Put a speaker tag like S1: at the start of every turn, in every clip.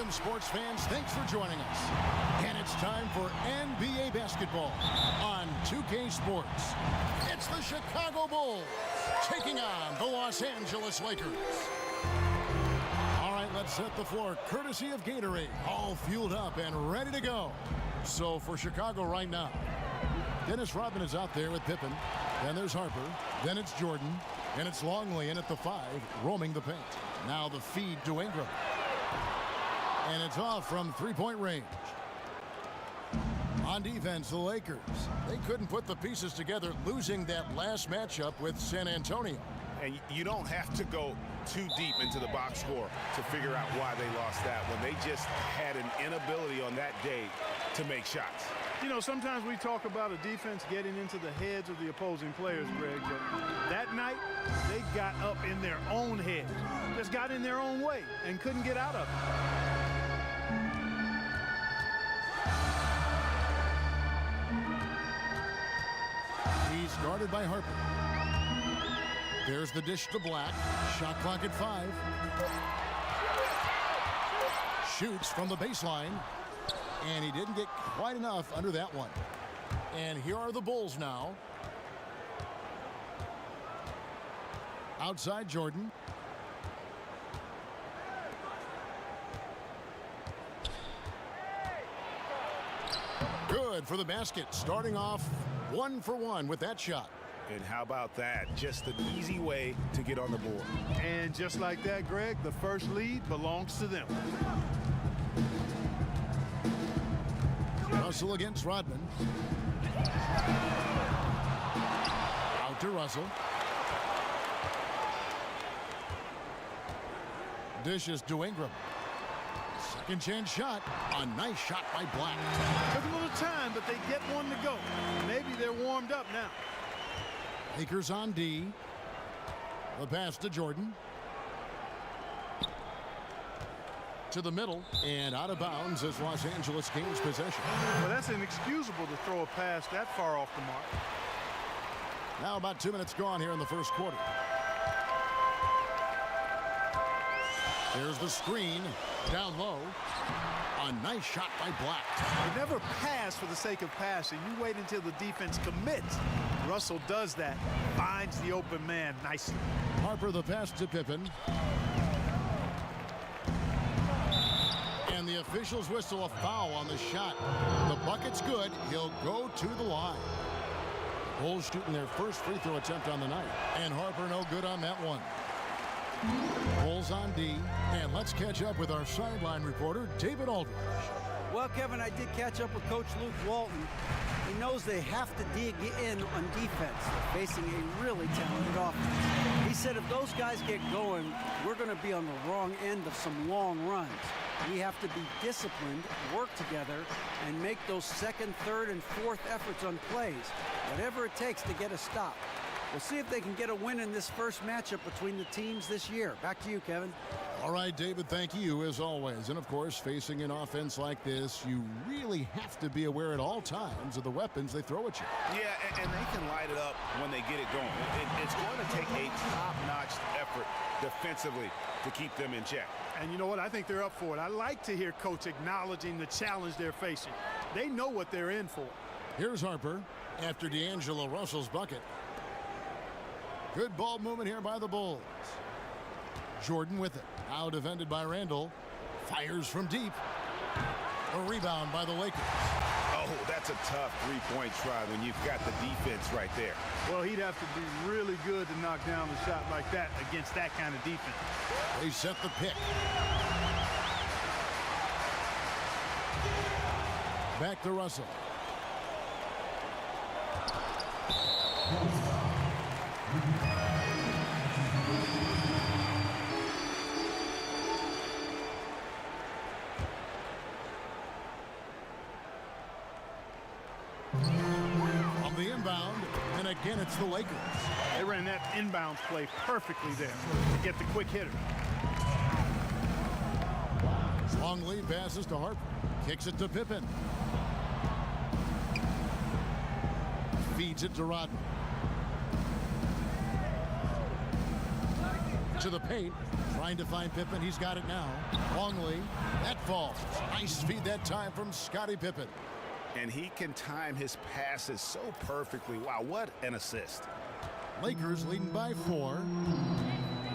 S1: Welcome, sports fans. Thanks for joining us. And it's time for NBA basketball on 2K Sports. It's the Chicago Bulls taking on the Los Angeles Lakers. All right, let's set the floor courtesy of Gatorade. All fueled up and ready to go. So for Chicago right now, Dennis Rodman is out there with Pippen. Then there's Harper. Then it's Jordan. And it's Longley in at the 5, roaming the paint. Now the feed to Ingram. And it's off from three-point range. On defense, the Lakers. They couldn't put the pieces together, losing that last matchup with San Antonio.
S2: And you don't have to go too deep into the box score to figure out why they lost that when they just had an inability on that day to make shots.
S3: You know, sometimes we talk about a defense getting into the heads of the opposing players, Greg, but that night they got up in their own heads, just got in their own way and couldn't get out of it.
S1: He's guarded by Harper. There's the dish to Black. Shot clock at 5. Shoots from the baseline. And he didn't get quite enough under that one. And here are the Bulls now. Outside Jordan. Good for the basket. Starting off 1 for 1 with that shot.
S2: And how about that? Just an easy way to get on the board.
S3: And just like that, Greg, the first lead belongs to them.
S1: Russell against Rodman. Out to Russell. Dishes to Ingram. Second chance shot. A nice shot by Black.
S3: Took a little time, but they get one to go. Maybe they're warmed up now.
S1: Lakers on D. The pass to Jordan. To the middle and out of bounds as Los Angeles gains possession.
S3: Well, that's inexcusable to throw a pass that far off the mark.
S1: Now about 2 minutes gone here in the first quarter. There's the screen down low. A nice shot by Black.
S3: You never pass for the sake of passing. You wait until the defense commits. Russell does that, finds the open man nicely.
S1: Harper the pass to Pippen. And the officials whistle a foul on the shot. The bucket's good. He'll go to the line. Bulls shooting their first free throw attempt on the night. And Harper no good on that one. Bulls on D. And let's catch up with our sideline reporter, David Aldridge.
S4: Well, Kevin, I did catch up with Coach Luke Walton. He knows they have to dig in on defense. They're facing a really talented offense. He said if those guys get going, we're going to be on the wrong end of some long runs. We have to be disciplined, work together, and make those second, third, and fourth efforts on plays. Whatever it takes to get a stop. We'll see if they can get a win in this first matchup between the teams this year. Back to you, Kevin.
S1: All right, David, thank you as always. And of course, facing an offense like this, you really have to be aware at all times of the weapons they throw at you.
S2: Yeah, and they can light it up when they get it going. It's going to take a top-notch effort defensively to keep them in check.
S3: And you know what? I think they're up for it. I like to hear Coach acknowledging the challenge they're facing. They know what they're in for.
S1: Here's Harper after D'Angelo Russell's bucket. Good ball movement here by the Bulls. Jordan with it. Now defended by Randall. Fires from deep. A rebound by the Lakers.
S2: Oh, that's a tough three-point try when you've got the defense right there.
S3: Well, he'd have to be really good to knock down a shot like that against that kind of defense.
S1: They set the pick. Back to Russell. On the inbound, and again it's the Lakers.
S3: They ran that inbounds play perfectly there to get the quick hitter.
S1: Long lead passes to Harper. Kicks it to Pippen. Feeds it to Rodman. To the paint, trying to find Pippen. He's got it now. Longley, that falls. Nice feed that time from Scottie Pippen.
S2: And he can time his passes so perfectly. Wow, what an assist.
S1: Lakers leading by 4.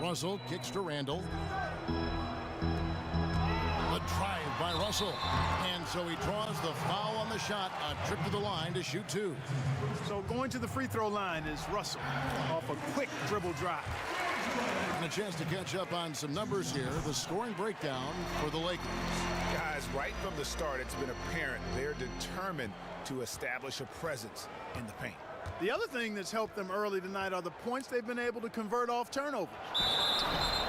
S1: Russell kicks to Randall. The drive by Russell. And so he draws the foul on the shot. A trip to the line to shoot 2.
S3: So going to the free throw line is Russell off a quick dribble drive.
S1: And a chance to catch up on some numbers here. The scoring breakdown for the Lakers.
S2: Guys, right from the start, it's been apparent they're determined to establish a presence in the paint.
S3: The other thing that's helped them early tonight are the points they've been able to convert off turnovers.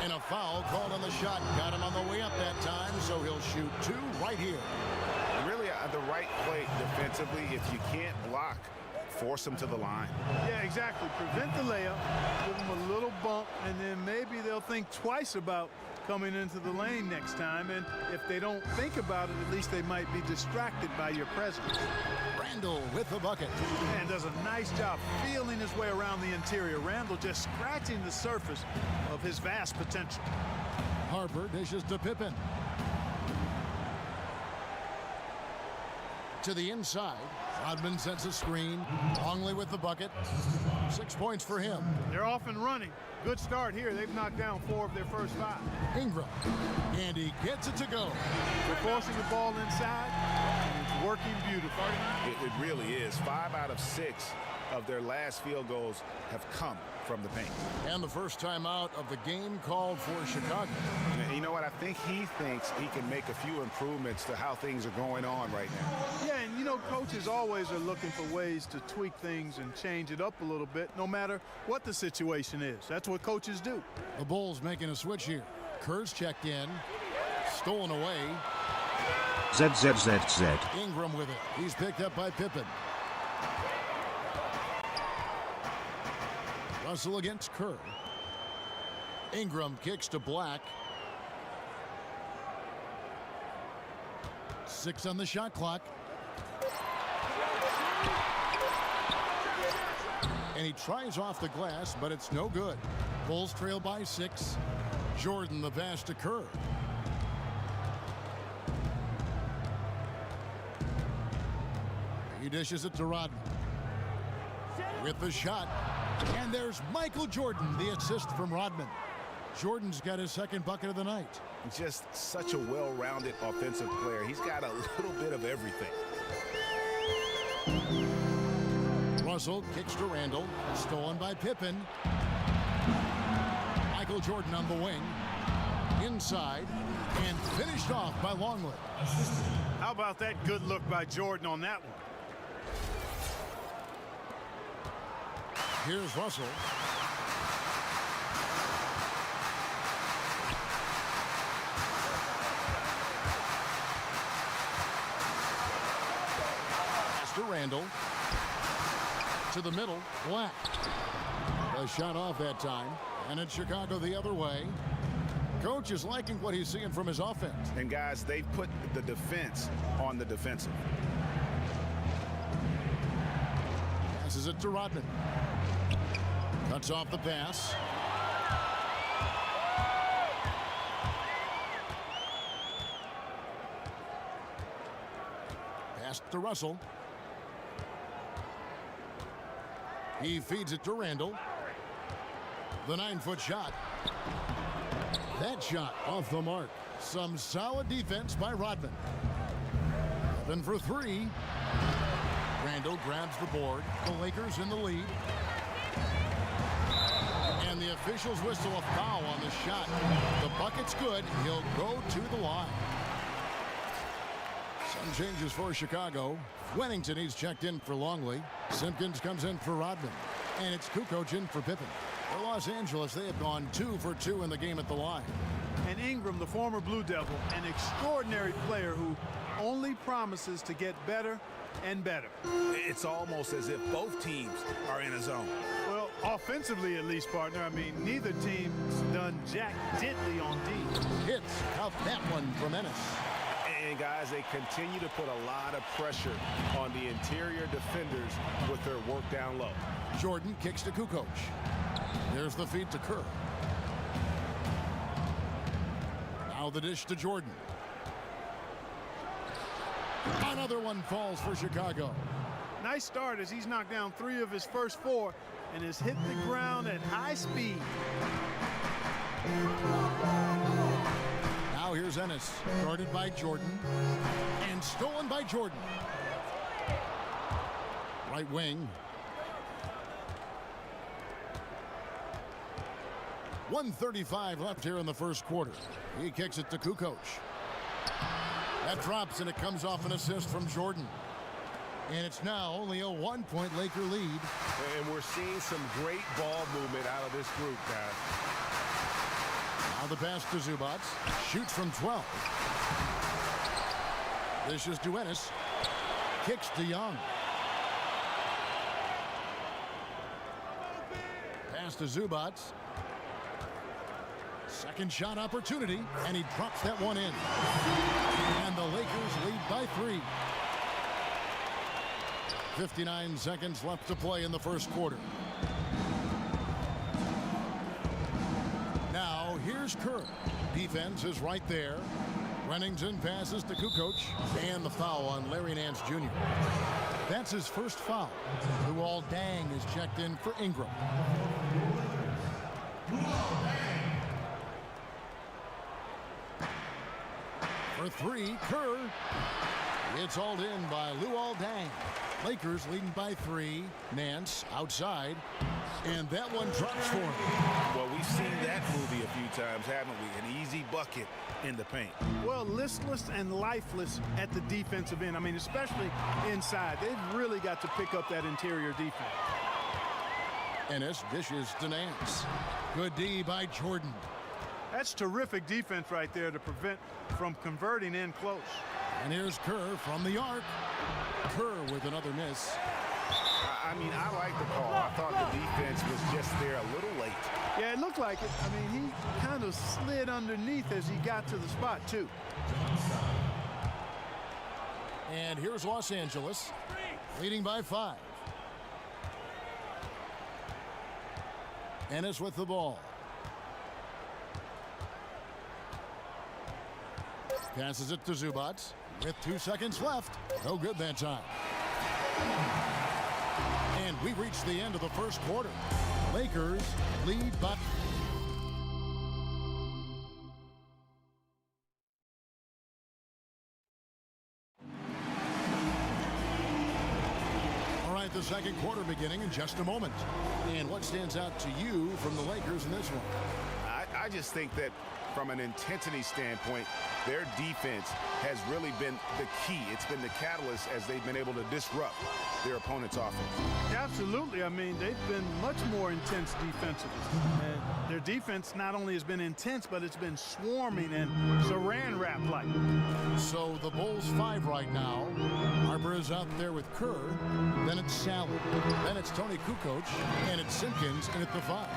S1: And a foul called on the shot. Got him on the way up that time, so he'll shoot 2 right here.
S2: Really the right play defensively. If you can't block, force them to the line.
S3: Yeah, exactly. Prevent the layup, give them a little bump, and then maybe they'll think twice about coming into the lane next time. And if they don't think about it, at least they might be distracted by your presence.
S1: Randall with the bucket.
S3: And does a nice job feeling his way around the interior. Randall just scratching the surface of his vast potential.
S1: Harper dishes to Pippen. To the inside. Rodman sets a screen. Longley with the bucket. 6 points for him.
S3: They're off and running. Good start here. They've knocked down 4 of their first 5.
S1: Ingram. And he gets it to go.
S3: They're forcing the ball inside, and it's working beautifully.
S2: It really is. 5 out of 6 of their last field goals have come from the paint.
S1: And the first time out of the game called for Chicago.
S2: You know what? I think he thinks he can make a few improvements to how things are going on right now.
S3: Yeah, and you know, coaches always are looking for ways to tweak things and change it up a little bit, no matter what the situation is. That's what coaches do.
S1: The Bulls making a switch here. Kerr's checked in. Stolen away.
S5: ZZZZ.
S1: Ingram with it. He's picked up by Pippen. Russell against Kerr. Ingram kicks to Black. 6 on the shot clock. And he tries off the glass, but it's no good. Bulls trail by 6. Jordan the pass to Kerr. He dishes it to Rodman. With the shot. And there's Michael Jordan, the assist from Rodman. Jordan's got his second bucket of the night.
S2: Just such a well-rounded offensive player. He's got a little bit of everything.
S1: Russell kicks to Randall. Stolen by Pippen. Michael Jordan on the wing. Inside. And finished off by Longley.
S3: How about that good look by Jordan on that one?
S1: Here's Russell. Pass to Randall. To the middle. Black. A shot off that time. And it's Chicago the other way. Coach is liking what he's seeing from his offense.
S2: And guys, they've put the defense on the defensive.
S1: Passes it to Rodman. Cuts off the pass. Pass to Russell. He feeds it to Randall. The 9-foot shot. That shot off the mark. Some solid defense by Rodman. 7 for 3. Randall grabs the board. The Lakers in the lead. And the officials whistle a foul on the shot. The bucket's good. He'll go to the line. Some changes for Chicago. Wennington, he's checked in for Longley. Simpkins comes in for Rodman. And it's Kukoc in for Pippen. For Los Angeles, they have gone 2 for 2 in the game at the line.
S3: And Ingram, the former Blue Devil, an extraordinary player who only promises to get better and better.
S2: It's almost as if both teams are in a zone.
S3: Well, offensively at least, partner. I mean, neither team's done jack diddly on D.
S1: Hits out that one from Ennis.
S2: And guys, they continue to put a lot of pressure on the interior defenders with their work down low.
S1: Jordan kicks to Kukoc. There's the feed to Kerr. Now the dish to Jordan. Another one falls for Chicago.
S3: Nice start as he's knocked down 3 of his first 4 and has hit the ground at high speed.
S1: Now here's Ennis, guarded by Jordan, and stolen by Jordan. Right wing. 1:35 left here in the first quarter. He kicks it to Kukoc. That drops, and it comes off an assist from Jordan. And it's now only a 1-point Laker lead.
S2: And we're seeing some great ball movement out of this group, guys.
S1: Now the pass to Zubac. Shoots from 12. This is to Ennis. Kicks to Young. Pass to Zubac. Second shot opportunity, and he drops that one in. And the Lakers lead by 3. 59 seconds left to play in the first quarter. Now here's Kerr. Defense is right there. Rennington passes to Kukoc, and the foul on Larry Nance Jr. That's his first foul. Luol Deng is checked in for Ingram. For 3, Kerr. It's hauled in by Luol Deng. Lakers leading by 3. Nance outside. And that one drops for him.
S2: Well, we've seen that movie a few times, haven't we? An easy bucket in the paint.
S3: Well, listless and lifeless at the defensive end. I mean, especially inside. They've really got to pick up that interior defense.
S1: Ennis dishes to Nance. Good D by Jordan.
S3: That's terrific defense right there to prevent from converting in close.
S1: And here's Kerr from the arc. Kerr with another miss.
S2: I mean, I like the call. I thought the defense was just there a little late.
S3: Yeah, it looked like it. I mean, he kind of slid underneath as he got to the spot, too.
S1: And here's Los Angeles, leading by 5. Ennis with the ball. Passes it to Zubac with 2 seconds left. No good that time. And we reach the end of the first quarter. Lakers lead by... All right, the second quarter beginning in just a moment. And what stands out to you from the Lakers in this one?
S2: I just think that from an intensity standpoint, their defense has really been the key. It's been the catalyst as they've been able to disrupt their opponent's offense.
S3: Absolutely. I mean, they've been much more intense defensively. And their defense not only has been intense, but it's been swarming and saran wrap-like.
S1: So the Bulls 5 right now. Harper is out there with Kerr. Then it's Sally. Then it's Tony Kukoc. And it's Simpkins in at the 5.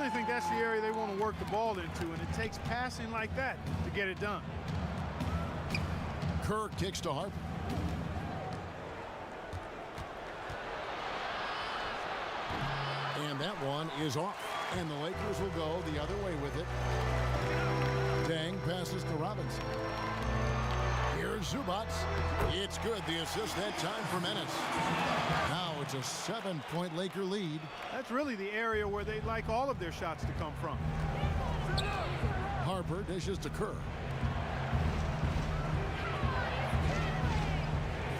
S3: I think that's the area they want to work the ball into, and it takes passing like that to get it done.
S1: Kerr kicks to Harper. And that one is off. And the Lakers will go the other way with it. Deng passes to Robinson. Here's Zubac. It's good. The assist that time from Ennis. Now it's a 7-point Laker lead.
S3: That's really the area where they'd like all of their shots to come from.
S1: Harper dishes to Kerr.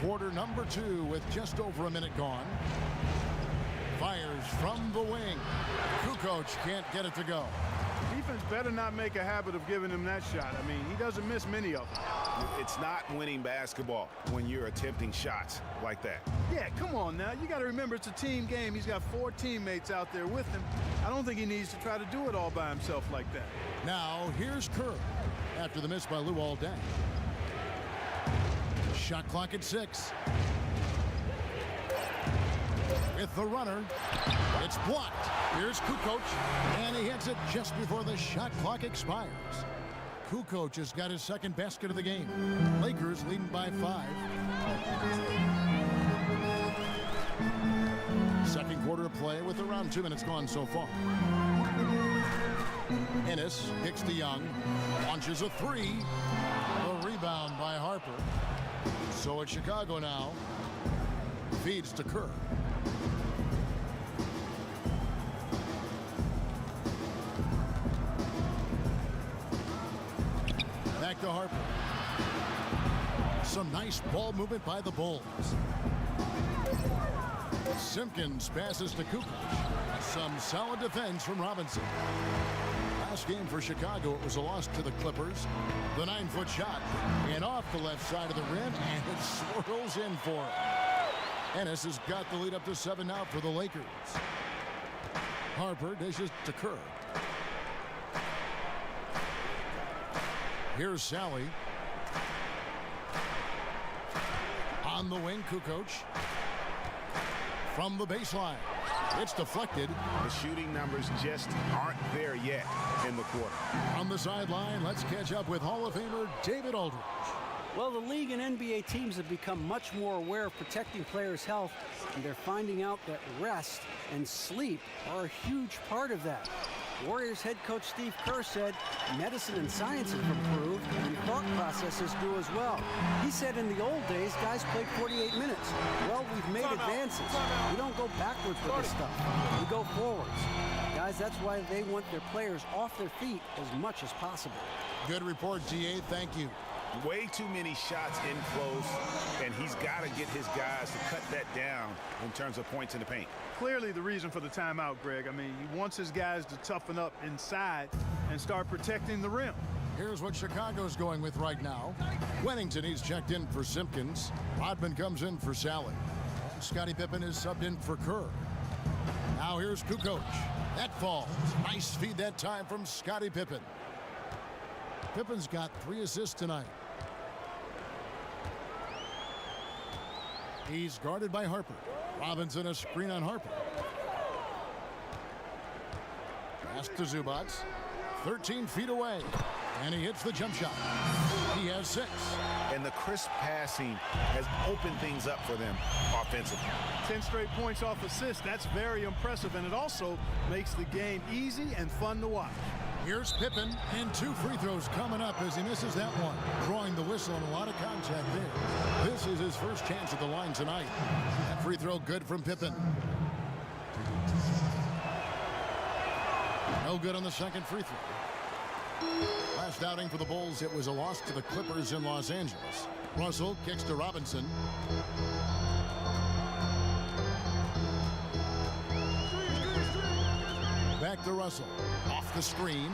S1: Quarter number 2 with just over a minute gone. Fires from the wing. Kukoc can't get it to go.
S3: Defense better not make a habit of giving him that shot. I mean, he doesn't miss many of them.
S2: It's not winning basketball when you're attempting shots like that.
S3: Yeah, come on now. You got to remember it's a team game. He's got 4 teammates out there with him. I don't think he needs to try to do it all by himself like that.
S1: Now here's Kerr after the miss by Luol Deng. Shot clock at 6. With the runner, it's blocked. Here's Kukoc, and he hits it just before the shot clock expires. Kukoc has got his second basket of the game. Lakers leading by 5. Second quarter of play with around 2 minutes gone so far. Ennis kicks to Young. Launches a three. A rebound by Harper. So it's Chicago now. Feeds to Kerr. Back to Harper. Some nice ball movement by the Bulls. Simpkins passes to Kukoc. Some solid defense from Robinson. Last game for Chicago, it was a loss to the Clippers. The 9-foot shot and off the left side of the rim, and it swirls in for him. Ennis has got the lead up to 7 now for the Lakers. Harper dishes to Kerr. Here's Sally. On the wing, Kukoc. From the baseline. It's deflected.
S2: The shooting numbers just aren't there yet in the quarter.
S1: On the sideline, let's catch up with Hall of Famer David Aldridge.
S4: Well, the league and NBA teams have become much more aware of protecting players' health, and they're finding out that rest and sleep are a huge part of that. Warriors head coach Steve Kerr said medicine and science have improved, and thought processes do as well. He said in the old days, guys played 48 minutes. Well, we've made advances. We don't go backwards with this stuff. We go forwards. Guys, that's why they want their players off their feet as much as possible.
S1: Good report, GA. Thank you.
S2: Way too many shots in close, and he's got to get his guys to cut that down in terms of points in the paint.
S3: Clearly the reason for the timeout, Greg. I mean, he wants his guys to toughen up inside and start protecting the rim.
S1: Here's what Chicago's going with right now. Wennington, he's checked in for Simpkins. Rodman comes in for Sally. Scottie Pippen is subbed in for Kerr. Now here's Kukoc. That falls. Nice feed that time from Scottie Pippen. Pippen's got 3 assists tonight. He's guarded by Harper. Robinson a screen on Harper. Pass to Zubac. 13 feet away. And he hits the jump shot. He has 6.
S2: And the crisp passing has opened things up for them offensively.
S3: 10 straight points off assists. That's very impressive, and it also makes the game easy and fun to watch.
S1: Here's Pippen, and 2 free throws coming up as he misses that one. Drawing the whistle and a lot of contact there. This is his first chance at the line tonight. That free throw good from Pippen. No good on the second free throw. Last outing for the Bulls, it was a loss to the Clippers in Los Angeles. Russell kicks to Robinson. Back to Russell. Off the screen.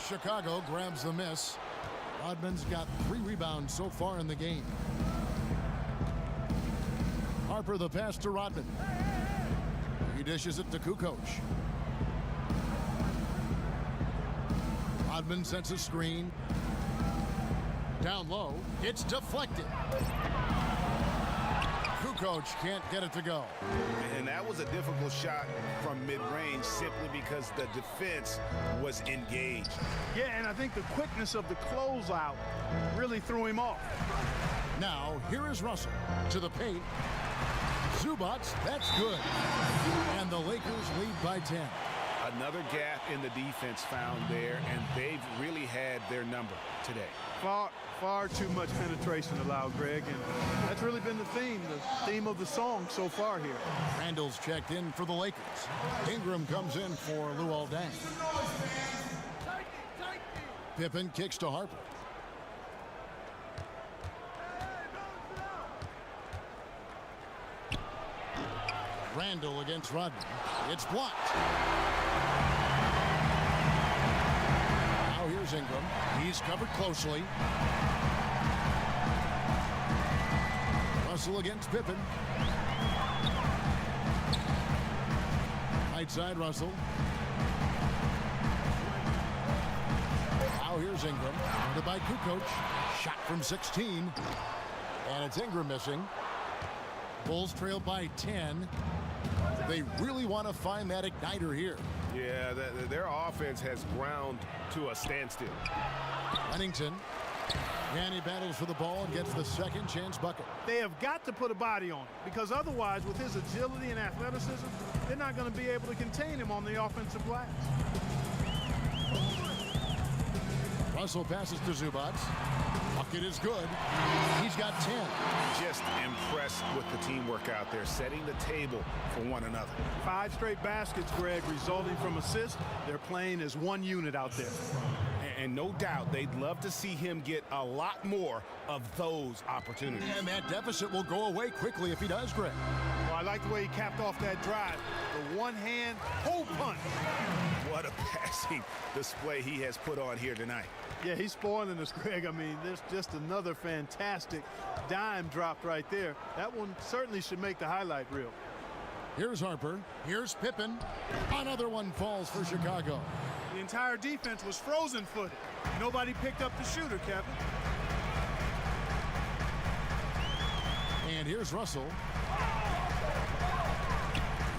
S1: Chicago grabs the miss. Rodman's got 3 rebounds so far in the game. Harper the pass to Rodman. He dishes it to Kukoc. Rodman sets a screen. Down low. It's deflected. Kukoc can't get it to go.
S2: And that was a difficult shot from mid-range simply because the defense was engaged.
S3: Yeah, and I think the quickness of the closeout really threw him off.
S1: Now, here is Russell to the paint. Zubac, that's good. And the Lakers lead by 10.
S2: Another gap in the defense found there, and they've really had their number today.
S3: Far too much penetration allowed, Greg, and that's really been the theme of the song so far here.
S1: Randall's checked in for the Lakers. Ingram comes in for Luol Deng. Pippen kicks to Harper. Randall against Rodman. It's blocked. Now here's Ingram. He's covered closely. Russell against Pippen. Right side, Russell. Now here's Ingram. Guarded by Kukoc. Shot from 16. And it's Ingram missing. Bulls trail by 10. They really want to find that igniter here.
S2: Yeah, their offense has ground to a standstill.
S1: Wennington. And he battles for the ball and gets the second chance bucket.
S3: They have got to put a body on him, because otherwise, with his agility and athleticism, they're not going to be able to contain him on the offensive glass.
S1: Russell passes to Zubats. Bucket is good. He's got 10.
S2: Just impressed with the teamwork out there, setting the table for one another.
S3: 5 straight baskets, Greg, resulting from assists. They're playing as one unit out there.
S2: And no doubt they'd love to see him get a lot more of those opportunities.
S1: And that deficit will go away quickly if he does, Greg.
S3: Well, I like the way he capped off that drive. The one-hand hole punch.
S2: What a passing display he has put on here tonight.
S3: Yeah, he's spoiling us, Greg. I mean, there's just another fantastic dime dropped right there. That one certainly should make the highlight reel.
S1: Here's Harper. Here's Pippen. Another one falls for Chicago.
S3: The entire defense was frozen-footed. Nobody picked up the shooter, Kevin.
S1: And here's Russell.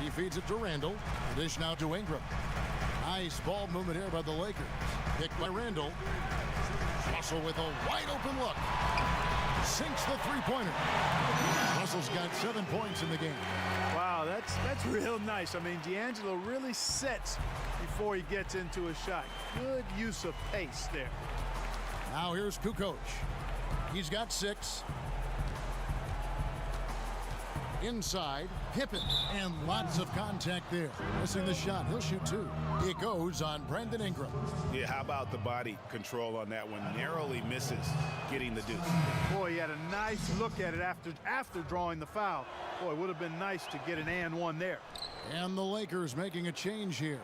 S1: He feeds it to Randall. The dish now to Ingram. Nice ball movement here by the Lakers. Picked by Randall. Russell with a wide open look. Sinks the three-pointer. Russell's got 7 points in the game.
S3: Wow, that's real nice. I mean, D'Angelo really sets before he gets into a shot. Good use of pace there.
S1: Now here's Kukoc. He's got 6. Inside, Pippen, and lots of contact there. Missing the shot. He'll shoot 2. It goes on Brandon Ingram.
S2: Yeah, how about the body control on that one? Narrowly misses getting the deuce.
S3: Boy, he had a nice look at it after drawing the foul. Boy, it would have been nice to get an and one there.
S1: And the Lakers making a change here.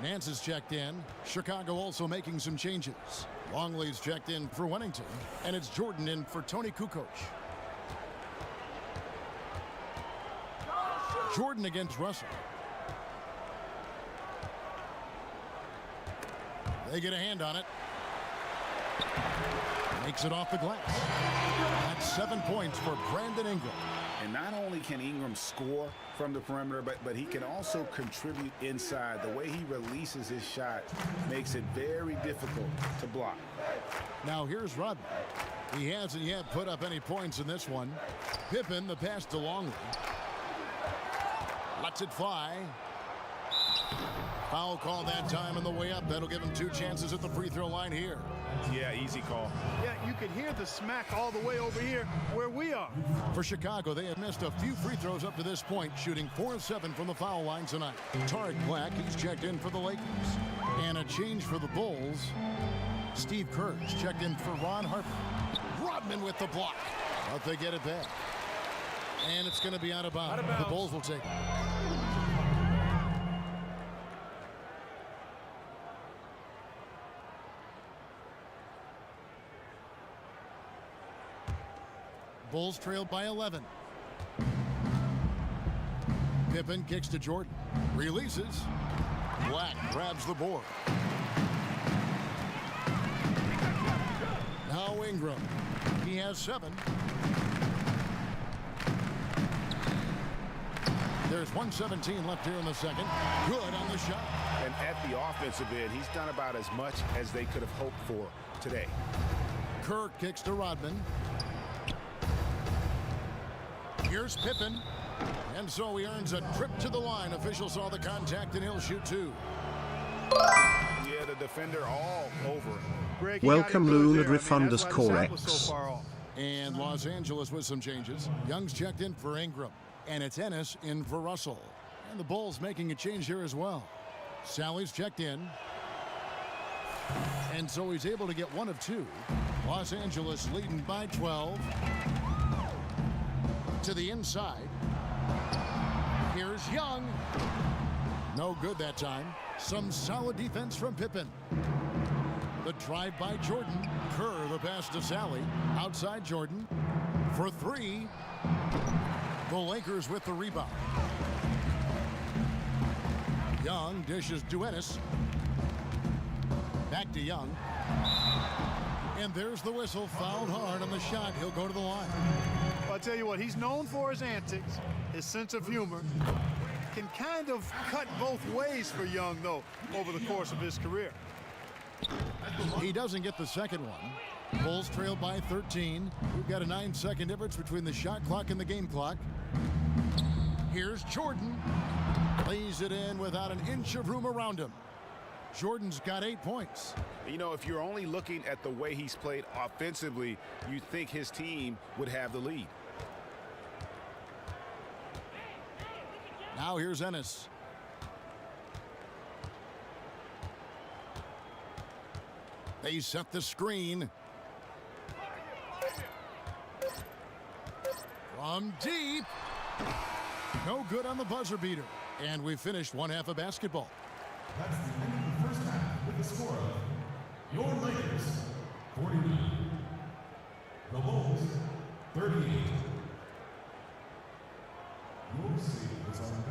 S1: Nance is checked in. Chicago also making some changes. Longley's checked in for Wennington. And it's Jordan in for Tony Kukoc. Jordan against Russell. They get a hand on it. Makes it off the glass. That's 7 points for Brandon Ingram.
S2: And not only can Ingram score from the perimeter, but he can also contribute inside. The way he releases his shot makes it very difficult to block.
S1: Now here's Rodman. He hasn't yet put up any points in this one. Pippen, the pass to Longley. Lets it fly. Foul call that time on the way up. That'll give him 2 chances at the free throw line here.
S2: Yeah, easy call.
S3: Yeah, you could hear the smack all the way over here where we are.
S1: For Chicago, they have missed a few free throws up to this point, shooting 4 of 7 from the foul line tonight. Tarek Black, he's checked in for the Lakers. And a change for the Bulls. Steve Kerr's checked in for Ron Harper. Rodman with the block. But they get it back. And it's going to be out of bounds. The Bulls will take it. Bulls trailed by 11. Pippen kicks to Jordan. Releases. Black grabs the board. Now Ingram. He has 7. There's 1:17 left here in the second. Good on the shot.
S2: And at the offensive end, he's done about as much as they could have hoped for today.
S1: Kerr kicks to Rodman. Here's Pippen. And so he earns a trip to the line. Officials saw the contact and he'll shoot 2.
S2: Yeah, the defender all over him.
S3: Greg,
S5: welcome Luna Refundus Corex.
S3: So
S1: and Los Angeles with some changes. Young's checked in for Ingram. And it's Ennis in for Russell. And the Bulls making a change here as well. Sally's checked in. And so he's able to get 1 of 2. Los Angeles leading by 12. To the inside. Here's Young. No good that time. Some solid defense from Pippen. The drive by Jordan. Kerr the pass to Sally. Outside Jordan. For 3. The Lakers with the rebound. Young dishes to Ennis. Back to Young. And there's the whistle. Fouled hard on the shot. He'll go to the line.
S3: Well, I'll tell you what, he's known for his antics, his sense of humor. Can kind of cut both ways for Young, though, over the course of his career.
S1: He doesn't get the second one. Bulls trailed by 13. We've got a 9-second difference between the shot clock and the game clock. Here's Jordan. Lays it in without an inch of room around him. Jordan's got 8 points.
S2: You know, if you're only looking at the way he's played offensively, you think his team would have the lead.
S1: Now here's Ennis. They set the screen. From deep. No good on the buzzer beater. And we finished one half of basketball.
S6: That's the end of the first half with the score of your Lakers 49, the Bulls 38. Your save is on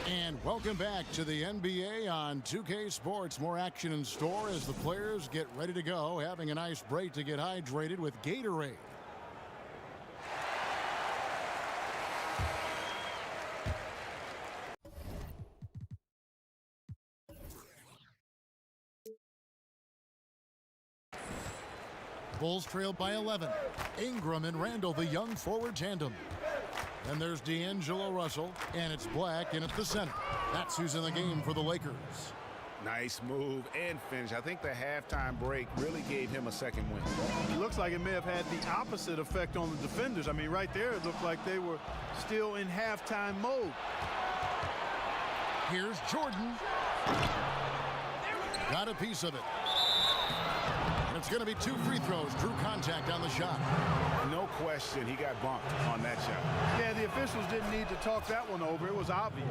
S1: And welcome back to the NBA on 2K Sports. More action in store as the players get ready to go, having a nice break to get hydrated with Gatorade. Bulls trailed by 11. Ingram and Randall, the young forward tandem. Then there's D'Angelo Russell, and it's Black in at the center. That's who's in the game for the Lakers.
S2: Nice move and finish. I think the halftime break really gave him a second win.
S3: It looks like it may have had the opposite effect on the defenders. I mean, right there, it looked like they were still in halftime mode.
S1: Here's Jordan. Got a piece of it. And it's going to be 2 free throws. Drew contact on the shot.
S2: No question, he got bumped on that shot.
S3: Yeah, the officials didn't need to talk that one over. It was obvious.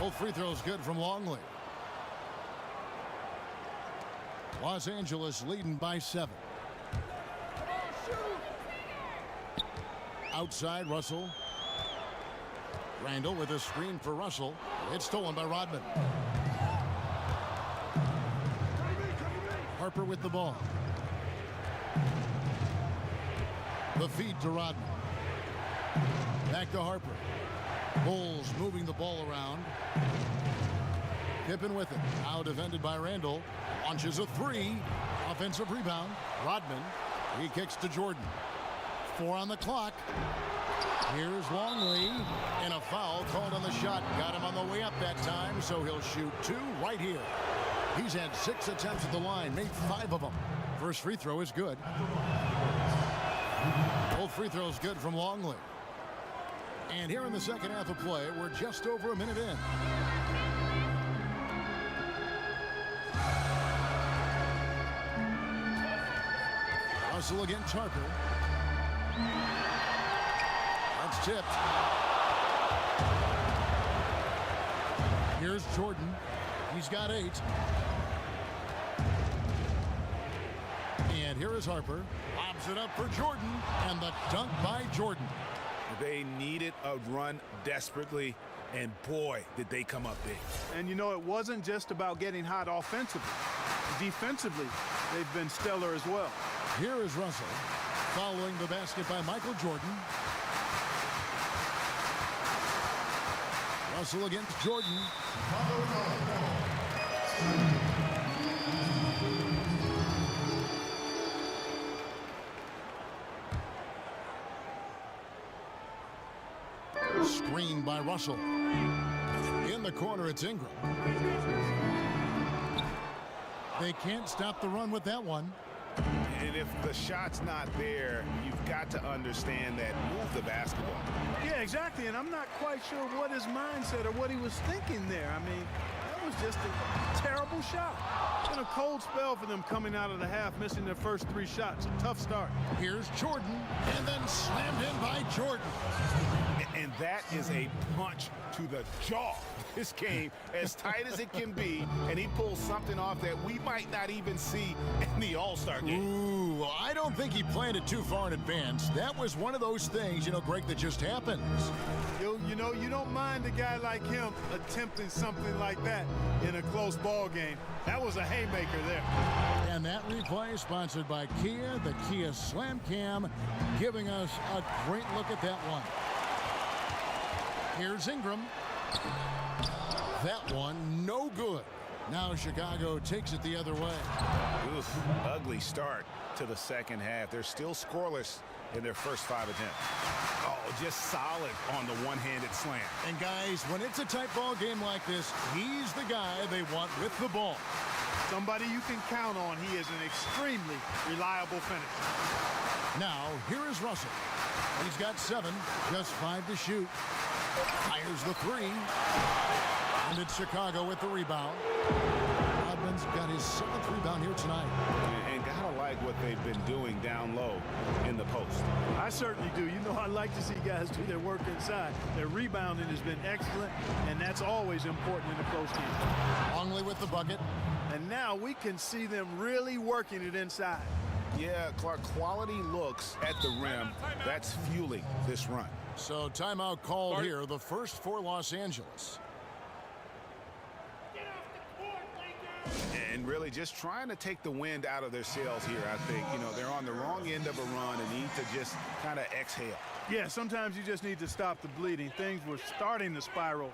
S1: Both free throws good from Longley. Los Angeles leading by 7. Outside Russell. Randall with a screen for Russell. It's stolen by Rodman. Harper with the ball. The feed to Rodman. Back to Harper. Bulls moving the ball around. Pippen with it. Now defended by Randall. Launches a 3. Offensive rebound. Rodman. He kicks to Jordan. 4 on the clock. Here's Longley. And a foul called on the shot. Got him on the way up that time, so he'll shoot 2 right here. He's had 6 attempts at the line, made 5 of them. First free throw is good. Both free throws good from Longley. And here in the second half of play, we're just over a minute in. Russell against Harper. That's tipped. Here's Jordan. He's got 8. And here is Harper. Lobs it up for Jordan. And the dunk by Jordan.
S2: They needed a run desperately, and boy, did they come up big.
S3: And, you know, it wasn't just about getting hot offensively. Defensively, they've been stellar as well.
S1: Here is Russell. Following the basket by Michael Jordan. Russell against Jordan. Screen by Russell. In the corner, it's Ingram. They can't stop the run with that one.
S2: And if the shot's not there, you've got to understand that. Move the basketball.
S3: Yeah, exactly. And I'm not quite sure what his mindset or what he was thinking there. I mean, that was just a terrible shot. It's been a cold spell for them coming out of the half, missing their first 3 shots. A tough start.
S1: Here's Jordan, and then slammed in by Jordan.
S2: And that is a punch to the jaw. This game, as tight as it can be, and he pulls something off that we might not even see in the All-Star game.
S1: Ooh, I don't think he planned it too far in advance. That was one of those things, you know, Greg, that just happens.
S3: You know, you don't mind a guy like him attempting something like that in a close ball game. That was a haymaker there.
S1: And that replay sponsored by Kia, the Kia Slam Cam, giving us a great look at that one. Here's Ingram. That one, no good. Now Chicago takes it the other way.
S2: Oof, ugly start to the second half. They're still scoreless in their first 5 attempts. Oh, just solid on the one-handed slam.
S1: And guys, when it's a tight ball game like this, he's the guy they want with the ball.
S3: Somebody you can count on. He is an extremely reliable finisher.
S1: Now, here is Russell. He's got 7, just 5 to shoot. Fires the 3. And it's Chicago with the rebound. Rodman's got his 7th rebound here tonight.
S2: And gotta like what they've been doing down low in the post.
S3: I certainly do. You know, I like to see guys do their work inside. Their rebounding has been excellent, and that's always important in a close game.
S1: Longley with the bucket.
S3: And now we can see them really working it inside.
S2: Yeah, Clark, quality looks at the rim. That's fueling this run.
S1: So timeout called here, the first for Los Angeles.
S2: And really just trying to take the wind out of their sails here, I think. You know, they're on the wrong end of a run and need to just kind of exhale.
S3: Yeah, sometimes you just need to stop the bleeding. Things were starting to spiral.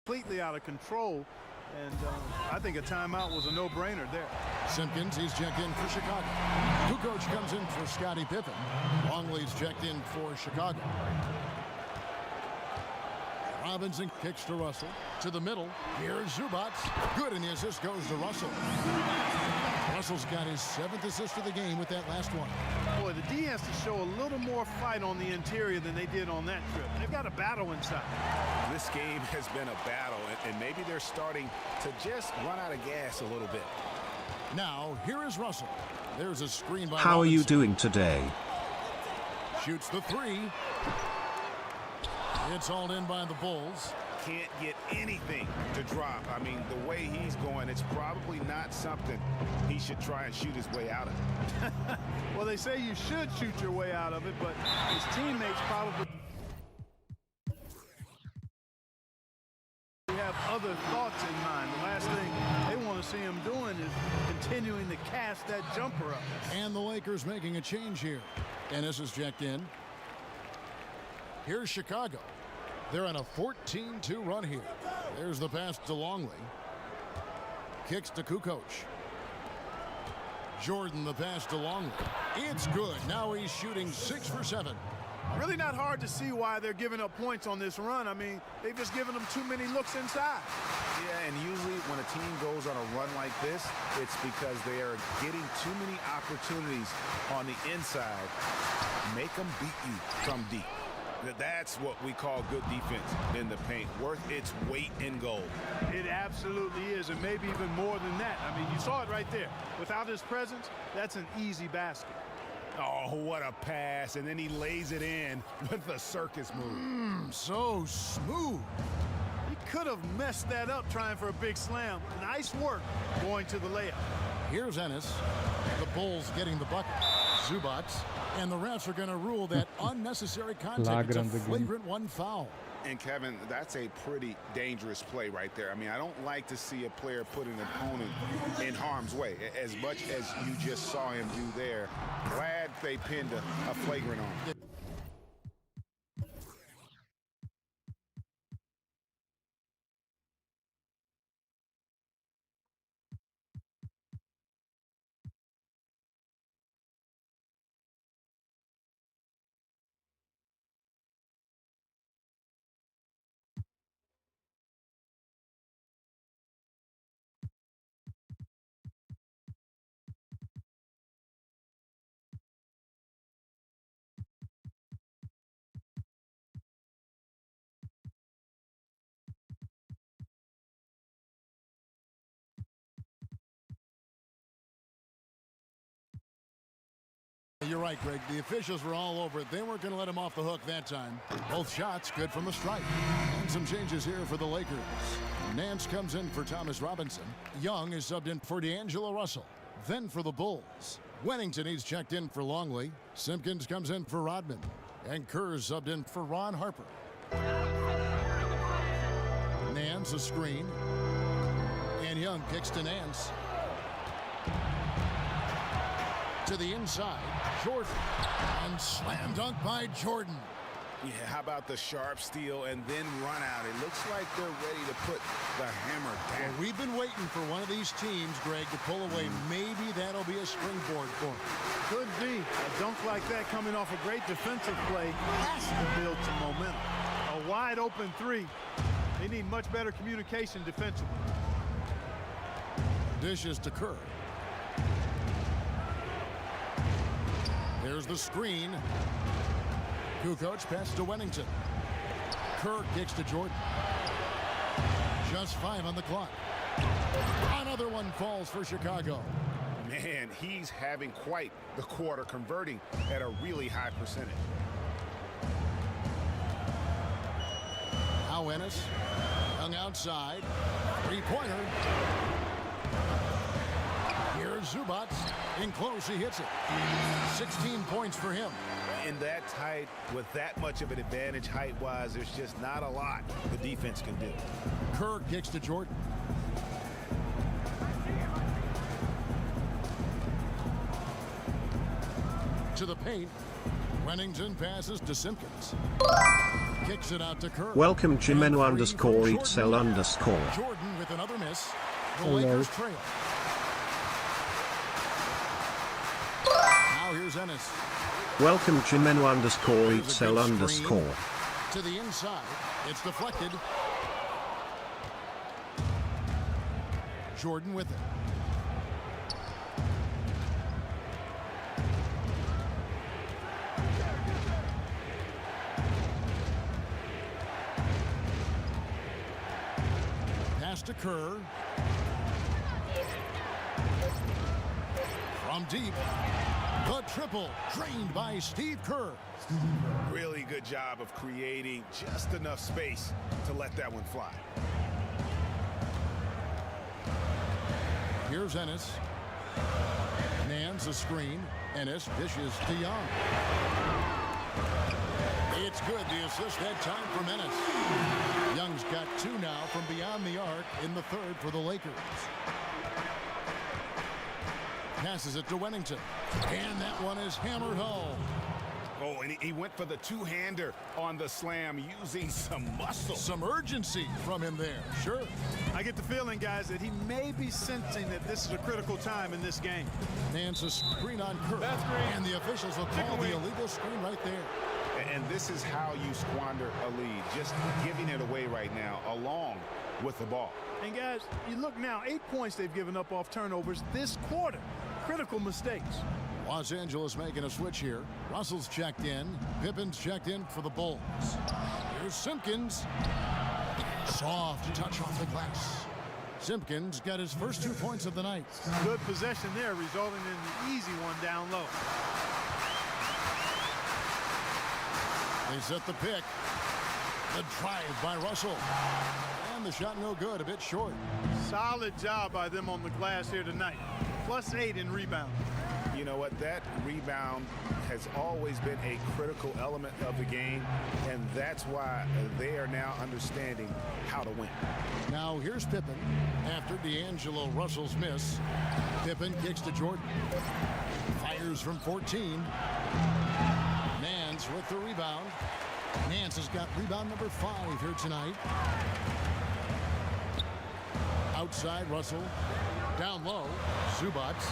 S3: Completely out of control, and I think a timeout was a no-brainer there.
S1: Simpkins, he's checked in for Chicago. Kukoc comes in for Scottie Pippen. Longley's checked in for Chicago. Robinson kicks to Russell. To the middle. Here's Zubac. Good, and the assist goes to Russell. Russell's got his 7th assist of the game with that last one.
S3: Boy, the D has to show a little more fight on the interior than they did on that trip. They've got a battle inside.
S2: This game has been a battle, and maybe they're starting to just run out of gas a little bit.
S1: Now, here is Russell. There's a screen by
S5: How are you
S1: Robinson.
S5: doing today?
S1: Shoots the 3. It's hauled in by the Bulls.
S2: Can't get anything to drop. I mean, the way he's going, it's probably not something he should try and shoot his way out of.
S3: Well, they say you should shoot your way out of it, but his teammates probably have other thoughts in mind. The last thing they want to see him doing is continuing to cast that jumper up.
S1: And the Lakers making a change here. Ennis is checked in. Here's Chicago. They're on a 14-2 run here. There's the pass to Longley. Kicks to Kukoc. Jordan, the pass to Longley. It's good. Now he's shooting 6 for 7.
S3: Really not hard to see why they're giving up points on this run. I mean, they've just given them too many looks inside.
S2: Yeah, and usually when a team goes on a run like this, it's because they are getting too many opportunities on the inside. Make them beat you from deep. That's what we call good defense in the paint, worth its weight in gold.
S3: It absolutely is, and maybe even more than that. I mean, you saw it right there. Without his presence, that's an easy basket.
S2: Oh, what a pass, and then he lays it in with the circus move.
S1: So smooth.
S3: He could have messed that up trying for a big slam. Nice work going to the layup.
S1: Here's Ennis. The Bulls getting the bucket. Zubac. And the refs are going to rule that unnecessary contact. It's a flagrant 1 foul.
S2: And Kevin, that's a pretty dangerous play right there. I mean, I don't like to see a player put an opponent in harm's way as much as you just saw him do there. Glad they pinned a flagrant on him.
S1: You're right, Greg. The officials were all over it. They weren't going to let him off the hook that time. Both shots good from the stripe. And some changes here for the Lakers. Nance comes in for Thomas Robinson. Young is subbed in for D'Angelo Russell. Then for the Bulls, Wennington, he's checked in for Longley. Simpkins comes in for Rodman. And Kerr's subbed in for Ron Harper. Hands a screen. And Young kicks to Nance. To the inside. Jordan. And slam dunk by Jordan.
S2: Yeah, how about the sharp steal and then run out? It looks like they're ready to put the hammer down.
S1: Well, we've been waiting for one of these teams, Greg, to pull away. Maybe that'll be a springboard for them.
S3: Could be. A dunk like that coming off a great defensive play has to build some momentum. A wide open three. They need much better communication defensively.
S1: Dishes to Kerr. Here's the screen. Kukoc pass to Wennington. Kerr kicks to Jordan. Just 5 on the clock. Another one falls for Chicago.
S2: Man, he's having quite the quarter, converting at a really high percentage.
S1: Now Ennis. Young outside. Three-pointer. Here's Zubats. In close, he hits it. 16 points for him.
S2: In that tight, with that much of an advantage height-wise, there's just not a lot the defense can do.
S1: Kerr kicks to Jordan. To the paint. Wennington passes to Simpkins. Kicks it out to Kerr.
S5: Welcome Jimeno_EatSell_.
S1: Jordan with another miss. The
S7: Hello.
S1: Lakers trail. Now here's Ennis.
S5: Welcome Jimeno_EatSell_.
S1: To the inside. It's deflected. Jordan with it. Pass to Kerr. From deep. The triple drained by Steve Kerr.
S2: Really good job of creating just enough space to let that one fly.
S1: Here's Ennis. Nance a screen. Ennis dishes to Young. It's good. The assist that time from Ennis. Young's got 2 now from beyond the arc in the third for the Lakers. Passes it to Wennington. And that one is hammered home.
S2: Oh, and he went for the two-hander on the slam using some muscle.
S1: Some urgency from him there. Sure.
S3: I get the feeling, guys, that he may be sensing that this is a critical time in this game.
S1: Nance a screen on Kerr.
S3: That's great.
S1: And the officials will call the illegal screen right there.
S2: And this is how you squander a lead, just giving it away right now, along with the ball.
S3: And guys, you look now, 8 points they've given up off turnovers this quarter. Critical mistakes.
S1: Los Angeles making a switch here. Russell's checked in. Pippen's checked in for the Bulls. Here's Simpkins. Soft touch off the glass. Simpkins got his first 2 points of the night.
S3: Good possession there, resulting in the easy one down low.
S1: They set the pick. The drive by Russell. And the shot no good, a bit short.
S3: Solid job by them on the glass here tonight. +8 in rebound.
S2: You know what? That rebound has always been a critical element of the game, and that's why they are now understanding how to win.
S1: Now here's Pippen. After D'Angelo Russell's miss, Pippen kicks to Jordan. Fires from 14. Nance with the rebound. Nance has got rebound number 5 here tonight. Outside Russell. Down low, Zubats.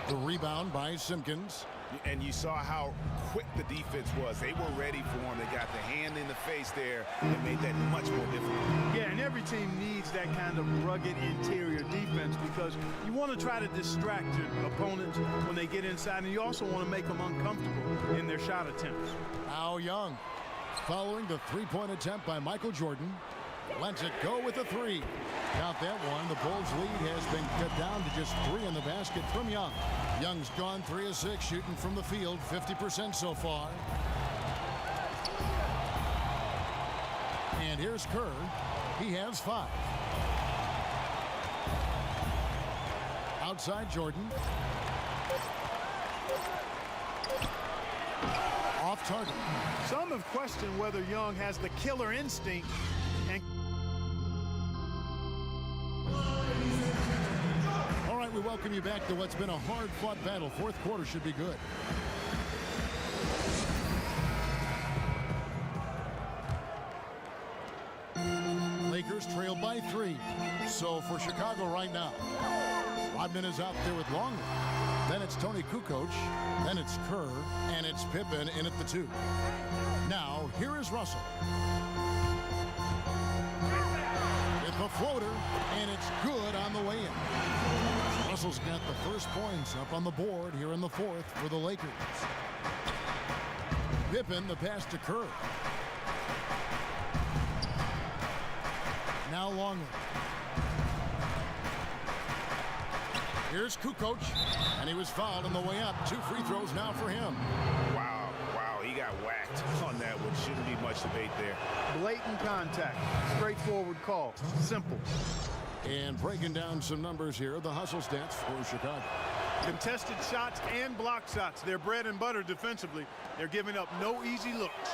S1: The rebound by Simpkins.
S2: And you saw how quick the defense was. They were ready for him. They got the hand in the face there and made that much more difficult.
S3: Yeah, and every team needs that kind of rugged interior defense because you want to try to distract your opponents when they get inside, and you also want to make them uncomfortable in their shot attempts.
S1: Now Young, following the three-point attempt by Michael Jordan, lets it go with a 3. Count that one. The Bulls' lead has been cut down to just 3 in the basket from Young. Young's gone 3 of 6, shooting from the field, 50% so far. And here's Kerr. He has 5. Outside Jordan. Off target.
S3: Some have questioned whether Young has the killer instinct and
S1: welcome you back to what's been a hard-fought battle. Fourth quarter should be good. Lakers trail by 3. So for Chicago right now, Rodman is out there with Longley. Then it's Tony Kukoc. Then it's Kerr. And it's Pippen in at the 2. Now, here is Russell. With the floater, and it's good on the way in. Russell's got the first points up on the board here in the fourth for the Lakers. Pippen, the pass to Kerr. Now Longley. Here's Kukoc, and he was fouled on the way up. 2 free throws now for him.
S2: Wow, he got whacked on that one. Shouldn't be much debate there.
S3: Blatant contact. Straightforward call. Simple.
S1: And breaking down some numbers here, the hustle stats for Chicago.
S3: Contested shots and block shots. They're bread and butter defensively. They're giving up no easy looks.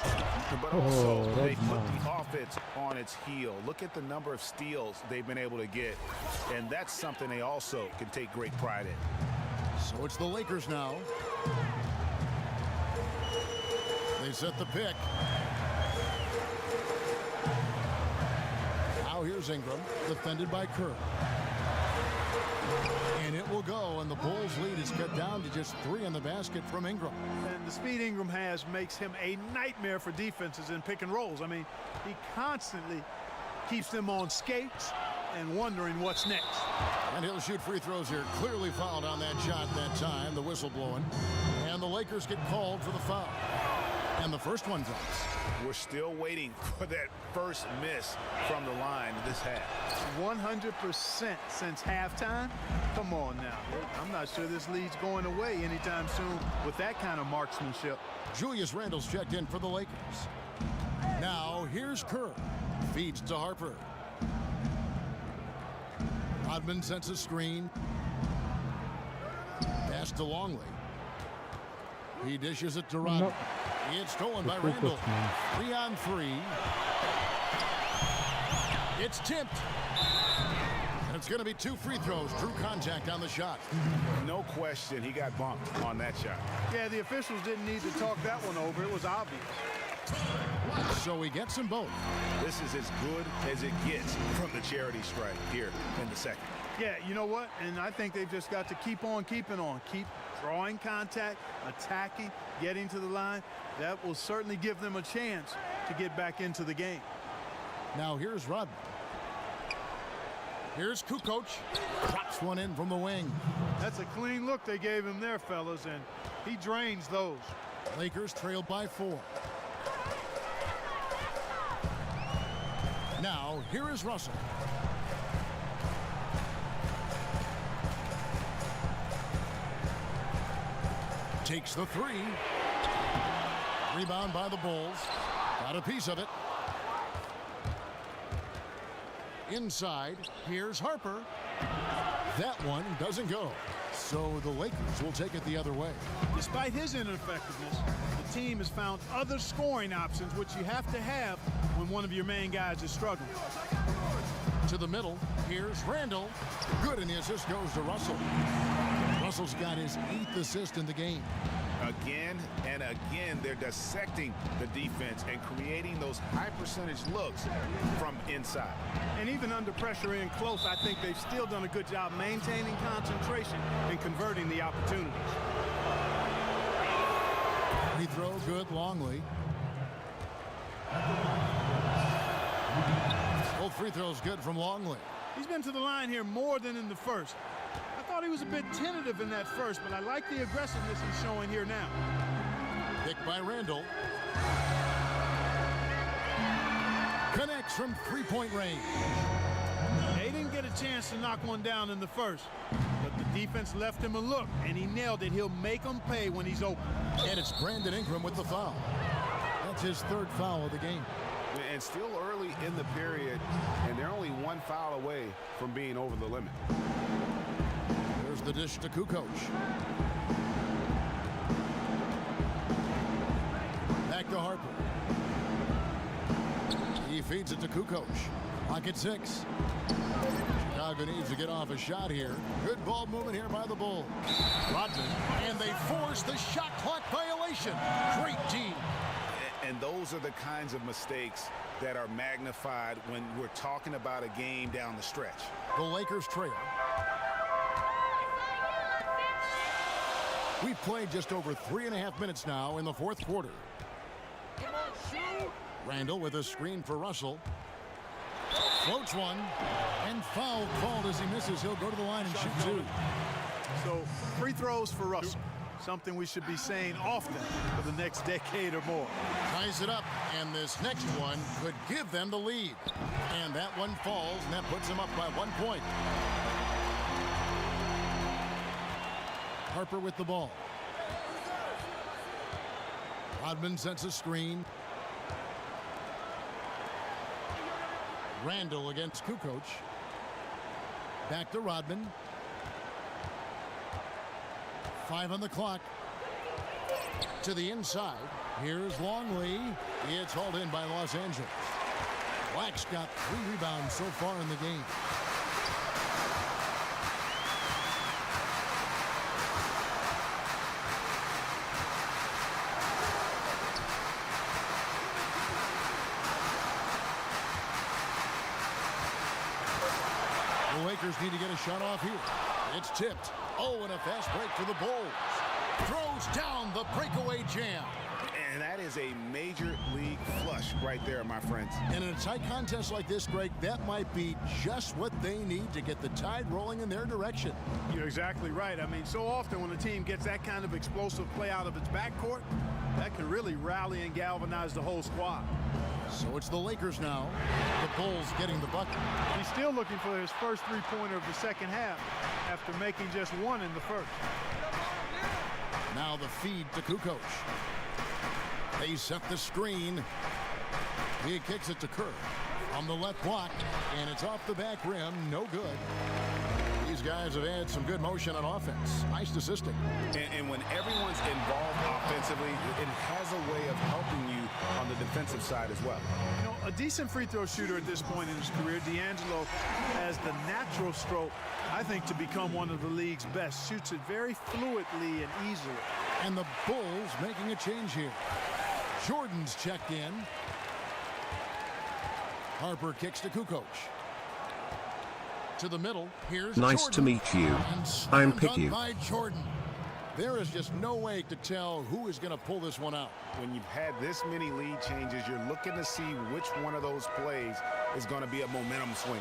S2: But also, they put the offense on its heel. Look at the number of steals they've been able to get. And that's something they also can take great pride in.
S1: So it's the Lakers now. They set the pick. Now here's Ingram, defended by Kerr. And it will go, and the Bulls' lead is cut down to just 3 in the basket from Ingram.
S3: And the speed Ingram has makes him a nightmare for defenses in pick and rolls. I mean, he constantly keeps them on skates and wondering what's next.
S1: And he'll shoot free throws here. Clearly fouled on that shot that time, the whistle blowing. And the Lakers get called for the foul. And the first one drops.
S2: We're still waiting for that first miss from the line this half.
S3: 100% since halftime. Come on now. I'm not sure this lead's going away anytime soon with that kind of marksmanship.
S1: Julius Randle's checked in for the Lakers. Now here's Kerr. Feeds to Harper. Rodman sends a screen. Pass to Longley. He dishes it to Rodman.
S7: Nope.
S1: It's stolen by Randle. 3 on 3. It's tipped. And it's going to be 2 free throws. True contact on the shot.
S2: No question, he got bumped on that shot.
S3: Yeah, the officials didn't need to talk that one over. It was obvious.
S1: So he gets them both.
S2: This is as good as it gets from the charity strike here in the second.
S3: Yeah, you know what? And I think they've just got to keep on keeping on. Keep drawing contact, attacking, getting to the line. That will certainly give them a chance to get back into the game.
S1: Now here's Rodman. Here's Kukoc. Drops one in from the wing.
S3: That's a clean look they gave him there, fellas, and he drains those.
S1: Lakers trail by 4. Now, here is Russell. Takes the 3. Rebound by the Bulls. Got a piece of it. Inside, here's Harper. That one doesn't go. So the Lakers will take it the other way.
S3: Despite his ineffectiveness, the team has found other scoring options, which you have to have when one of your main guys is struggling.
S1: To the middle, here's Randle. Good, and the assist goes to Russell. Russell's got his 8th assist in the game.
S2: Again and again, they're dissecting the defense and creating those high percentage looks from inside.
S3: And even under pressure in close, I think they've still done a good job maintaining concentration and converting the opportunities.
S1: Free throw, good, Longley. Both free throws good from Longley.
S3: He's been to the line here more than in the first. I thought he was a bit tentative in that first, but I like the aggressiveness he's showing here now.
S1: Picked by Randle. Connects from 3-point range.
S3: They didn't get a chance to knock one down in the first, but the defense left him a look, and he nailed it. He'll make them pay when he's open.
S1: And it's Brandon Ingram with the foul. That's his 3rd foul of the game.
S2: And still early in the period, and they're only 1 foul away from being over the limit.
S1: There's the dish to Kukoc. Back to Harper. He feeds it to Kukoc. Lock at 6. Chicago needs to get off a shot here. Good ball movement here by the Bulls. Rodman, and they force the shot clock violation. Great D.
S2: And those are the kinds of mistakes that are magnified when we're talking about a game down the stretch.
S1: The Lakers trail. We've played just over 3.5 minutes now in the fourth quarter. Randall with a screen for Russell. Floats one, and foul called as he misses. He'll go to the line and shoot two.
S3: So free throws for Russell. Something we should be saying often for the next decade or more.
S1: Ties it up, and this next one could give them the lead. And that one falls, and that puts them up by 1 point. Harper with the ball. Rodman sets a screen. Randall against Kukoc. Back to Rodman. 5 on the clock. To the inside. Here's Longley. It's hauled in by Los Angeles. Black's got 3 rebounds so far in the game. The Lakers need to get a shot off here. It's tipped. Oh, and a fast break for the Bulls. Throws down the breakaway jam.
S2: And that is a major league flush right there, my friends.
S1: And in a tight contest like this, Greg, that might be just what they need to get the tide rolling in their direction.
S3: You're exactly right. I mean, so often when a team gets that kind of explosive play out of its backcourt, that can really rally and galvanize the whole squad.
S1: So it's the Lakers now. The Bulls getting the bucket.
S3: He's still looking for his first three-pointer of the second half after making just one in the first.
S1: Now the feed to Kukoc. They set the screen. He kicks it to Kerr on the left block, and it's off the back rim. No good. These guys have had some good motion on offense. Nice assisting.
S2: And when everyone's involved offensively, it has a way of helping you on the defensive side as well.
S3: You know, a decent free throw shooter at this point in his career, D'Angelo has the natural stroke, I think, to become one of the league's best. Shoots it very fluidly and easily.
S1: And the Bulls making a change here. Jordan's checked in. Harper kicks to Kukoc. To the middle. Here's
S5: Nice
S1: Jordan.
S5: to meet you.
S1: And
S5: I'm
S1: slammed
S5: Picky.
S1: dunk by Jordan. There is just no way to tell who is going to pull this one out.
S2: When you've had this many lead changes, you're looking to see which one of those plays is going to be a momentum swing.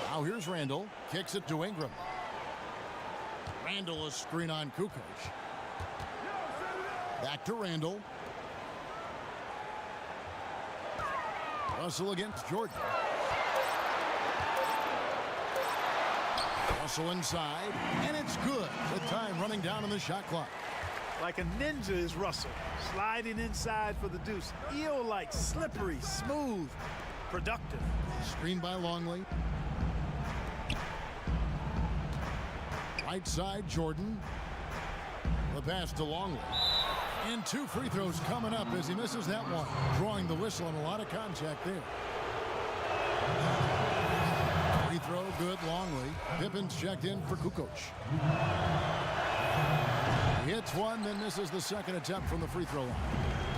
S1: Now here's Randall. Kicks it to Ingram. Randall, a screen on Kukoc. Back to Randall. Russell against Jordan. Russell inside, and it's good with time running down on the shot clock.
S3: Like a ninja is Russell, sliding inside for the deuce. Eel-like, slippery, smooth, productive.
S1: Screen by Longley. Right side, Jordan. The pass to Longley. And 2 free throws coming up as he misses that one. Drawing the whistle and a lot of contact there. Free throw, good, Longley. Pippen's checked in for Kukoc. He hits one, then misses the second attempt from the free throw line.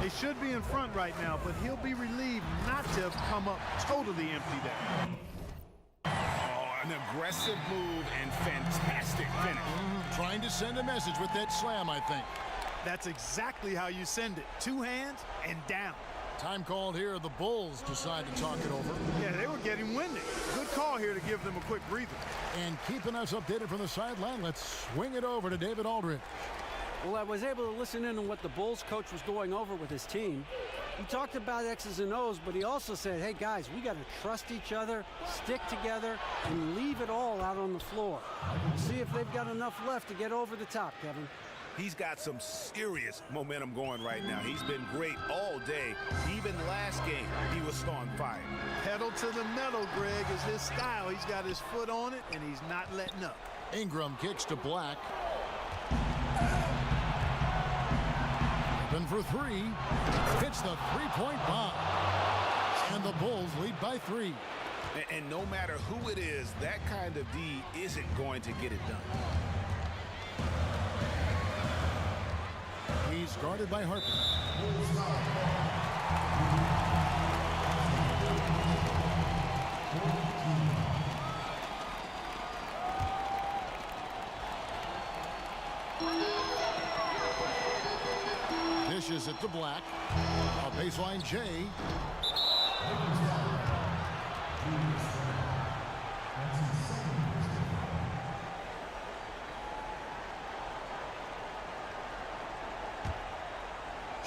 S3: They should be in front right now, but he'll be relieved not to have come up totally empty there.
S2: Oh, an aggressive move and fantastic finish.
S1: Trying to send a message with that slam, I think.
S3: That's exactly how you send it. 2 hands and down.
S1: Time called here. The Bulls decide to talk it over.
S3: Yeah, they were getting winded. Good call here to give them a quick breather.
S1: And keeping us updated from the sideline, let's swing it over to David Aldridge.
S4: Well, I was able to listen in on what the Bulls coach was going over with his team. He talked about X's and O's, but he also said, hey, guys, we got to trust each other, stick together, and leave it all out on the floor. See if they've got enough left to get over the top, Kevin.
S2: He's got some serious momentum going right now. He's been great all day. Even last game, he was on fire.
S3: Pedal to the metal, Greg, is his style. He's got his foot on it, and he's not letting up.
S1: Ingram kicks to Black. Open for 3. Hits the three-point bomb. And the Bulls lead by 3.
S2: And no matter who it is, that kind of D isn't going to get it done.
S1: He's guarded by Harper. Dishes it to Black. A baseline J.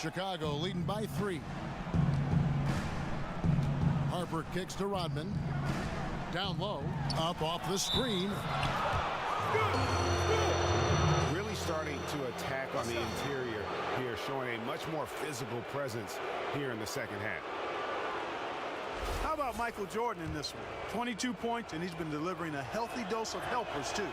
S1: Chicago leading by 3. Harper kicks to Rodman. Down low. Up off the screen.
S2: Really starting to attack on the interior here, showing a much more physical presence here in the second half.
S3: How about Michael Jordan in this one? 22 points, and he's been delivering a healthy dose of helpers, too.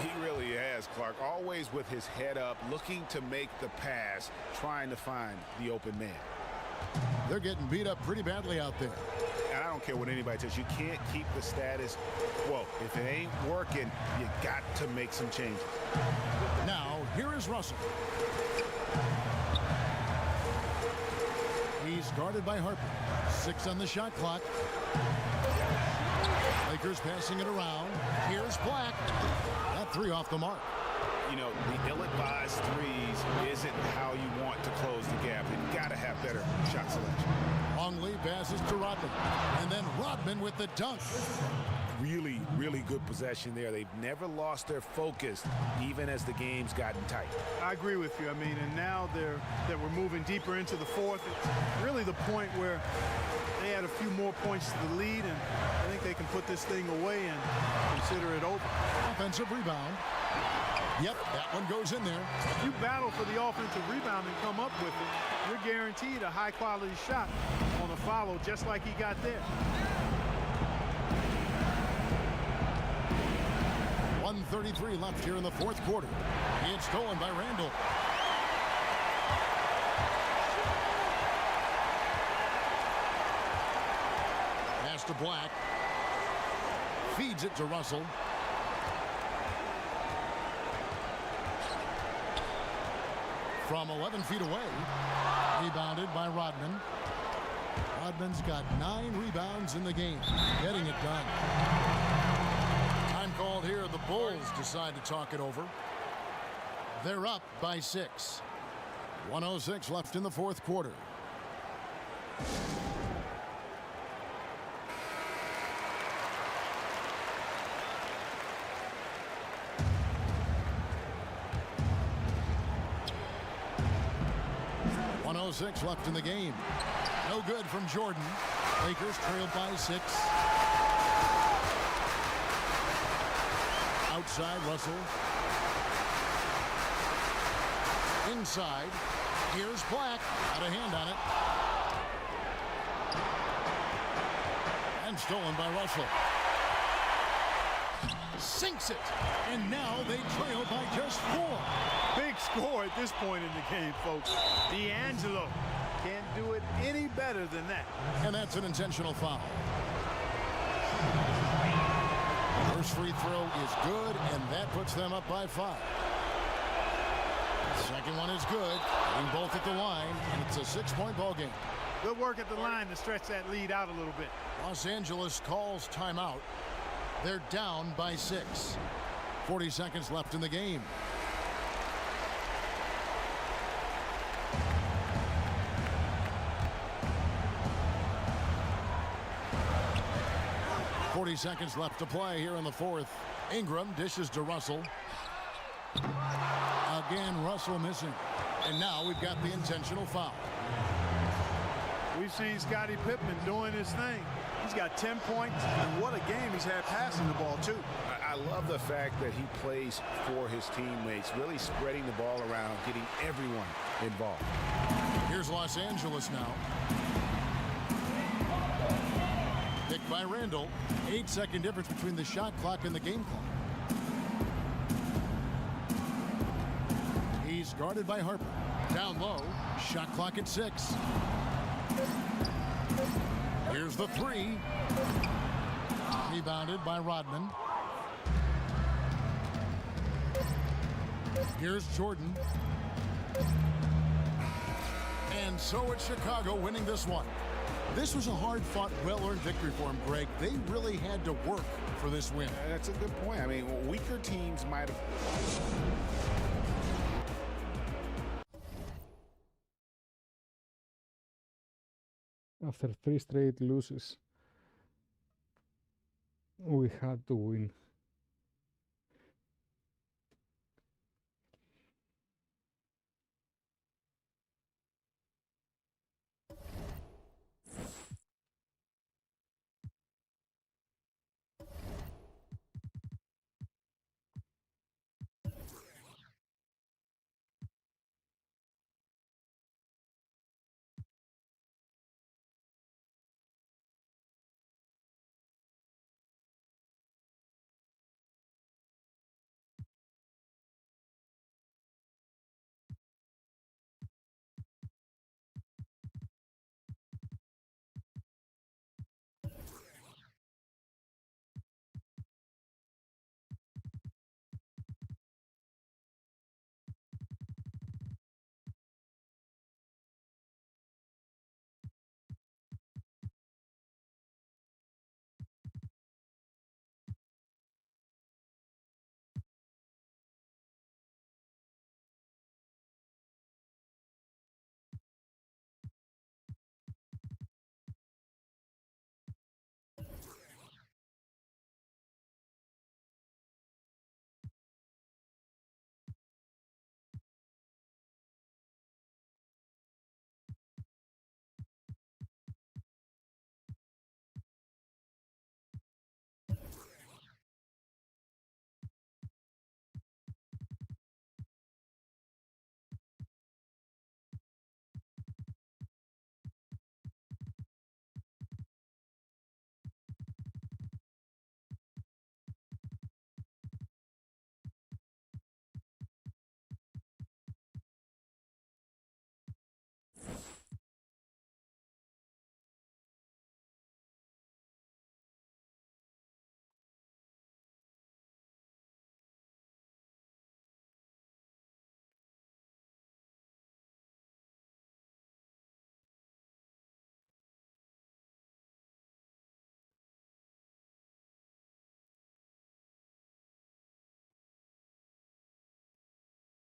S2: He really has, Clark. Always with his head up, looking to make the pass, trying to find the open man.
S1: They're getting beat up pretty badly out there.
S2: And I don't care what anybody says. You can't keep the status quo. If it ain't working, you got to make some changes.
S1: Now, here is Russell. He's guarded by Harper. 6 on the shot clock. Lakers passing it around. Here's Black. That 3 off the mark.
S2: You know, the ill-advised threes isn't how you want to close the gap. You've got to have better shot selection.
S1: Longley passes to Rodman. And then Rodman with the dunk.
S2: Really, really good possession there. They've never lost their focus, even as the game's gotten tight.
S3: I agree with you. I mean, and now that we're moving deeper into the fourth, it's really the point where they add a few more points to the lead, and I think they can put this thing away and consider it over.
S1: Offensive rebound. Yep, that one goes in there.
S3: If you battle for the offensive rebound and come up with it, you're guaranteed a high-quality shot on a follow, just like he got there.
S1: 1:33 left here in the fourth quarter. It's stolen by Randall. Pass to Black. Feeds it to Russell. From 11 feet away. Rebounded by Rodman. Rodman's got 9 rebounds in the game. Getting it done. Time called here. The Bulls decide to talk it over. They're up by 6. 1:06 left in the fourth quarter. .06 left in the game. No good from Jordan. Lakers trailed by 6. Outside, Russell. Inside. Here's Black. Got a hand on it. And stolen by Russell. Sinks it. And now they trail by just 4.
S3: Big score at this point in the game, folks. D'Angelo can't do it any better than that.
S1: And that's an intentional foul. First free throw is good, and that puts them up by 5. Second one is good. Getting both at the line, and it's a 6-point ball game.
S3: Good work at the line to stretch that lead out a little bit.
S1: Los Angeles calls timeout. They're down by 6. 40 seconds left in the game. Seconds left to play here in the fourth. Ingram dishes to Russell. Again, Russell missing. And now we've got the intentional foul.
S3: We've seen Scottie Pippen doing his thing. He's got 10 points, and what a game he's had passing the ball, too.
S2: I love the fact that he plays for his teammates, really spreading the ball around, getting everyone involved.
S1: Here's Los Angeles now. Picked by Randall. 8-second difference between the shot clock and the game clock. He's guarded by Harper. Down low. Shot clock at 6. Here's the 3. Rebounded by Rodman. Here's Jordan. And so it's Chicago winning this one. This was a hard-fought, well-earned victory for him, Greg. They really had to work for this win.
S2: That's a good point. I mean, weaker teams might have...
S7: After 3 straight losses, we had to win.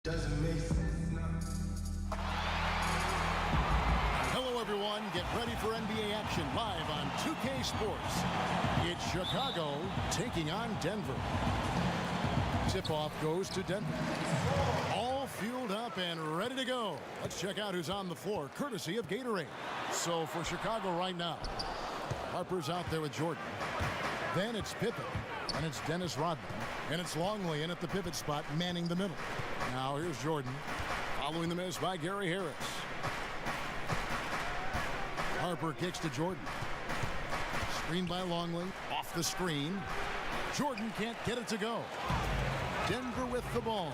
S6: Doesn't make sense.
S1: Hello, everyone. Get ready for NBA action live on 2K Sports. It's Chicago taking on Denver. Tip-off goes to Denver. All fueled up and ready to go. Let's check out who's on the floor, courtesy of Gatorade. So for Chicago right now, Harper's out there with Jordan. Then it's Pippen, and it's Dennis Rodman, and it's Longley in at the pivot spot, manning the middle. Now here's Jordan, following the miss by Gary Harris. Harper kicks to Jordan. Screen by Longley, off the screen. Jordan can't get it to go. Denver with the ball.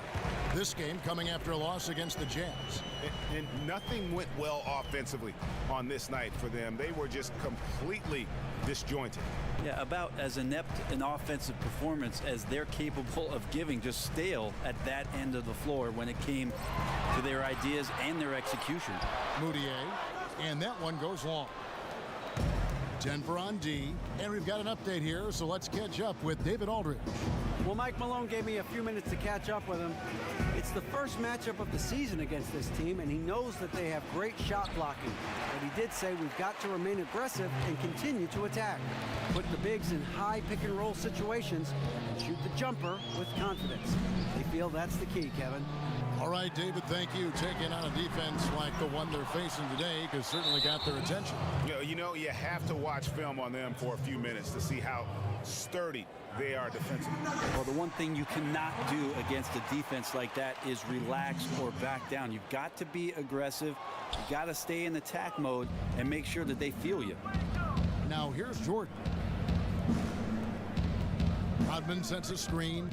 S1: This game coming after a loss against the Jazz.
S2: And nothing went well offensively on this night for them. They were just completely disjointed.
S8: Yeah, about as inept an offensive performance as they're capable of giving, just stale at that end of the floor when it came to their ideas and their execution.
S1: Moutier, and that one goes long. Denver on D, and we've got an update here, so let's catch up with David Aldridge.
S4: Well, Mike Malone gave me a few minutes to catch up with him. It's the first matchup of the season against this team, and he knows that they have great shot blocking. But he did say we've got to remain aggressive and continue to attack. Put the bigs in high pick-and-roll situations and shoot the jumper with confidence. They feel that's the key, Kevin.
S1: All right, David, thank you. Taking on a defense like the one they're facing today has certainly got their attention.
S2: You know, you have to watch film on them for a few minutes to see how sturdy they are defensively.
S8: Well, the one thing you cannot do against a defense like that is relax or back down. You've got to be aggressive. You got to stay in attack mode and make sure that they feel you.
S1: Now here's Jordan. Rodman sends a screen.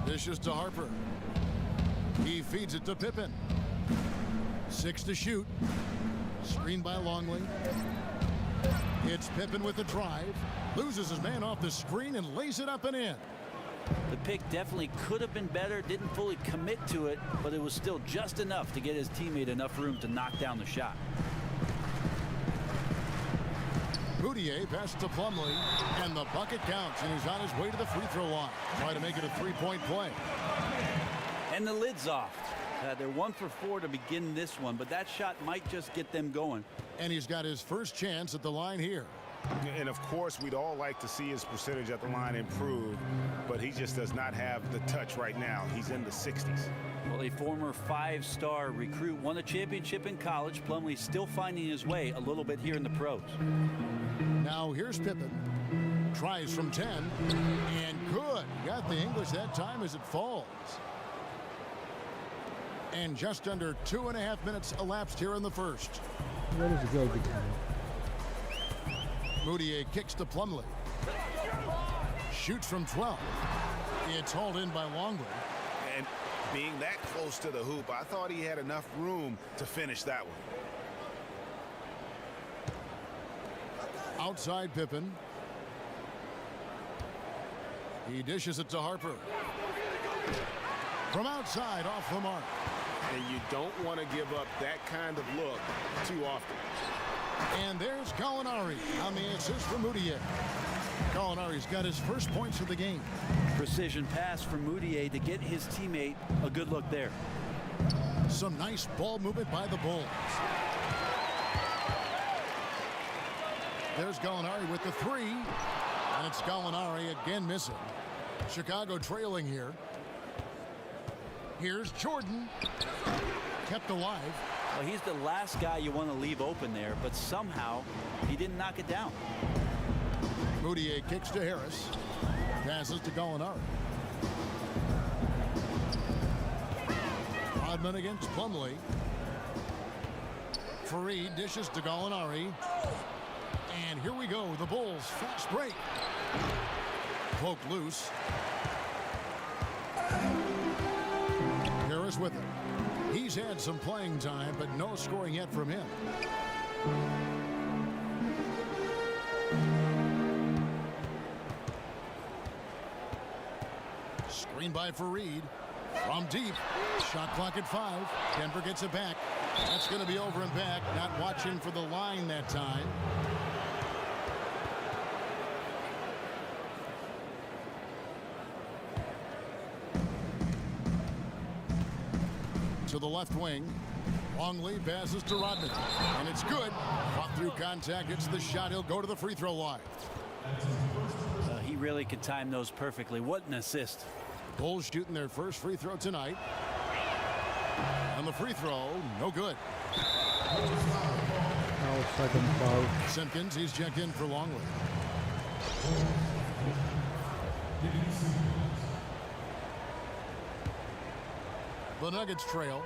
S1: Dishes to Harper. He feeds it to Pippen. 6 to shoot. Screen by Longley. It's Pippen with the drive. Loses his man off the screen and lays it up and in.
S8: The pick definitely could have been better, didn't fully commit to it, but it was still just enough to get his teammate enough room to knock down the shot.
S1: Moutier passes to Plumlee, and the bucket counts, and he's on his way to the free throw line. Try to make it a three-point play.
S8: And the lid's off. They're 1 for 4 to begin this one, but that shot might just get them going.
S1: And he's got his first chance at the line here.
S2: And of course, we'd all like to see his percentage at the line improve, but he just does not have the touch right now. He's in the 60s.
S8: Well, a former 5-star recruit, won a championship in college. Plumlee's still finding his way a little bit here in the pros.
S1: Now here's Pippen. Tries from 10, and good. Got the English that time as it falls. And just under 2.5 minutes elapsed here in the first.
S7: Where is the goal?
S1: Moutier kicks to Plumlee. Shoots from 12. It's hauled in by Longley.
S2: And being that close to the hoop, I thought he had enough room to finish that one.
S1: Outside Pippen. He dishes it to Harper. From outside, off the mark.
S2: And you don't want to give up that kind of look too often.
S1: And there's Gallinari on the assist for Moutier. Gallinari's got his first points of the game.
S8: Precision pass from Moutier to get his teammate a good look there.
S1: Some nice ball movement by the Bulls. There's Gallinari with the three. And it's Gallinari again missing. Chicago trailing here. Here's Jordan. Kept alive.
S8: Well, he's the last guy you want to leave open there, but somehow he didn't knock it down.
S1: Moutier kicks to Harris. Passes to Gallinari. Rodman against Plumlee. Fareed dishes to Gallinari. And here we go. The Bulls fast break. Poked loose. Harris with it. He's had some playing time, but no scoring yet from him. Screen by Fareed. From deep. Shot clock at 5. Denver gets it back. That's going to be over and back. Not watching for the line that time. To the left wing. Longley passes to Rodman. And it's good. Fought through contact. It's the shot. He'll go to the free throw line.
S8: He really can time those perfectly. What an assist.
S1: Bulls shooting their first free throw tonight. And the free throw, no good.
S7: Now second foul.
S1: Simpkins, he's checked in for Longley. The Nuggets trail.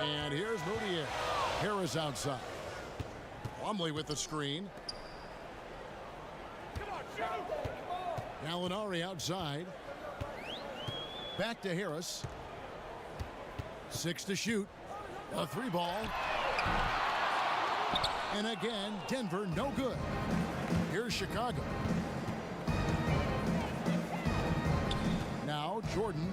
S1: And here's Moutier. Harris outside. Plumlee with the screen. Gallinari outside. Back to Harris. 6 to shoot. A 3 ball. And again, Denver no good. Here's Chicago. Now Jordan.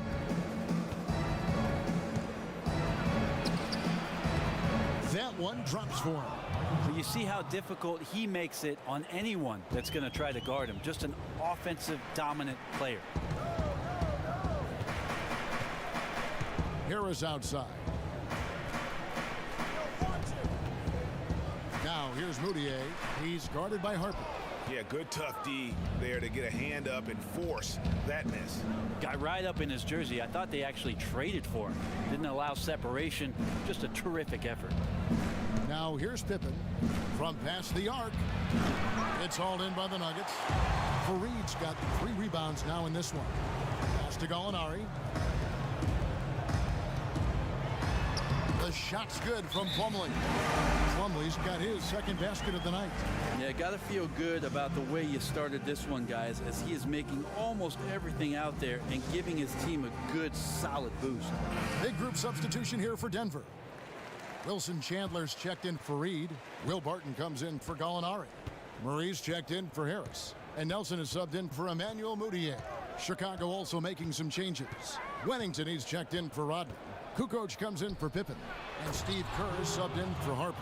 S1: That one drops for him.
S8: But you see how difficult he makes it on anyone that's going to try to guard him. Just an offensive dominant player.
S1: Harris outside. Now here's Moutier. He's guarded by Harper.
S2: Yeah, good tough D there to get a hand up and force that miss.
S8: Got right up in his jersey. I thought they actually traded for him. Didn't allow separation. Just a terrific effort.
S1: Now here's Pippen from past the arc. It's hauled in by the Nuggets. Fareed's got 3 rebounds now in this one. Pass to Gallinari. The shot's good from Plumlee. Plumlee's got his second basket of the night.
S8: Yeah, got to feel good about the way you started this one, guys, as he is making almost everything out there and giving his team a good, solid boost.
S1: Big group substitution here for Denver. Wilson Chandler's checked in for Reed. Will Barton comes in for Gallinari. Murray's checked in for Harris. And Nelson is subbed in for Emmanuel Mudiay. Chicago also making some changes. Wennington, he's checked in for Rodman. Kukoc comes in for Pippen. And Steve Kerr is subbed in for Harper.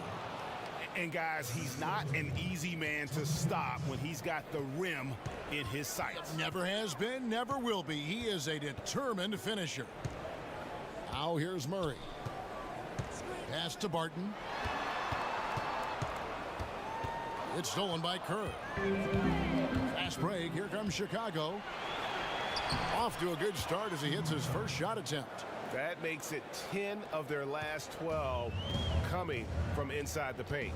S2: And guys, he's not an easy man to stop when he's got the rim in his sights.
S1: Never has been, never will be. He is a determined finisher. Now here's Murray. Pass to Barton. It's stolen by Kerr. Fast break. Here comes Chicago. Off to a good start as he hits his first shot attempt.
S2: That makes it 10 of their last 12 coming from inside the paint.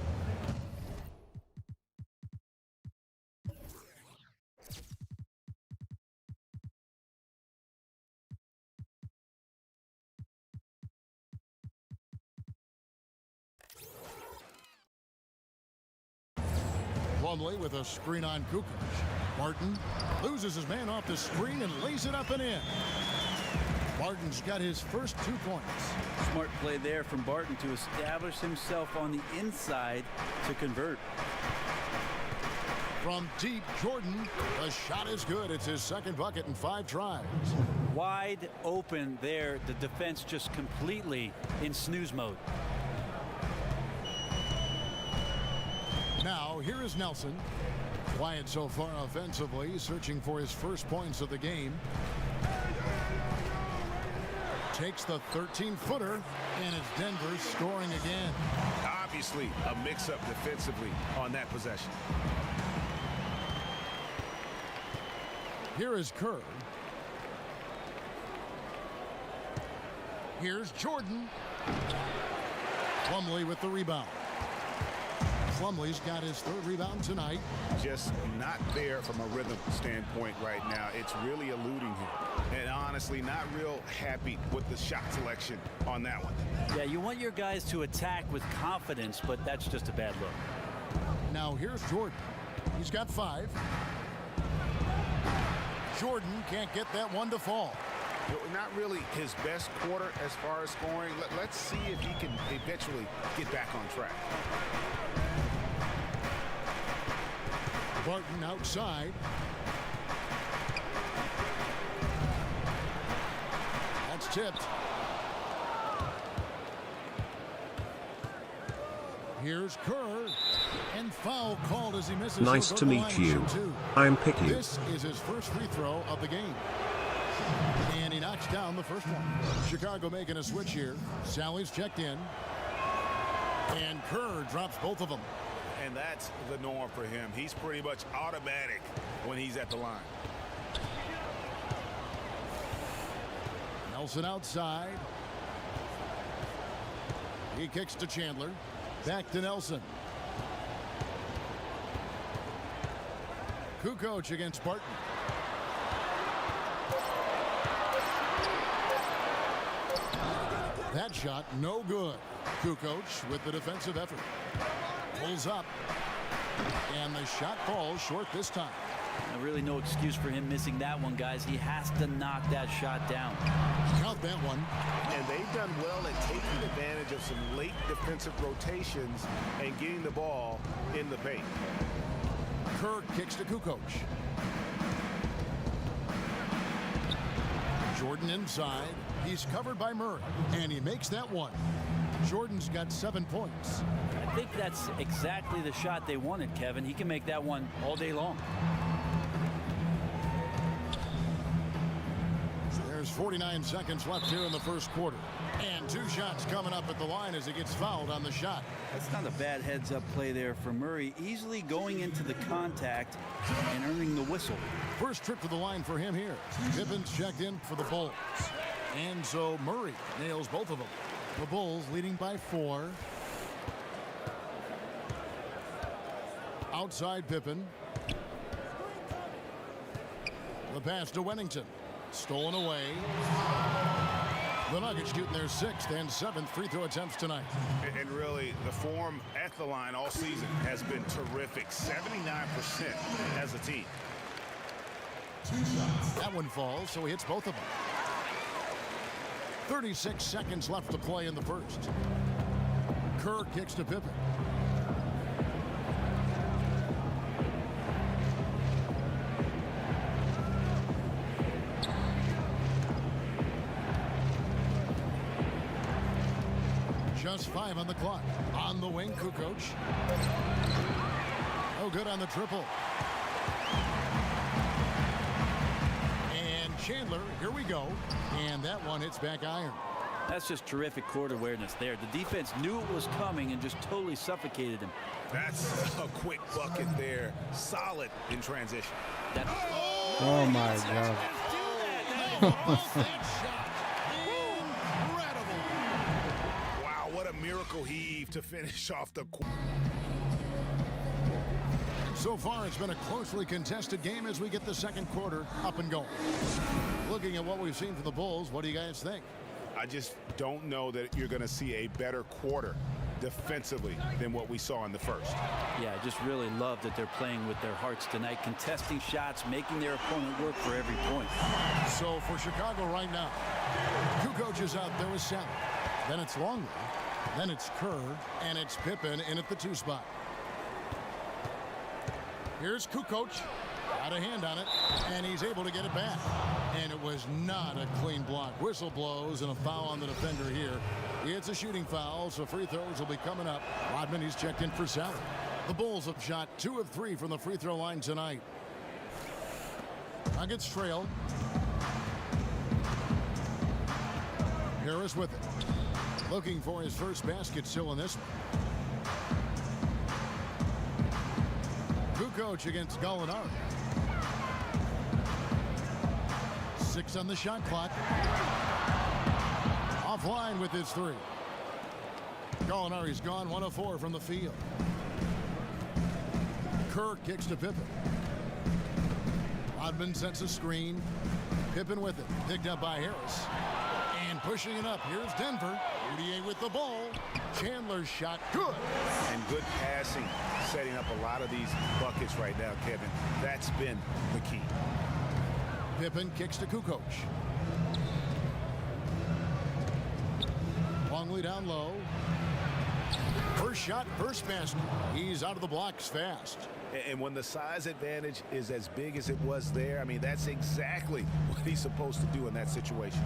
S1: Plumlee with a screen on Kukoc. Barton loses his man off the screen and lays it up and in. Barton's got his first 2 points.
S8: Smart play there from Barton to establish himself on the inside to convert.
S1: From deep, Jordan, the shot is good. It's his second bucket in 5 tries.
S8: Wide open there. The defense just completely in snooze mode.
S1: Now, here is Nelson. Quiet so far offensively, searching for his first points of the game. Takes the 13-footer, and it's Denver scoring again.
S2: Obviously, a mix-up defensively on that possession.
S1: Here is Kerr. Here's Jordan. Plumlee with the rebound. Plumlee's got his 3rd rebound tonight.
S2: Just not there from a rhythm standpoint right now. It's really eluding him. And honestly, not real happy with the shot selection on that one.
S8: Yeah, you want your guys to attack with confidence, but that's just a bad look.
S1: Now here's Jordan. He's got 5. Jordan can't get that one to fall.
S2: Not really his best quarter as far as scoring. Let's see if he can eventually get back on track.
S1: Barton outside. That's tipped. Here's Kerr. And foul called as he misses.
S5: Nice to meet you. I'm Picky.
S1: This is his first free throw of the game. And he knocks down the first one. Chicago making a switch here. Sally's checked in. And Kerr drops both of them.
S2: And that's the norm for him. He's pretty much automatic when he's at the line.
S1: Nelson outside. He kicks to Chandler. Back to Nelson. Kukoc against Barton. That shot no good. Kukoc with the defensive effort. Pulls up. And the shot falls short this time.
S8: Really no excuse for him missing that one, guys. He has to knock that shot down.
S1: Count that one.
S2: And they've done well at taking advantage of some late defensive rotations and getting the ball in the paint.
S1: Kerr kicks to Kukoc. Jordan inside. He's covered by Murray. And he makes that one. Jordan's got 7 points.
S8: I think that's exactly the shot they wanted, Kevin. He can make that one all day long.
S1: There's 49 seconds left here in the first quarter. And 2 shots coming up at the line as he gets fouled on the shot.
S8: That's not a bad heads-up play there for Murray. Easily going into the contact and earning the whistle.
S1: First trip to the line for him here. Pippen's checked in for the Bulls. And so Murray nails both of them. The Bulls leading by 4. Outside Pippen. The pass to Wennington. Stolen away. The Nuggets shooting their 6th and 7th free throw attempts tonight.
S2: And really, the form at the line all season has been terrific. 79% as a team.
S1: That one falls, so he hits both of them. 36 seconds left to play in the first. Kerr kicks to Pippen. Just 5 on the clock. On the wing, Kukoc. No good on the triple. And Chandler, here we go. And that one hits back iron.
S8: That's just terrific court awareness there. The defense knew it was coming and just totally suffocated him.
S2: That's a quick bucket there. Solid in transition.
S7: Oh my God.
S2: Wow, what a miracle heave to finish off the court.
S1: So far, it's been a closely contested game as we get the second quarter up and going. Looking at what we've seen from the Bulls, what do you guys think?
S2: I just don't know that you're going to see a better quarter defensively than what we saw in the first.
S8: Yeah, I just really love that they're playing with their hearts tonight, contesting shots, making their opponent work for every point.
S1: So for Chicago right now, Kukoc is out there with Sally. Then it's Longley. Then it's Kerr. And it's Pippen in at the 2 spot. Here's Kukoc. Got a hand on it. And he's able to get it back. And it was not a clean block. Whistle blows and a foul on the defender here. It's a shooting foul, so free throws will be coming up. Rodman, he's checked in for Sally. The Bulls have shot 2 of 3 from the free throw line tonight. Nuggets trail. Harris with it. Looking for his first basket still in this one. Kukoc against Gallinari. 6 on the shot clock. Offline with his 3. Gallinari's gone 1 of 4 from the field. Kerr kicks to Pippen. Rodman sets a screen. Pippen with it. Picked up by Harris. And pushing it up. Here's Denver. Mudiay with the ball. Chandler's shot good.
S2: And good passing, setting up a lot of these buckets right now, Kevin. That's been the key.
S1: Pippen kicks to Kukoc. Longley down low. First shot, first basket. He's out of the blocks fast.
S2: And when the size advantage is as big as it was there, I mean, that's exactly what he's supposed to do in that situation.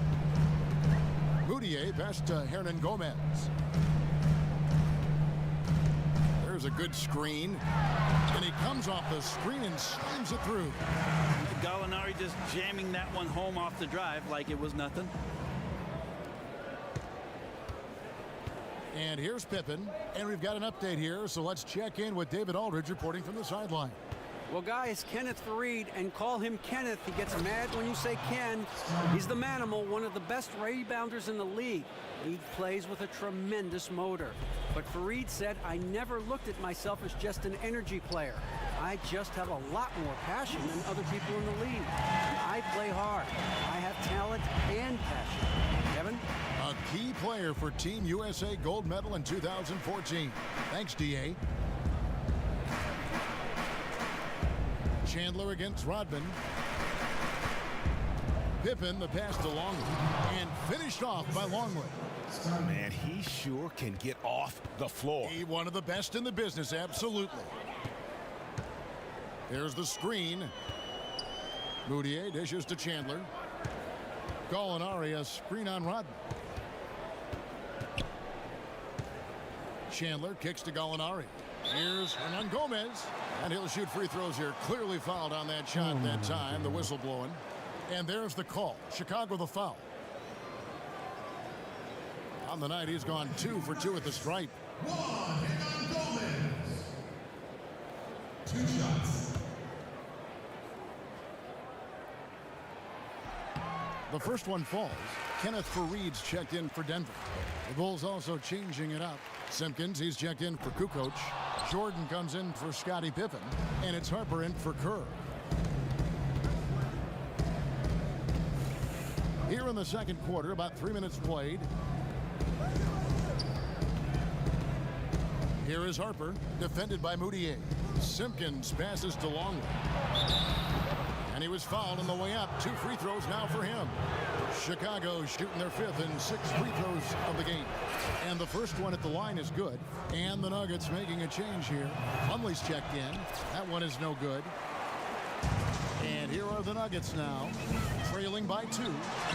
S1: Mudiay pass to Hernan Gomez. There's a good screen. And he comes off the screen and slams it through.
S8: Gallinari just jamming that one home off the drive like it was nothing.
S1: And here's Pippen. And we've got an update here, so let's check in with David Aldridge reporting from the sideline.
S4: Well, guys, Kenneth Faried, and call him Kenneth. He gets mad when you say Ken. He's the manimal, one of the best rebounders in the league. He plays with a tremendous motor. But Faried said, I never looked at myself as just an energy player. I just have a lot more passion than other people in the league. I play hard. I have talent and passion. Kevin?
S1: A key player for Team USA gold medal in 2014. Thanks, D.A. Chandler against Rodman. Pippen, the pass to Longley. And finished off by Longley.
S2: Man, he sure can get off the floor.
S1: He one of the best in the business, absolutely. There's the screen. Mudiay dishes to Chandler. Gallinari, a screen on Rodman. Chandler kicks to Gallinari. Here's Hernan Gomez. And he'll shoot free throws here. Clearly fouled on that shot that time. The whistle blowing. And there's the call. Chicago the foul. On the night, he's gone 2 for 2 at the stripe.
S6: Hernan Gomez. 2 shots.
S1: The first one falls. Kenneth Faried's checked in for Denver. The Bulls also changing it up. Simpkins, he's checked in for Kukoc. Jordan comes in for Scottie Pippen. And it's Harper in for Kerr. Here in the second quarter, about 3 minutes played. Here is Harper, defended by Mudiay. Simpkins passes to Longley. And he was fouled on the way up. 2 free throws now for him. Chicago shooting their 5th and 6th free throws of the game. And the first one at the line is good. And the Nuggets making a change here. Plumlee's checked in. That one is no good. And here are the Nuggets now, trailing by 2.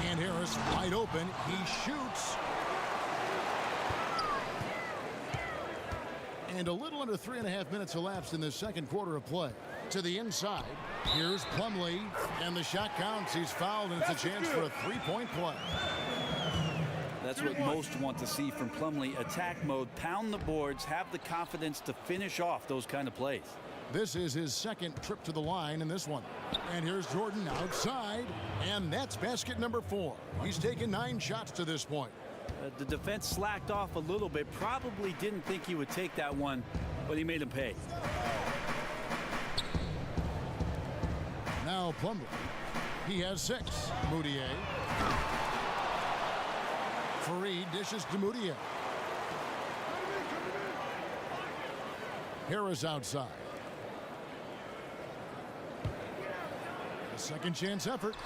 S1: And Harris wide open. He shoots. And a little under 3.5 minutes elapsed in the second quarter of play. To the inside. Here's Plumlee. And the shot counts. He's fouled, and it's a chance for a 3-point play.
S8: That's what most want to see from Plumlee. Attack mode, pound the boards, have the confidence to finish off those kind of plays.
S1: This is his second trip to the line in this one. And here's Jordan outside. And that's basket number 4. He's taken 9 shots to this point.
S8: The defense slacked off a little bit. Probably didn't think he would take that one, but he made him pay.
S1: Now Plumlee. He has 6. Moutier. Fareed dishes to Moutier. Harris outside. A second chance effort.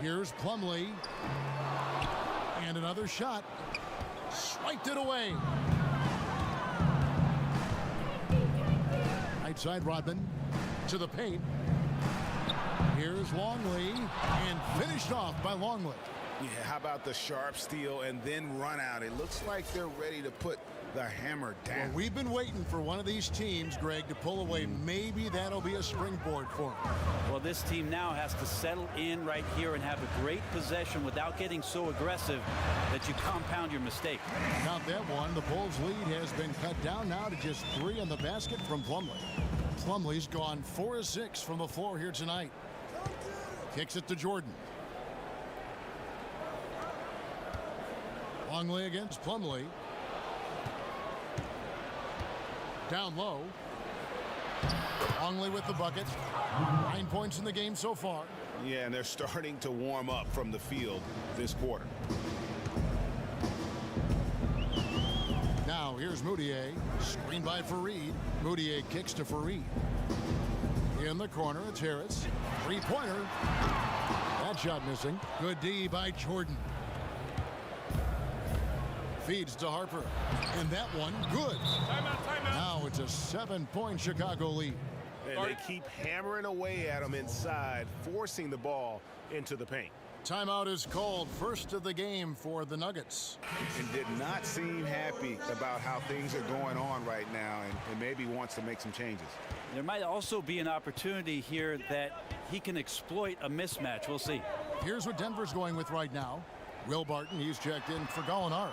S1: Here's Plumlee. And another shot. Swiped it away. Right side Rodman to the paint. Here's Longley. And finished off by Longley.
S2: Yeah, how about the sharp steal and then run out? It looks like they're ready to put the hammer down.
S1: Well, we've been waiting for one of these teams, Greg, to pull away. Maybe that'll be a springboard for them.
S8: Well, this team now has to settle in right here and have a great possession without getting so aggressive that you compound your mistake.
S1: Not that one. The Bulls' lead has been cut down now to just 3 on the basket from Plumlee. Plumlee's gone 4 of 6 from the floor here tonight. Kicks it to Jordan. Longley against Plumlee. Down low. Longley with the bucket. 9 points in the game so far.
S2: Yeah, and they're starting to warm up from the field this quarter.
S1: Now here's Moutier. Screen by Fareed. Moutier kicks to Fareed. In the corner, it's Harris. 3-pointer. That shot missing. Good D by Jordan. Feeds to Harper. And that one, good.
S6: Timeout.
S1: Now it's a 7-point Chicago lead.
S2: And they keep hammering away at them inside, forcing the ball into the paint.
S1: Timeout is called. First of the game for the Nuggets.
S2: And did not seem happy about how things are going on right now, and maybe wants to make some changes.
S8: There might also be an opportunity here that he can exploit a mismatch. We'll see.
S1: Here's what Denver's going with right now. Will Barton, he's checked in for Gallinari.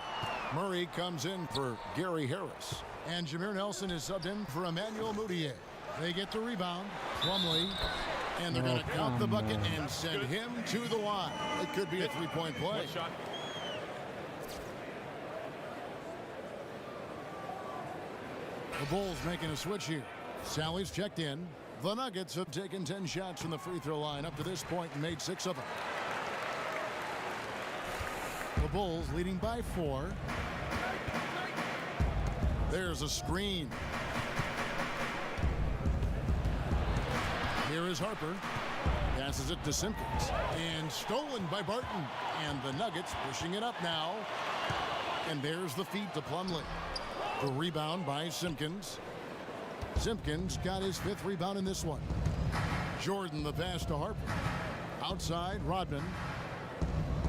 S1: Murray comes in for Gary Harris. And Jameer Nelson is subbed in for Emmanuel Moutier. They get the rebound. Plumlee. And they're going to count the bucket and send him to the line. It could be a 3-point play.
S6: Shot.
S1: The Bulls making a switch here. Sally's checked in. The Nuggets have taken 10 shots from the free throw line up to this point and made 6 of them. The Bulls leading by 4. There's a screen. Here is Harper. Passes it to Simpkins. And stolen by Barton. And the Nuggets pushing it up now. And there's the feed to Plumlee. The rebound by Simpkins. Simpkins got his 5th rebound in this one. Jordan the pass to Harper. Outside, Rodman.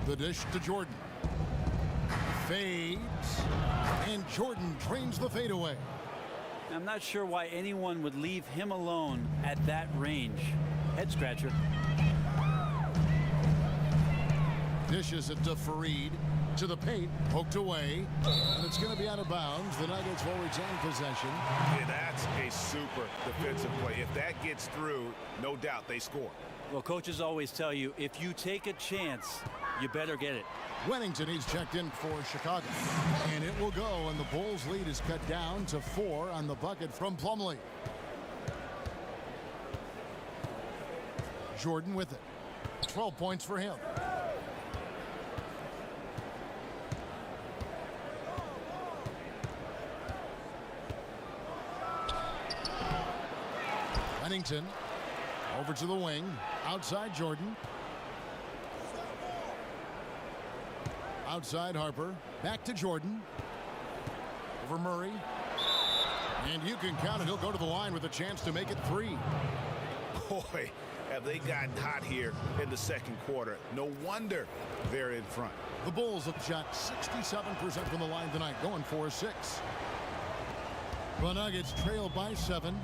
S1: The dish to Jordan. Fades. And Jordan trains the fadeaway.
S8: I'm not sure why anyone would leave him alone at that range. Head scratcher.
S1: Dishes it to Fareed. To the paint. Poked away. And it's going to be out of bounds. The Nuggets will retain possession.
S2: Yeah, that's a super defensive play. If that gets through, no doubt they score.
S8: Well, coaches always tell you, if you take a chance, you better get it.
S1: Wennington, he's checked in for Chicago. And it will go, and the Bulls' lead is cut down to 4 on the bucket from Plumlee. Jordan with it. 12 points for him. Wennington Over to the wing. Outside Jordan. Outside Harper. Back to Jordan. Over Murray. And you can count it. He'll go to the line with a chance to make it 3.
S2: Boy, have they gotten hot here in the second quarter. No wonder they're in front.
S1: The Bulls have shot 67% from the line tonight, going 4-6. The Nuggets trail by 7.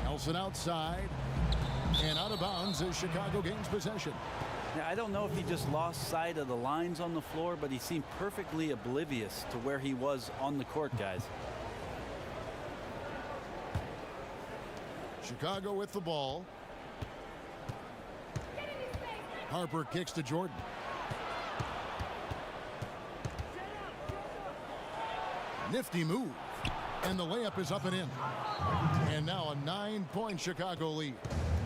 S1: Nelson outside. And out of bounds as Chicago gains possession.
S8: Now, I don't know if he just lost sight of the lines on the floor, but he seemed perfectly oblivious to where he was on the court, guys.
S1: Chicago with the ball. Harper kicks to Jordan. Nifty move. And the layup is up and in. And now a 9-point Chicago lead.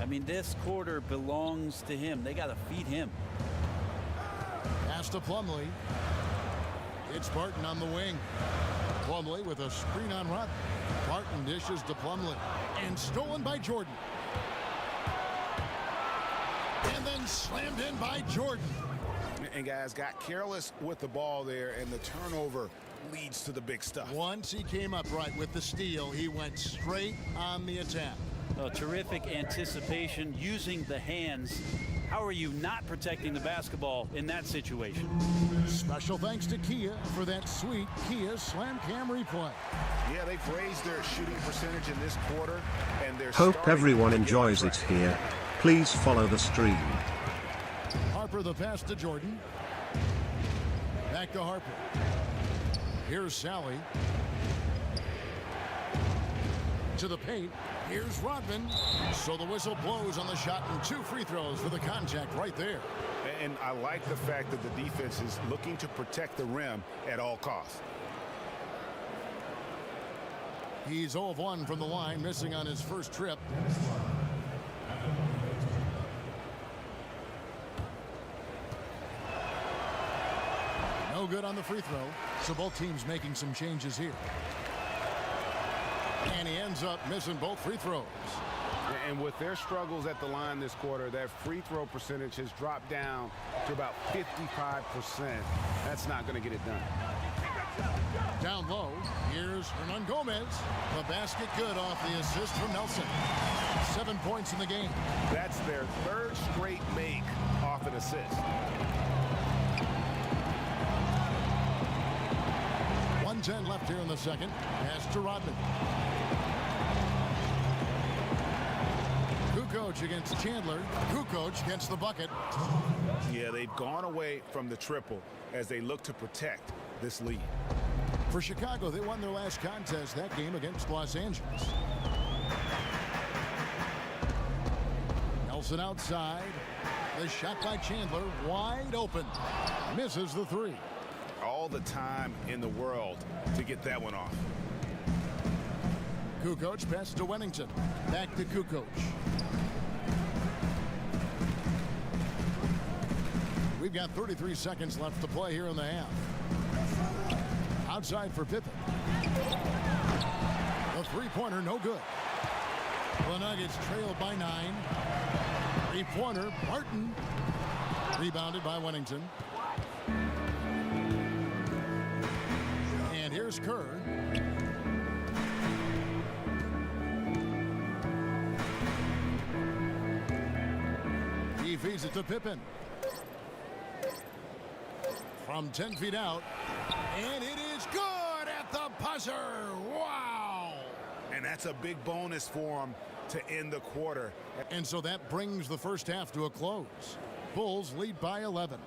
S8: I mean, this quarter belongs to him. They got to feed him.
S1: Pass to Plumlee. It's Barton on the wing. Plumlee with a screen on Rodman. Barton dishes to Plumlee. And stolen by Jordan. And then slammed in by Jordan.
S2: And guys got careless with the ball there, and the turnover leads to the big stuff.
S1: Once he came up right with the steal, he went straight on the attack.
S8: Oh, terrific anticipation using the hands. How are you not protecting the basketball in that situation?
S1: Special thanks to Kia for that sweet Kia Slam Cam replay.
S2: Yeah, they've raised their shooting percentage in this quarter, and they're
S5: Hope everyone enjoys it here. Please follow the stream.
S1: Harper the pass to Jordan. Back to Harper. Here's Sally. To the paint. Here's Rodman. So the whistle blows on the shot and 2 free throws for the contact right there.
S2: And I like the fact that the defense is looking to protect the rim at all costs.
S1: He's 0 of 1 from the line, missing on his first trip. No good on the free throw. So both teams making some changes here. And he ends up missing both free throws.
S2: And with their struggles at the line this quarter, their free throw percentage has dropped down to about 55%. That's not going to get it done.
S1: Down low, here's Hernan Gomez. The basket good off the assist from Nelson. 7 points in the game.
S2: That's their 3rd straight make off an assist.
S1: 1:10 left here in the second. Pass to Rodman. Kukoc against Chandler. Kukoc gets the bucket.
S2: Yeah, they've gone away from the triple as they look to protect this lead.
S1: For Chicago, they won their last contest that game against Los Angeles. Nelson outside. The shot by Chandler wide open. Misses the 3.
S2: All the time in the world to get that one off.
S1: Kukoc pass to Wennington. Back to Kukoc. We've got 33 seconds left to play here in the half. Outside for Pippen. The three-pointer no good. The Nuggets trail by 9. Three-pointer Barton. Rebounded by Wennington. And here's Kerr. He feeds it to Pippen. From 10 feet out. And it is good at the buzzer. Wow.
S2: And that's a big bonus for them to end the quarter.
S1: And so that brings the first half to a close. Bulls lead by 11.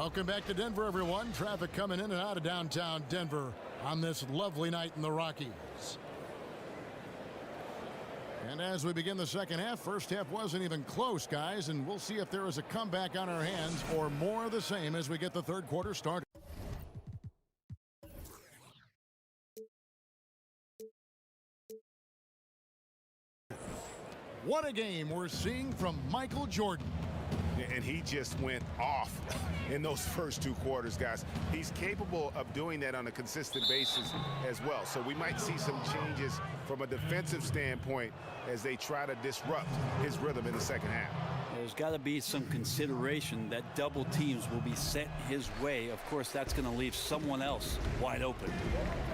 S1: Welcome back to Denver, everyone. Traffic coming in and out of downtown Denver on this lovely night in the Rockies. And as we begin the second half, first half wasn't even close, guys, and we'll see if there is a comeback on our hands or more of the same as we get the third quarter started. What a game we're seeing from Michael Jordan.
S2: And he just went off in those first two quarters, guys. He's capable of doing that on a consistent basis as well. So we might see some changes from a defensive standpoint as they try to disrupt his rhythm in the second half.
S8: There's got to be some consideration that double teams will be sent his way. Of course, that's going to leave someone else wide open.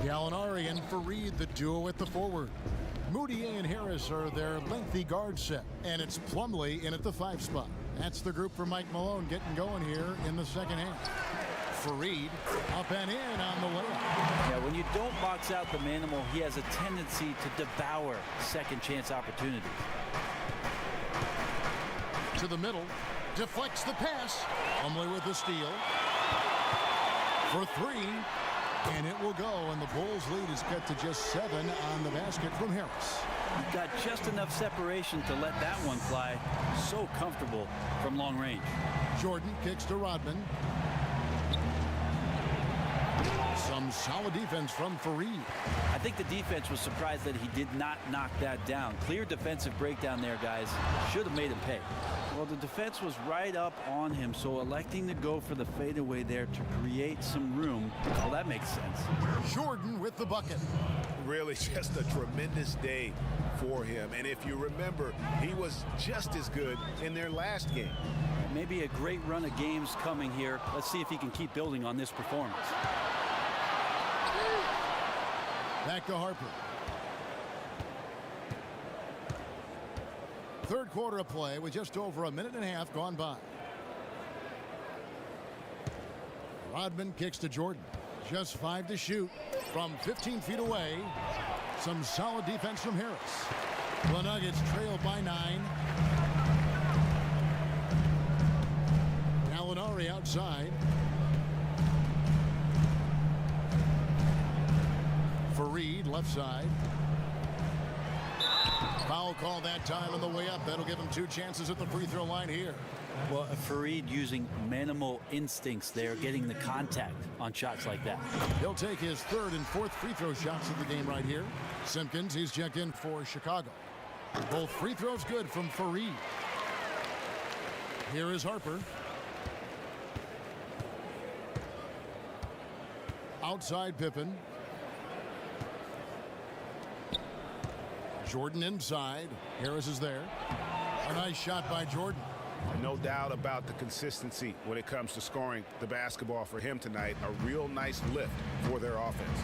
S1: Gallinari and Fareed, the duo at the forward. Moutier and Harris are their lengthy guard set, and it's Plumlee in at the 5 spot. That's the group for Mike Malone getting going here in the second half. Fareed up and in on the layup.
S8: Yeah, when you don't box out the manimal, he has a tendency to devour second chance opportunities.
S1: To the middle, deflects the pass. Plumlee with the steal. For 3. And it will go, and the Bulls lead is cut to just 7 on the basket from Harris.
S8: You've got just enough separation to let that one fly. So comfortable from long range.
S1: Jordan kicks to Rodman. Some solid defense from Fareed.
S8: I think the defense was surprised that he did not knock that down. Clear defensive breakdown there, guys. Should have made him pay. Well, the defense was right up on him, so electing to go for the fadeaway there to create some room, well, that makes sense.
S1: Jordan with the bucket.
S2: Really just a tremendous day for him. And if you remember, he was just as good in their last game.
S8: Maybe a great run of games coming here. Let's see if he can keep building on this performance.
S1: Back to Harper. Third quarter of play with just over a minute and a half gone by. Rodman kicks to Jordan. Just 5 to shoot from 15 feet away. Some solid defense from Harris. The Nuggets trail by 9. Gallinari outside. Fareed left side. Foul call that time on the way up. That'll give him 2 chances at the free throw line here.
S8: Well, Fareed using manimal instincts there, getting the contact on shots like that.
S1: He'll take his 3rd and 4th free throw shots of the game right here. Simpkins, he's checked in for Chicago. Both free throws good from Fareed. Here is Harper. Outside Pippen. Jordan inside. Harris is there. A nice shot by Jordan.
S2: No doubt about the consistency when it comes to scoring the basketball for him tonight. A real nice lift for their offense.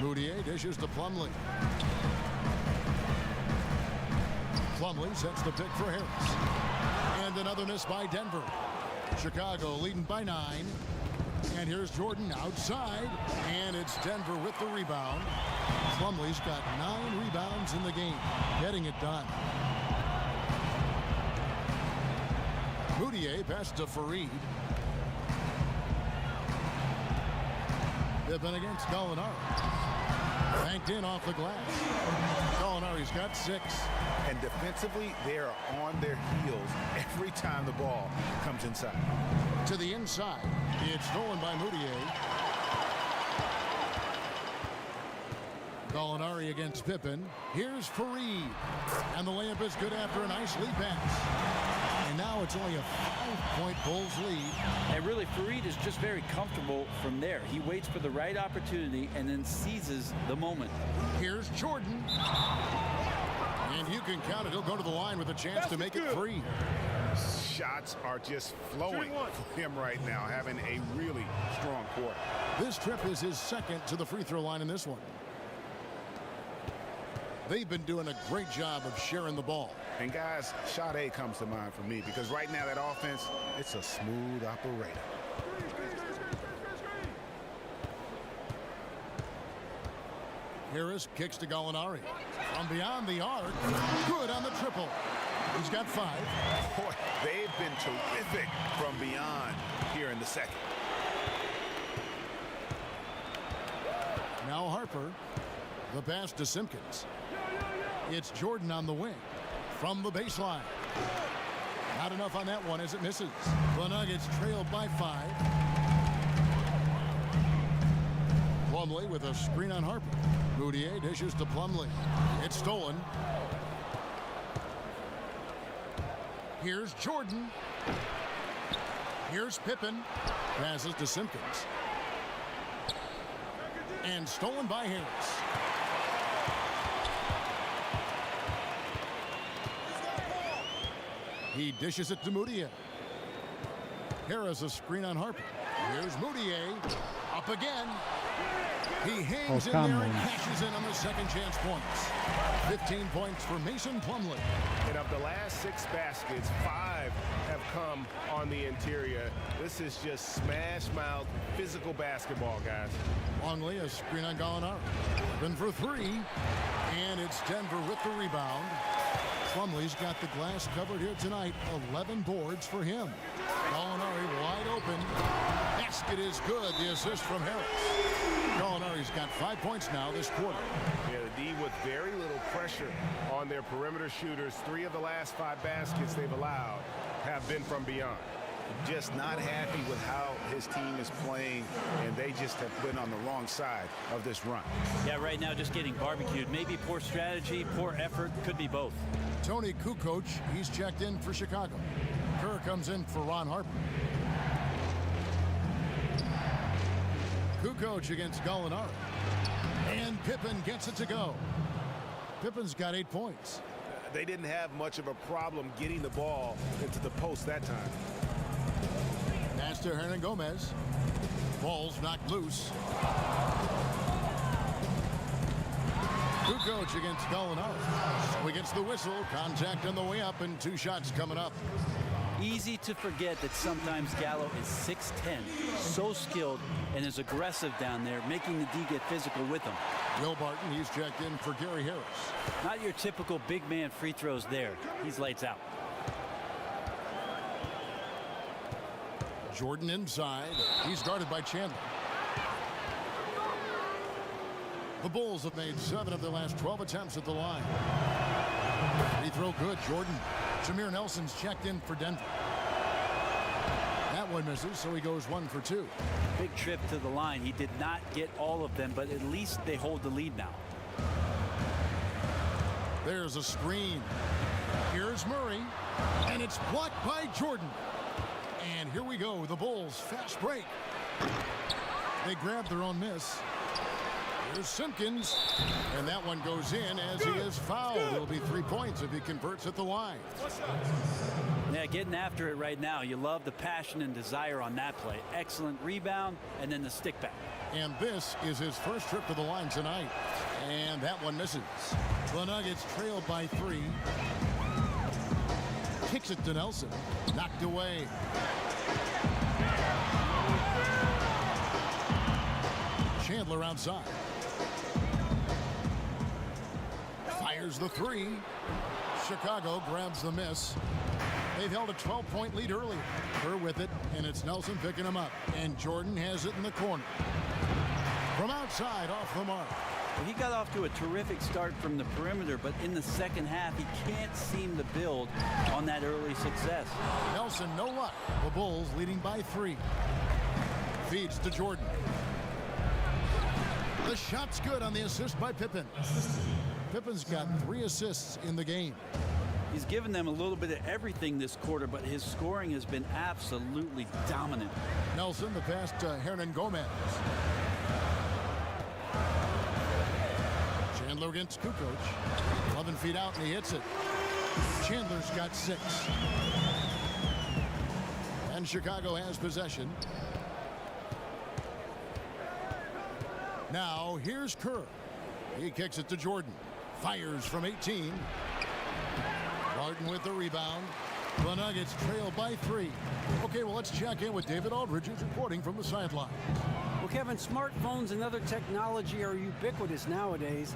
S1: Moutier dishes to Plumlee. Plumlee sets the pick for Harris. And another miss by Denver. Chicago leading by 9. And here's Jordan outside, and it's Denver with the rebound. Plumlee's got 9 rebounds in the game, getting it done. Moutier passed to Fareed. Pippen against Gallinari. Banked in off the glass. Gallinari's got 6.
S2: And defensively, they are on their heels every time the ball comes inside.
S1: To the inside. It's stolen by Moutier. Gallinari against Pippen. Here's Fareed. And the layup is good after a nice lead pass. And now it's only a 5-point Bulls lead.
S8: And really, Fareed is just very comfortable from there. He waits for the right opportunity and then seizes the moment.
S1: Here's Jordan. And you can count it. He'll go to the line with a chance to make it 3.
S2: Shots are just flowing for him right now, having a really strong quarter.
S1: This trip is his 2nd to the free throw line in this one. They've been doing a great job of sharing the ball.
S2: And guys, shot A comes to mind for me because right now that offense, it's a smooth operator.
S1: Harris kicks to Gallinari. From beyond the arc, good on the triple. He's got 5.
S2: Boy, they've been terrific from beyond here in the second.
S1: Now Harper. The pass to Simpkins. It's Jordan on the wing. From the baseline. Not enough on that one as it misses. The Nuggets trailed by 5. Plumlee with a screen on Harper. Moutier dishes to Plumlee. It's stolen. Here's Jordan. Here's Pippen. Passes to Simpkins. And stolen by Harris. He dishes it to Moutier. Harris a screen on Harper. Here's Moutier. Up again. He hangs in there and cashes in on the second chance points. 15 points for Mason Plumlee.
S9: And of the last 6 baskets, 5 have come on the interior. This is just smash mouth physical basketball, guys.
S1: Longley a screen on Gallinari. Open for 3. And it's Denver with the rebound. Plumlee's got the glass covered here tonight. 11 boards for him. Gallinari wide open. Basket is good. The assist from Harris. Gallinari's got 5 points now this quarter.
S9: Yeah, the D with very little pressure on their perimeter shooters. 3 of the last 5 baskets they've allowed have been from beyond.
S2: Just not happy with how his team is playing, and they just have been on the wrong side of this run.
S8: Yeah, right now just getting barbecued. Maybe poor strategy, poor effort, could be both.
S1: Tony Kukoc, he's checked in for Chicago. Kerr comes in for Ron Harper. Kukoc against Gallinari. And Pippen gets it to go. Pippen's got 8 points.
S9: They didn't have much of a problem getting the ball into the post that time.
S1: Pass to Hernan Gomez. Ball's knocked loose. Kukoc against Gallinari. So he gets the whistle. Contact on the way up and 2 shots coming up.
S8: Easy to forget that sometimes Gallo is 6'10", so skilled and is aggressive down there, making the D get physical with him.
S1: Will Barton, he's checked in for Gary Harris.
S8: Not your typical big man free throws there. He's lights out.
S1: Jordan inside. He's guarded by Chandler. The Bulls have made 7 of their last 12 attempts at the line. Free throw good, Jordan. Jameer Nelson's checked in for Denver. That one misses, so he goes 1 for 2.
S8: Big trip to the line. He did not get all of them, but at least they hold the lead now.
S1: There's a screen. Here's Murray, and it's blocked by Jordan. And here we go, the Bulls fast break. They grab their own miss. Here's Simpkins, and that one goes in as he is fouled. It'll be 3 points if he converts at the line.
S8: Yeah, getting after it right now. You love the passion and desire on that play. Excellent rebound, and then the stick back.
S1: And this is his first trip to the line tonight. And that one misses. The Nuggets trail by 3. Kicks it to Nelson. Knocked away. Chandler outside. Fires the 3. Chicago grabs the miss. They've held a 12-point lead earlier. Kerr with it, and it's Nelson picking him up. And Jordan has it in the corner. From outside, off the mark.
S8: Well, he got off to a terrific start from the perimeter, but in the second half, he can't seem to build on that early success.
S1: Nelson, no luck. The Bulls leading by 3. Feeds to Jordan. The shot's good on the assist by Pippen. Pippen's got 3 assists in the game.
S8: He's given them a little bit of everything this quarter, but his scoring has been absolutely dominant.
S1: Nelson, the pass to Hernan Gomez. Chandler against Kukoc. 11 feet out, and he hits it. Chandler's got 6. And Chicago has possession. Now, here's Kerr. He kicks it to Jordan. Fires from 18. Barton with the rebound. The Nuggets trail by 3. Okay, well, let's check in with David Aldridge, who's reporting from the sideline.
S4: Well, Kevin, smartphones and other technology are ubiquitous nowadays.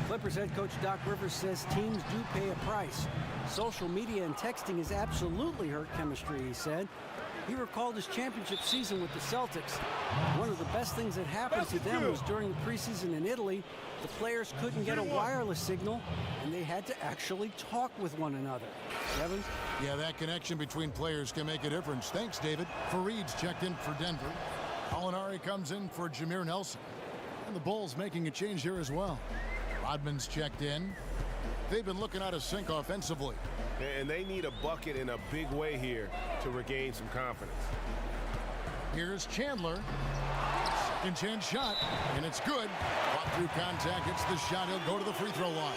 S4: Clippers head coach Doc Rivers says teams do pay a price. Social media and texting has absolutely hurt chemistry, he said. He recalled his championship season with the Celtics. One of the best things that happened to them was during the preseason in Italy, the players couldn't get a wireless signal, and they had to actually talk with one another. Kevin?
S1: Yeah, that connection between players can make a difference. Thanks, David. Fareed's checked in for Denver. Alinari comes in for Jameer Nelson. And the Bulls making a change here as well. Rodman's checked in. They've been looking out of sync offensively.
S9: And they need a bucket in a big way here to regain some confidence.
S1: Here's Chandler. Second chance shot, and it's good. Fought through contact, hits the shot. He'll go to the free throw line.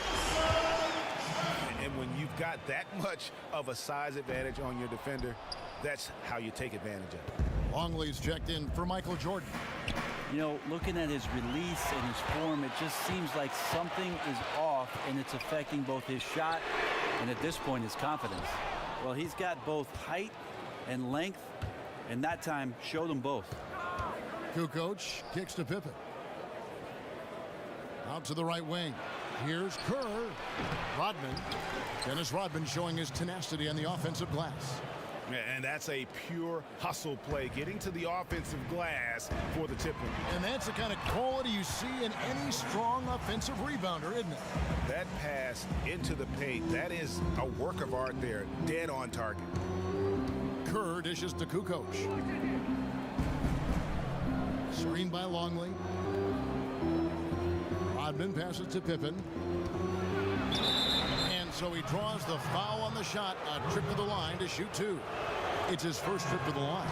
S2: And when you've got that much of a size advantage on your defender, that's how you take advantage of it.
S1: Longley's checked in for Michael Jordan.
S8: You know, looking at his release and his form, it just seems like something is off, and it's affecting both his shot and at this point his confidence. Well, he's got both height and length, and that time showed them both.
S1: Kukoc kicks to Pippen. Out to the right wing. Here's Kerr. Rodman. Dennis Rodman showing his tenacity on the offensive glass.
S2: And that's a pure hustle play, getting to the offensive glass for the tip.
S1: And that's the kind of quality you see in any strong offensive rebounder, isn't it?
S2: That pass into the paint, that is a work of art there, dead on target.
S1: Kerr dishes to Kukoc. Screen by Longley. Rodman passes to Pippen. And so he draws the foul on the shot, a trip to the line to shoot two. It's his first trip to the line.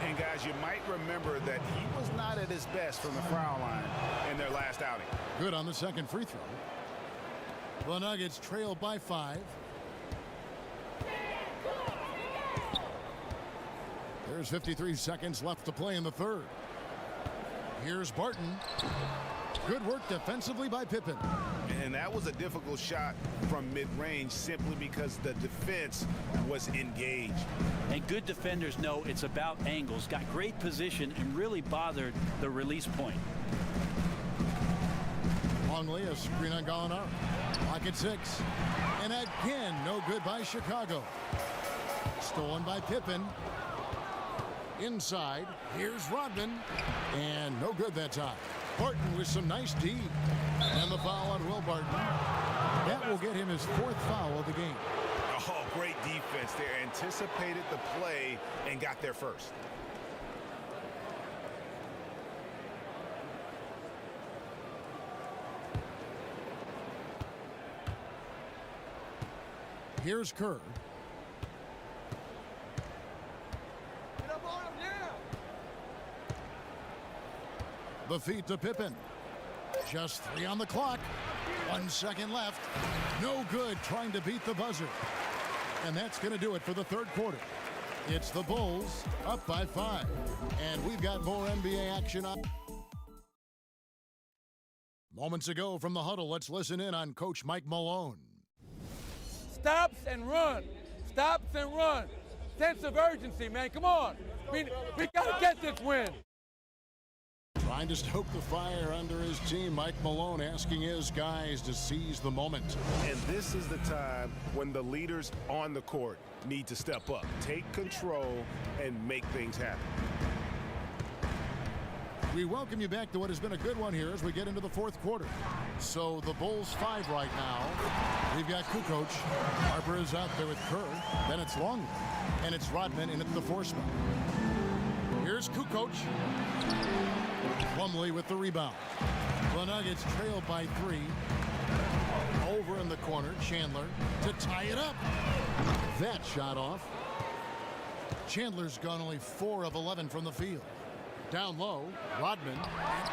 S2: And guys, you might remember that he was not at his best from the foul line in their last outing.
S1: Good on the second free throw. The Nuggets trail by 5. There's 53 seconds left to play in the third. Here's Barton. Good work defensively by Pippen.
S2: And that was a difficult shot from mid-range simply because the defense was engaged.
S8: And good defenders know it's about angles, got great position, and really bothered the release point.
S1: Longley, a screen on Gallinari. Clock at 6. And again, no good by Chicago. Stolen by Pippen. Inside, here's Rodman. And no good that time. Barton with some nice D. And the foul on Will Barton. That will get him his 4th foul of the game.
S2: Oh, great defense there. Anticipated the play and got there first.
S1: Here's Kerr. The feed to Pippen. Just 3 on the clock. 1 second left. No good trying to beat the buzzer. And that's going to do it for the third quarter. It's the Bulls up by 5. And we've got more NBA action on. Moments ago from the huddle, let's listen in on Coach Mike Malone.
S10: Stops and run. Stops and run. Sense of urgency, man. Come on. We got to get this win.
S1: Trying to stoke the fire under his team, Mike Malone asking his guys to seize the moment.
S9: And this is the time when the leaders on the court need to step up, take control, and make things happen.
S1: We welcome you back to what has been a good one here as we get into the fourth quarter. So the Bulls 5 right now. We've got Kukoc. Harper is out there with Kerr. Then it's Longley. And it's Rodman in at the 4 spot. Here's Kukoc. Plumlee with the rebound. The Nuggets trail by 3. Over in the corner, Chandler to tie it up. That shot off. Chandler's gone only 4 of 11 from the field. Down low, Rodman.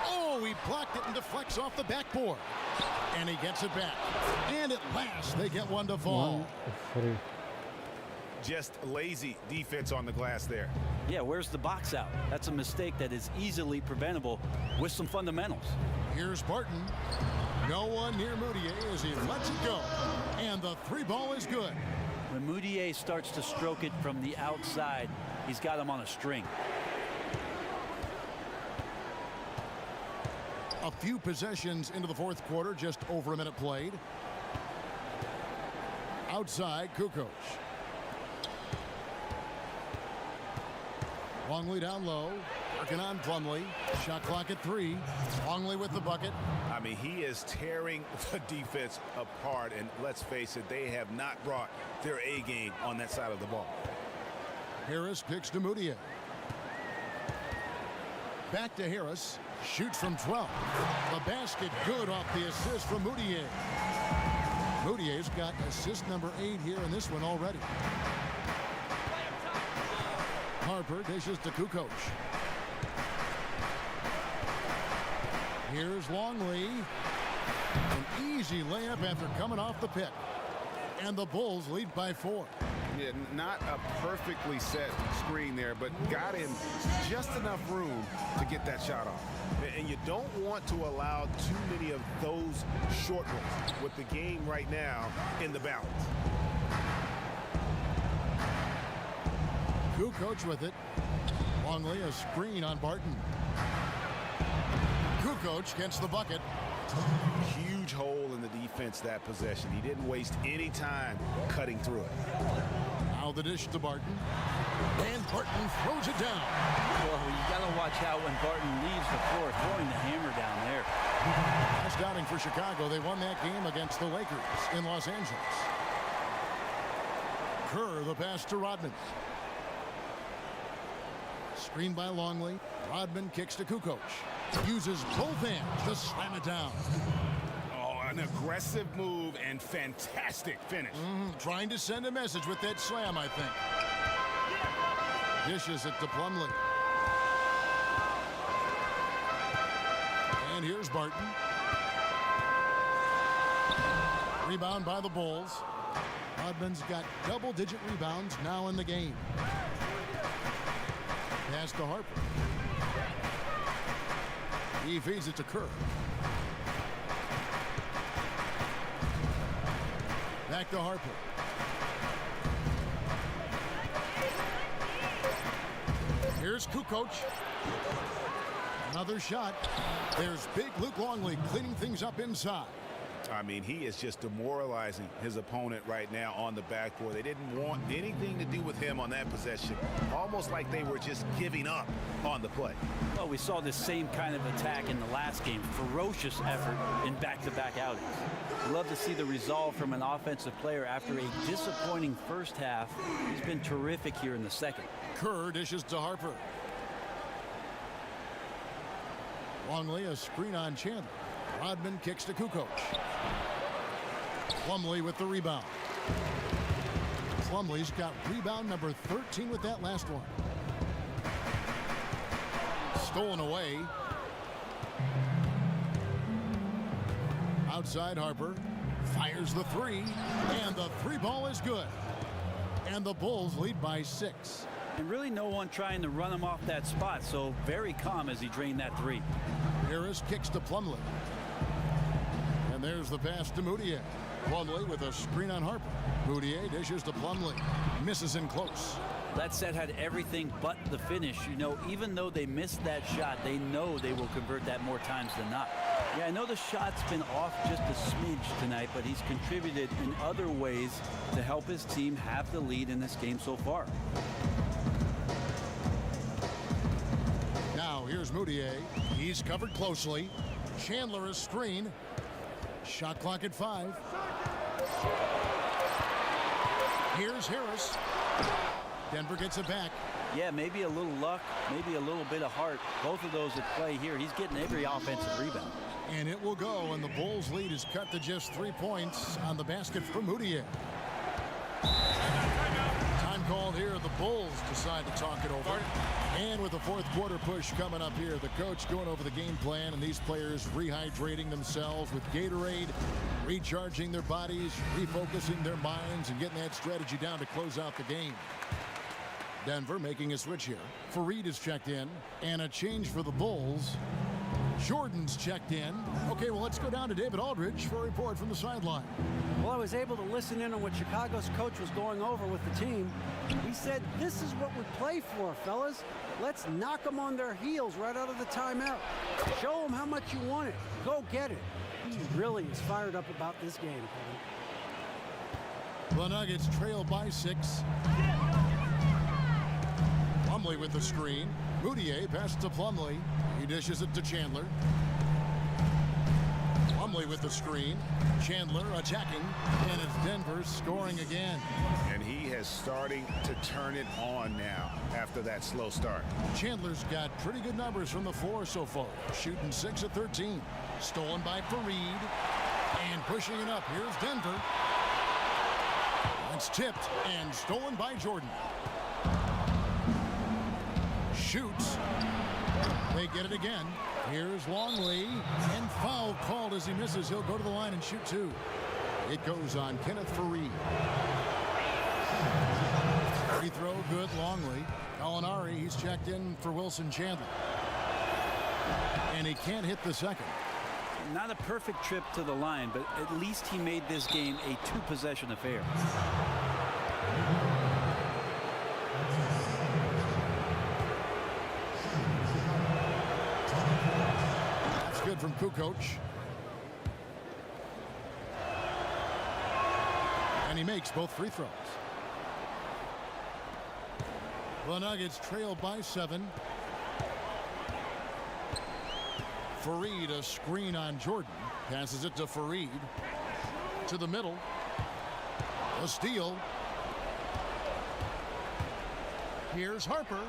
S1: Oh, he blocked it and deflects off the backboard. And he gets it back. And at last, they get one to fall.
S2: Just lazy defense on the glass there.
S8: Yeah, where's the box out? That's a mistake that is easily preventable with some fundamentals.
S1: Here's Barton. No one near Moutier as he lets it go. And the 3 ball is good.
S8: When Moutier starts to stroke it from the outside, he's got him on a string.
S1: A few possessions into the fourth quarter, just over a minute played. Outside, Kukoc. Longley down low. Working on Plumlee. Shot clock at 3. Longley with the bucket.
S2: I mean, he is tearing the defense apart. And let's face it, they have not brought their A game on that side of the ball.
S1: Harris kicks to Moutier. Back to Harris. Shoots from 12. The basket good off the assist from Moutier. Moutier's got assist number 8 here in this one already. Harper dishes to Kukoc. Here's Longley. An easy layup after coming off the pick. And the Bulls lead by 4.
S2: Yeah, not a perfectly set screen there, but got him just enough room to get that shot off. And you don't want to allow too many of those short ones with the game right now in the balance.
S1: Kukoc with it. Longley a screen on Barton. Kukoc gets the bucket.
S2: Huge hole in the defense that possession. He didn't waste any time cutting through it.
S1: Now the dish to Barton. And Barton throws it down.
S8: Well, you got to watch out when Barton leaves the floor, throwing the hammer down there.
S1: Last outing for Chicago. They won that game against the Lakers in Los Angeles. Kerr the pass to Rodman. Screen by Longley. Rodman kicks to Kukoc. Uses both hands to slam it down.
S2: Oh, an aggressive move and fantastic finish.
S1: Trying to send a message with that slam, I think. Dishes it to Plumlee. And here's Barton. Rebound by the Bulls. Rodman's got double-digit rebounds now in the game. Pass to Harper. He feeds it to Kerr. Back to Harper. Here's Kukoc. Another shot. There's big Luke Longley cleaning things up inside.
S2: I mean, he is just demoralizing his opponent right now on the backboard. They didn't want anything to do with him on that possession. Almost like they were just giving up on the play.
S8: Well, we saw this same kind of attack in the last game. Ferocious effort in back-to-back outings. Love to see the resolve from an offensive player after a disappointing first half. He's been terrific here in the second.
S1: Kerr dishes to Harper. Longley a screen on Chandler. Rodman kicks to Kukoc. Plumlee with the rebound. Plumlee's got rebound number 13 with that last one. Stolen away. Outside Harper. Fires the 3. And the 3 ball is good. And the Bulls lead by 6.
S8: And really no one trying to run him off that spot, so very calm as he drained that 3.
S1: Harris kicks to Plumlee. And there's the pass to Moutier. Plumlee with a screen on Harper. Moutier dishes to Plumlee. Misses in close.
S8: That set had everything but the finish. You know, even though they missed that shot, they know they will convert that more times than not. Yeah, I know the shot's been off just a smidge tonight, but he's contributed in other ways to help his team have the lead in this game so far.
S1: Now here's Moutier. He's covered closely. Chandler is screen. Shot clock at 5. Here's Harris. Denver gets it back.
S8: Yeah, maybe a little luck, maybe a little bit of heart. Both of those at play here. He's getting every offensive rebound.
S1: And it will go, and the Bulls' lead is cut to just 3 points on the basket from Moutier. Time called here. The Bulls decide to talk it over. And with the fourth quarter push coming up here, the coach going over the game plan and these players rehydrating themselves with Gatorade, recharging their bodies, refocusing their minds, and getting that strategy down to close out the game. Denver making a switch here. Fareed is checked in, and a change for the Bulls. Jordan's checked in. Okay, well, let's go down to David Aldridge for a report from the sideline.
S4: Well, I was able to listen in on what Chicago's coach was going over with the team. He said, this is what we play for, fellas. Let's knock them on their heels right out of the timeout. Show them how much you want it. Go get it. He really is fired up about this game, Kevin.
S1: The Nuggets trail by 6. Plumlee with the screen. Moutier passes to Plumlee. He dishes it to Chandler. Plumlee with the screen. Chandler attacking. And it's Denver scoring again.
S2: And he has starting to turn it on now after that slow start.
S1: Chandler's got pretty good numbers from the floor so far. Shooting 6 of 13. Stolen by Fareed. And pushing it up. Here's Denver. It's tipped and stolen by Jordan. Shoots. They get it again. Here's Longley. And foul called as he misses. He'll go to the line and shoot 2. It goes on Kenneth Fareed. Free throw good. Longley. Gallinari, he's checked in for Wilson Chandler. And he can't hit the second.
S8: Not a perfect trip to the line, but at least he made this game a 2-possession affair.
S1: That's good from Kukoc. And he makes both free throws. The Nuggets trail by 7. Fareed, a screen on Jordan. Passes it to Fareed. To the middle. A steal. Here's Harper.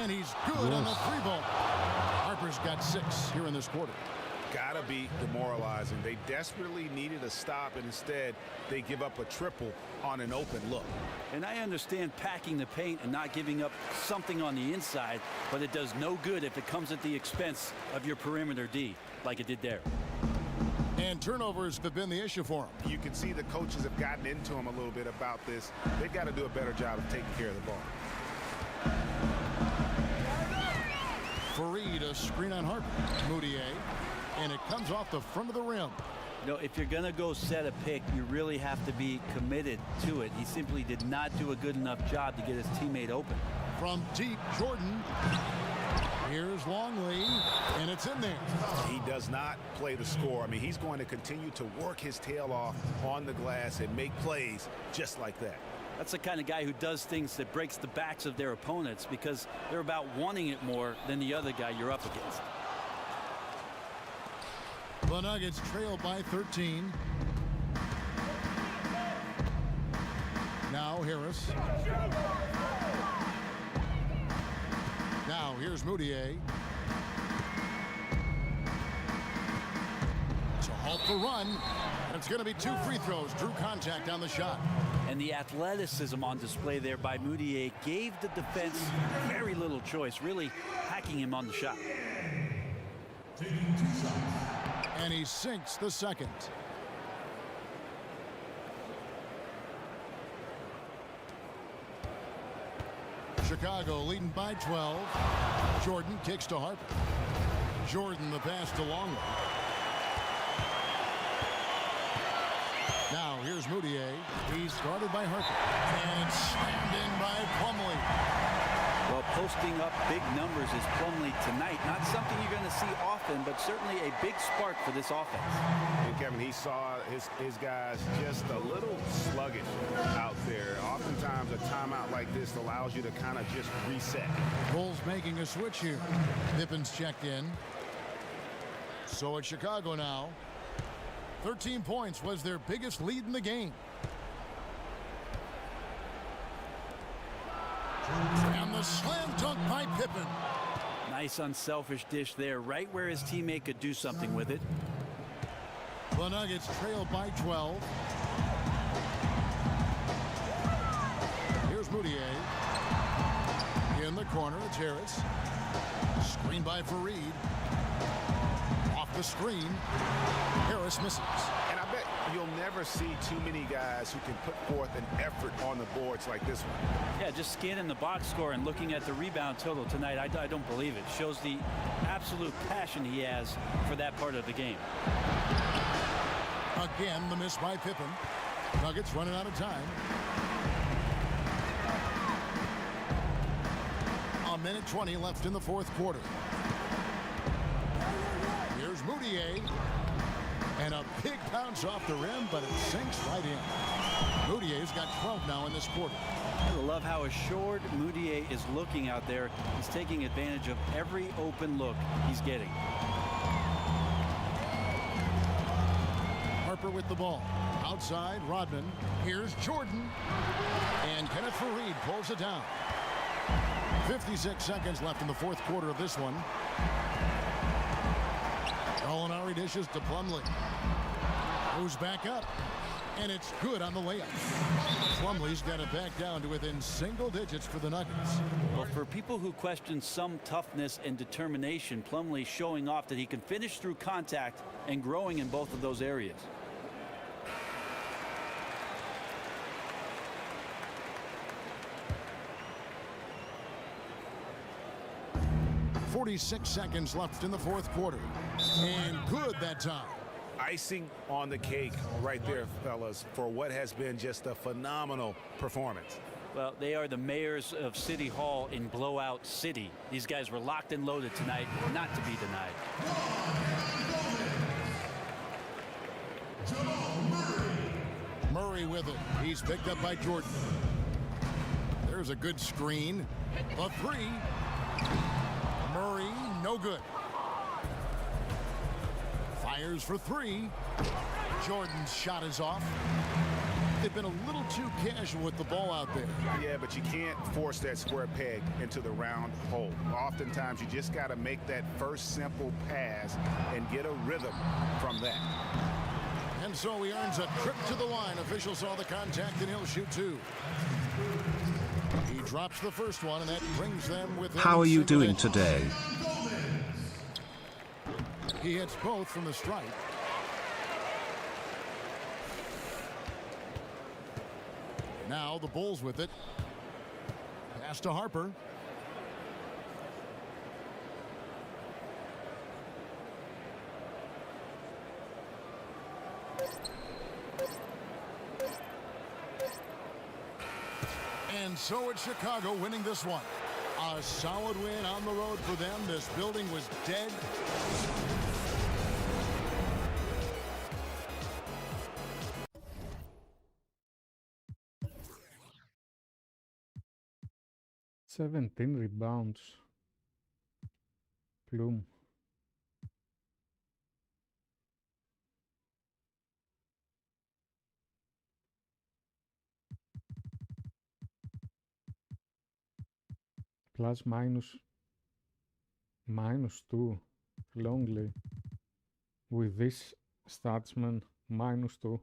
S1: And he's good on the 3-ball. Harper's got 6 here in this quarter.
S2: Gotta be demoralizing. They desperately needed a stop, and instead they give up a triple on an open look.
S8: And I understand packing the paint and not giving up something on the inside, but it does no good if it comes at the expense of your perimeter D, like it did there.
S1: And turnovers have been the issue for him.
S2: You can see the coaches have gotten into him a little bit about this. They've got to do a better job of taking care of the ball.
S1: Fareed, a screen on Harper. Moutier. And it comes off the front of the rim.
S8: You know, if you're going to go set a pick, you really have to be committed to it. He simply did not do a good enough job to get his teammate open.
S1: From deep, Jordan. Here's Longley, and it's in there.
S2: He does not play the score. I mean, he's going to continue to work his tail off on the glass and make plays just like that.
S8: That's the kind of guy who does things that breaks the backs of their opponents because they're about wanting it more than the other guy you're up against.
S1: The Nuggets trail by 13. Now Harris. Now here's Moutier. To halt the run. And it's going to be 2 free throws. Drew contact on the shot.
S8: And the athleticism on display there by Moutier gave the defense very little choice, really hacking him on the shot.
S6: Taking 2 shots.
S1: And he sinks the second. Chicago leading by 12. Jordan kicks to Harper. Jordan the pass to Longley. Now here's Moutier. He's guarded by Harper. And it's slammed in by Plumlee.
S8: Well, posting up big numbers is Plumlee tonight. Not something you're going to see often, but certainly a big spark for this offense.
S2: And Kevin, he saw his guys just a little sluggish out there. Oftentimes a timeout like this allows you to kind of just reset.
S1: Bulls making a switch here. Pippen's checked in. So it's Chicago now. 13 points was their biggest lead in the game. And the slam dunk by Pippen.
S8: Nice unselfish dish there, right where his teammate could do something with it.
S1: The Nuggets trail by 12. Here's Moutier. In the corner, it's Harris. Screen by Fareed. Off the screen. Harris misses.
S2: And I bet you'll never see too many guys who can put forth an effort on the boards like this one.
S8: Yeah, just scanning the box score and looking at the rebound total tonight, I don't believe it. Shows the absolute passion he has for that part of the game.
S1: Again, the miss by Pippen. Nuggets running out of time. A minute 20 left in the fourth quarter. Moutier, and a big bounce off the rim, but it sinks right in. Moutier's got 12 now in this quarter.
S8: I love how assured Moutier is looking out there. He's taking advantage of every open look he's getting.
S1: Harper with the ball. Outside, Rodman. Here's Jordan. And Kenneth Faried pulls it down. 56 seconds left in the fourth quarter of this one. Gallinari dishes to Plumlee. Goes back up. And it's good on the layup. Plumlee's got it back down to within single digits for the Nuggets.
S8: Well, for people who question some toughness and determination, Plumlee showing off that he can finish through contact and growing in both of those areas.
S1: .46 seconds left in the fourth quarter. And good that time.
S2: Icing on the cake right there, fellas, for what has been just a phenomenal performance.
S8: Well, they are the mayors of City Hall in Blowout City. These guys were locked and loaded tonight, not to be denied.
S1: Murray with it. He's picked up by Jordan. There's a good screen. A three. Murray, no good. Fires for three. Jordan's shot is off. They've been a little too casual with the ball out there.
S2: Yeah, but you can't force that square peg into the round hole. Oftentimes, you just got to make that first simple pass and get a rhythm from that.
S1: And so he earns a trip to the line. Official saw the contact, and he'll shoot two. He drops the first one, and that brings them within.
S5: How are you doing today?
S1: He hits both from the stripe. Now the Bulls with it. Pass to Harper. And so it's Chicago winning this one. A solid win on the road for them. This building was dead.
S7: Seventeen rebounds. Plum. Plus -2. Longley. With this statsman, -2.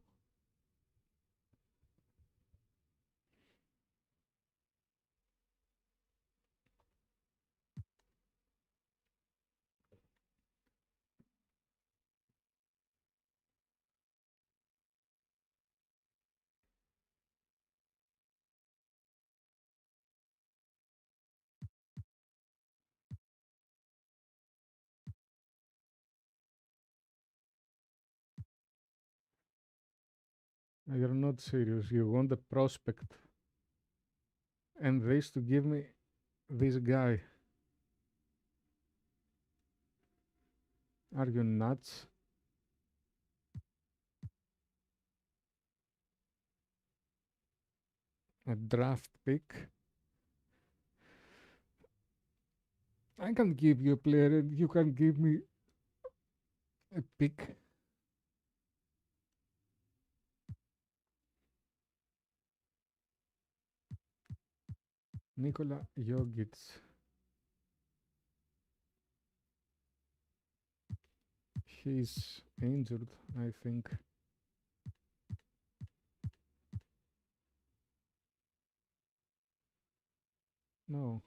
S7: You're not serious. You want a prospect. And this to give me this guy. Are you nuts? A draft pick. I can give you a player and you can give me a pick. Nikola Jokic. He's injured, I think. No.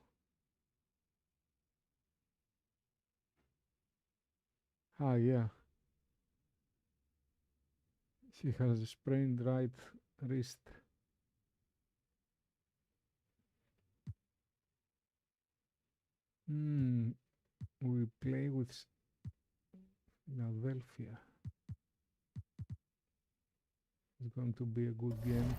S7: Ah, yeah. He has a sprained right wrist. We play with Philadelphia. It's going to be a good game.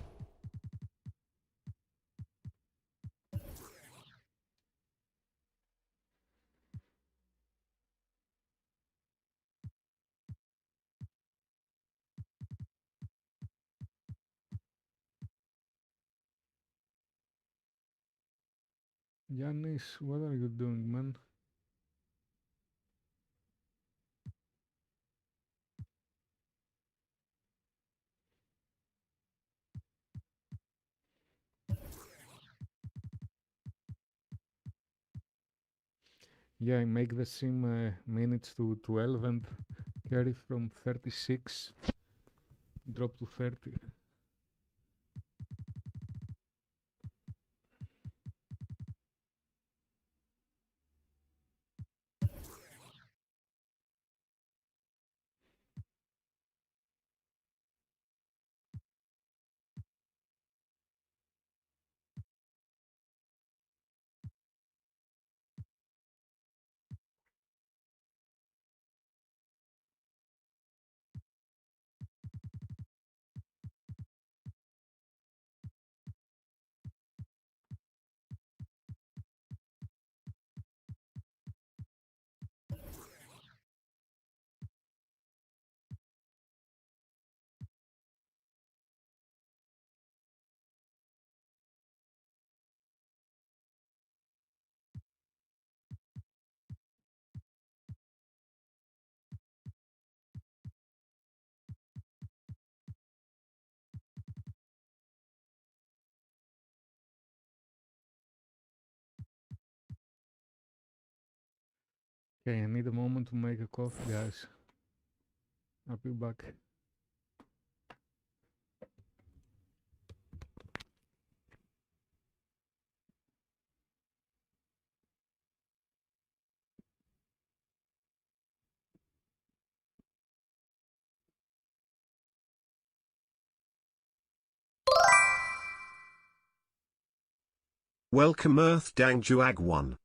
S7: Giannis, what are you doing, man? Yeah, I make the sim minutes to 12 and carry from 36, drop to 30. Okay, I need a moment to make a coffee, guys. I'll be back.
S5: Welcome Earth Dang Juag 1.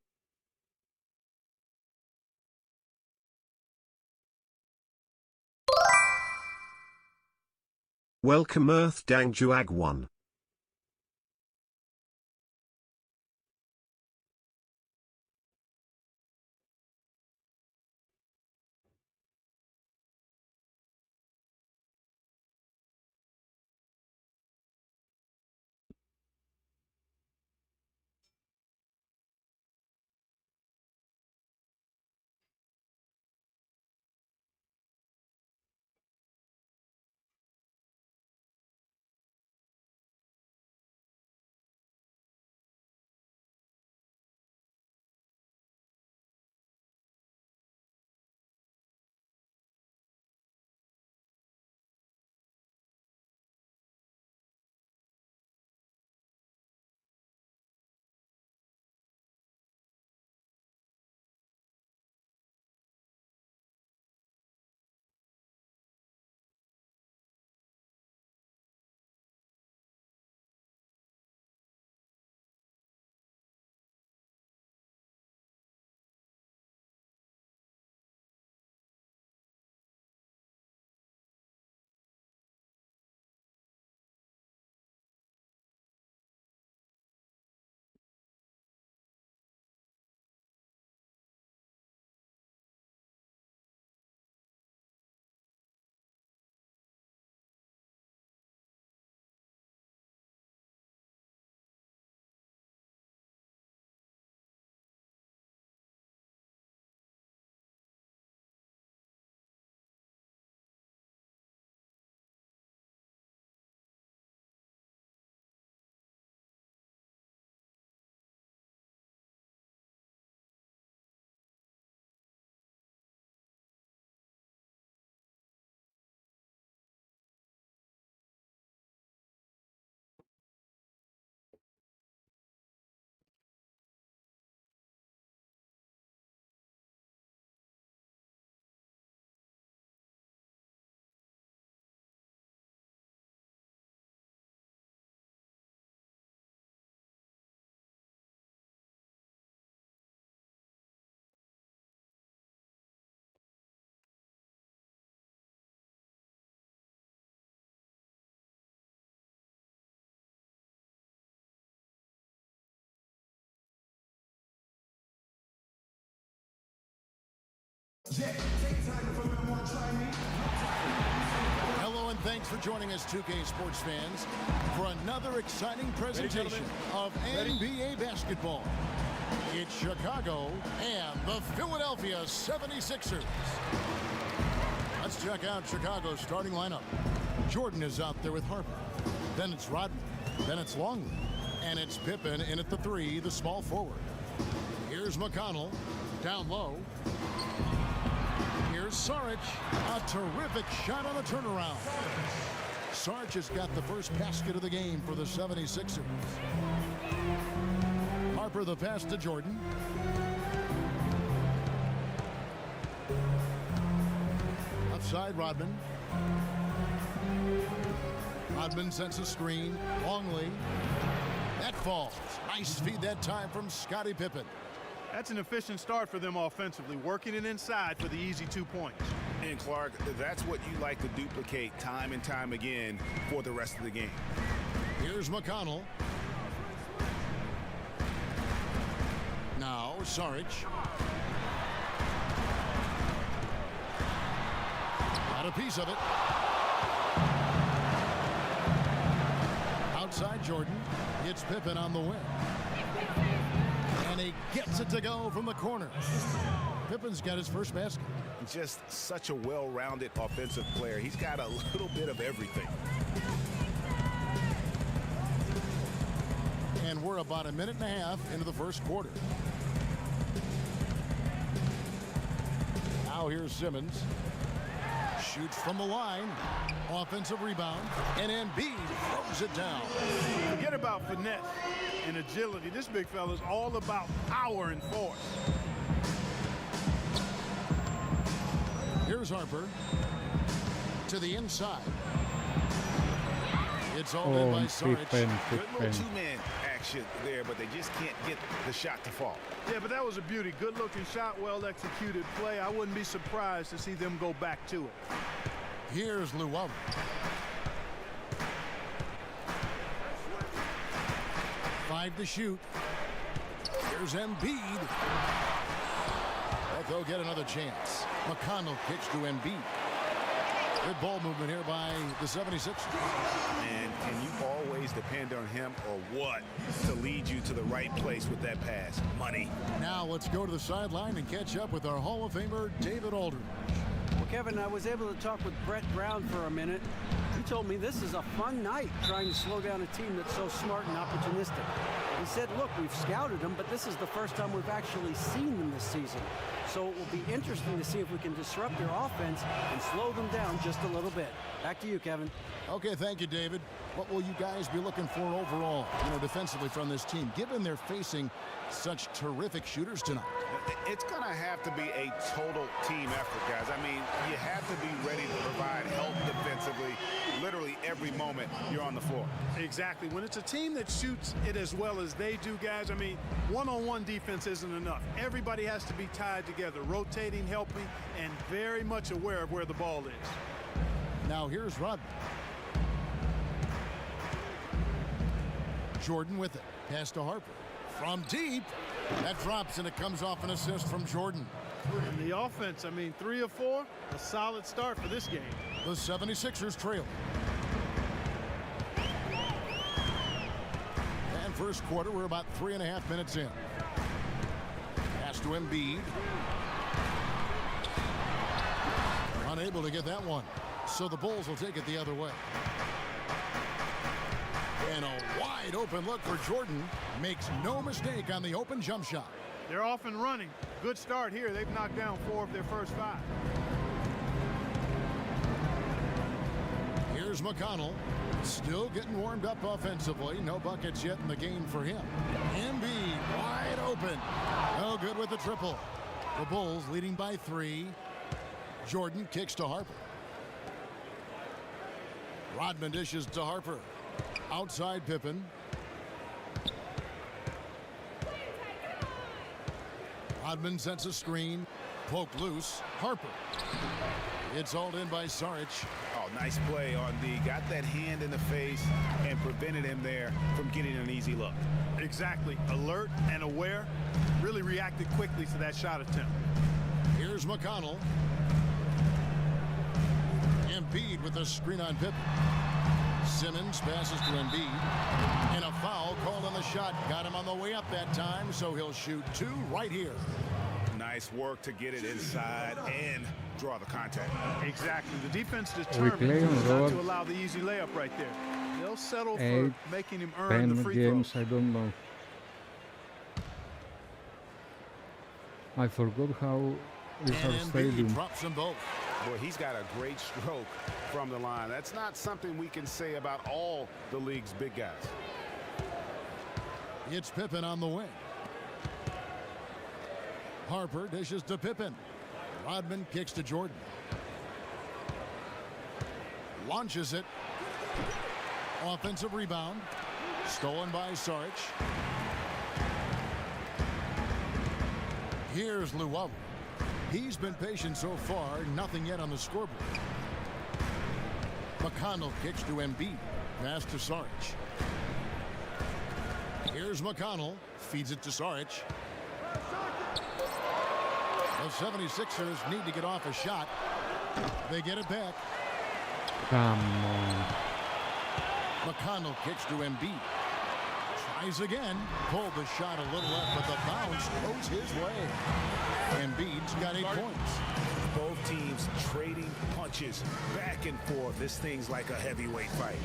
S5: Welcome Earth Dang Juag 1.
S1: Hello and thanks for joining us, 2K Sports fans, for another exciting presentation of NBA basketball. It's Chicago and the Philadelphia 76ers. Let's check out Chicago's starting lineup. Jordan is out there with Harper. Then it's Rodman. Then it's Longley. And it's Pippen in at the 3, the small forward. Here's McConnell down low. Here's Saric. A terrific shot on the turnaround. Saric has got the first basket of the game for the 76ers. Harper the pass to Jordan. Outside Rodman. Rodman sends a screen. Longley. That falls. Nice feed that time from Scottie Pippen.
S3: That's an efficient start for them offensively, working it inside for the easy 2 points.
S2: And Clark, that's what you like to duplicate time and time again for the rest of the game.
S1: Here's McConnell. Now Saric. Got a piece of it. Outside Jordan. It's Pippen on the wing. And he gets it to go from the corner. Pippen's got his first basket.
S2: Just such a well-rounded offensive player. He's got a little bit of everything.
S1: And we're about a minute and a half into the first quarter. Now here's Simmons. Shoots from the line. Offensive rebound. And Embiid throws it down.
S3: Forget about finesse and agility. This big fella is all about power and force.
S1: Here's Harper to the inside. It's all in by Saric.
S2: Good little two-man action there, but they just can't get the shot to fall.
S3: Yeah, but that was a beauty. Good-looking shot, well-executed play. I wouldn't be surprised to see them go back to it.
S1: Here's Llewellyn. Five to shoot. Here's Embiid. They'll get another chance. McConnell kicks to Embiid. Good ball movement here by the 76ers.
S2: And can you always depend on him or what to lead you to the right place with that pass? Money.
S1: Now let's go to the sideline and catch up with our Hall of Famer, David Aldridge.
S4: Well, Kevin, I was able to talk with Brett Brown for a minute. He told me this is a fun night trying to slow down a team that's so smart and opportunistic. He said, look, we've scouted them, but this is the first time we've actually seen them this season. So it will be interesting to see if we can disrupt their offense and slow them down just a little bit. Back to you, Kevin.
S1: Okay, thank you, David. What will you guys be looking for overall, defensively from this team, given they're facing such terrific shooters tonight?
S2: It's going to have to be a total team effort, guys. I mean, you have to be ready to provide help defensively literally every moment you're on the floor.
S3: Exactly. When it's a team that shoots it as well as they do, guys, I mean, one-on-one defense isn't enough. Everybody has to be tied together, rotating, helping, and very much aware of where the ball is.
S1: Now here's Rodman. Jordan with it. Pass to Harper. From deep. That drops, and it comes off an assist from Jordan.
S3: And the offense, I mean, 3 of 4, a solid start for this game.
S1: The 76ers trail. And first quarter, we're about 3.5 minutes in. Pass to Embiid. Unable to get that one. So the Bulls will take it the other way. And a wide open look for Jordan. Makes no mistake on the open jump shot.
S3: They're off and running. Good start here. They've knocked down 4 of their first 5.
S1: Here's McConnell. Still getting warmed up offensively. No buckets yet in the game for him. Embiid wide open. No good with the triple. The Bulls leading by 3. Jordan kicks to Harper. Rodman dishes to Harper. Outside Pippen. Rodman sets a screen. Poked loose. Harper. It's hauled in by Saric.
S2: Oh, nice play on D. Got that hand in the face and prevented him there from getting an easy look.
S3: Exactly. Alert and aware. Really reacted quickly to that shot attempt.
S1: Here's McConnell. Embiid with the screen on Pippen. Simmons passes to Embiid. And a foul called on the shot. Got him on the way up that time, so he'll shoot 2 right here.
S2: Nice work to get it inside and draw the contact.
S3: Exactly. The defense
S7: play
S3: determined
S7: on
S3: not
S7: road.
S3: to allow the easy layup right there. They'll settle
S7: 8,
S3: for making him earn the
S7: 10
S3: free
S7: games,
S3: throws.
S7: I don't know. I forgot how is our
S1: And Embiid
S7: stadium.
S1: drops them both.
S2: Boy, he's got a great stroke from the line. That's not something we can say about all the league's big guys.
S1: It's Pippen on the wing. Harper dishes to Pippen. Rodman kicks to Jordan. Launches it. Offensive rebound. Stolen by Saric. Here's Luwawu. He's been patient so far. Nothing yet on the scoreboard. McConnell kicks to Embiid. Pass to Saric. Here's McConnell. Feeds it to Saric. The 76ers need to get off a shot. They get it back.
S7: Come on.
S1: McConnell kicks to Embiid. Tries again. Pulled the shot a little left, but the bounce goes his way. Embiid's got 8 points.
S2: Both teams trading punches back and forth. This thing's like a heavyweight fight.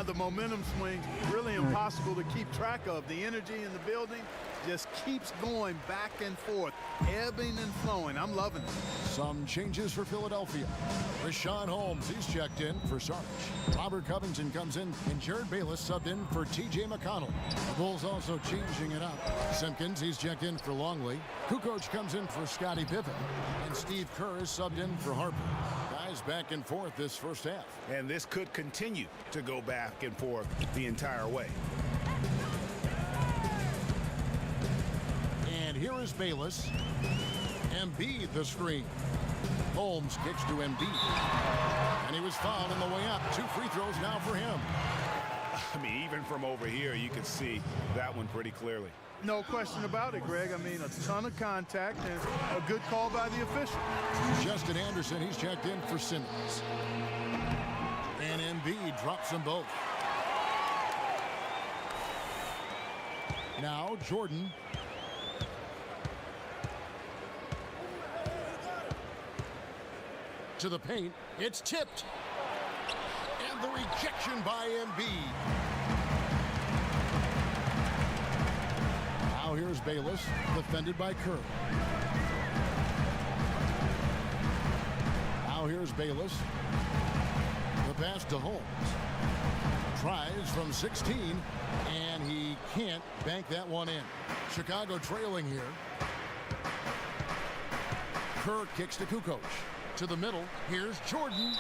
S3: The momentum swing, really impossible to keep track of. The energy in the building just keeps going back and forth, ebbing and flowing. I'm loving it.
S1: Some changes for Philadelphia. Rashawn Holmes, he's checked in for Sarge. Robert Covington comes in, and Jared Bayless subbed in for T.J. McConnell. The Bulls also changing it up. Simpkins, he's checked in for Longley. Kukoc comes in for Scottie Pippen. And Steve Kerr is subbed in for Harper. Guys back and forth this first half.
S2: And this could continue to go back and forth the entire way.
S1: And here is Bayless. Embiid the screen. Holmes kicks to Embiid. And he was fouled on the way up. 2 free throws now for him.
S2: I mean, even from over here, you can see that one pretty clearly.
S3: No question about it, Greg. I mean, a ton of contact and a good call by the official.
S1: Justin Anderson, he's checked in for Simmons. And Embiid drops them both. Now Jordan. To the paint. It's tipped. And the rejection by Embiid. Now here's Bayless, defended by Kerr. Now here's Bayless. The pass to Holmes. Tries from 16, and he can't bank that one in. Chicago trailing here. Kerr kicks to Kukoc. To the middle, here's Jordan.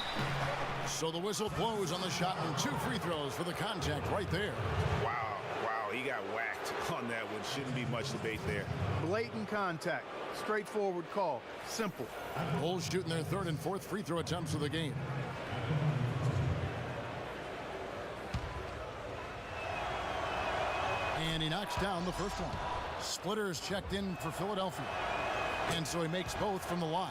S1: So the whistle blows on the shot and 2 free throws for the contact right there.
S2: Wow, he got whacked on that one. Shouldn't be much debate there.
S3: Blatant contact. Straightforward call. Simple.
S1: Bulls shooting their 3rd and 4th free throw attempts of the game. And he knocks down the first one. Splitters checked in for Philadelphia. And so he makes both from the line.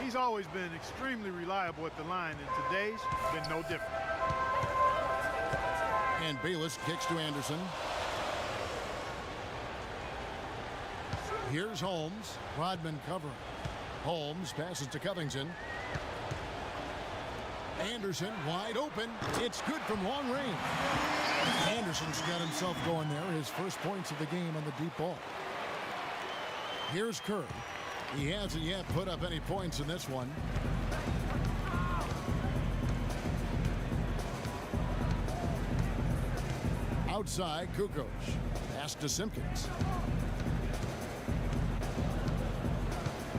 S3: He's always been extremely reliable at the line, and today's been no different.
S1: And Bayless kicks to Anderson. Here's Holmes. Rodman covering. Holmes passes to Covington. Anderson wide open. It's good from long range. Anderson's got himself going there. His first points of the game on the deep ball. Here's Kerr. He hasn't yet put up any points in this one. Outside, Kukoc. Pass to Simpkins.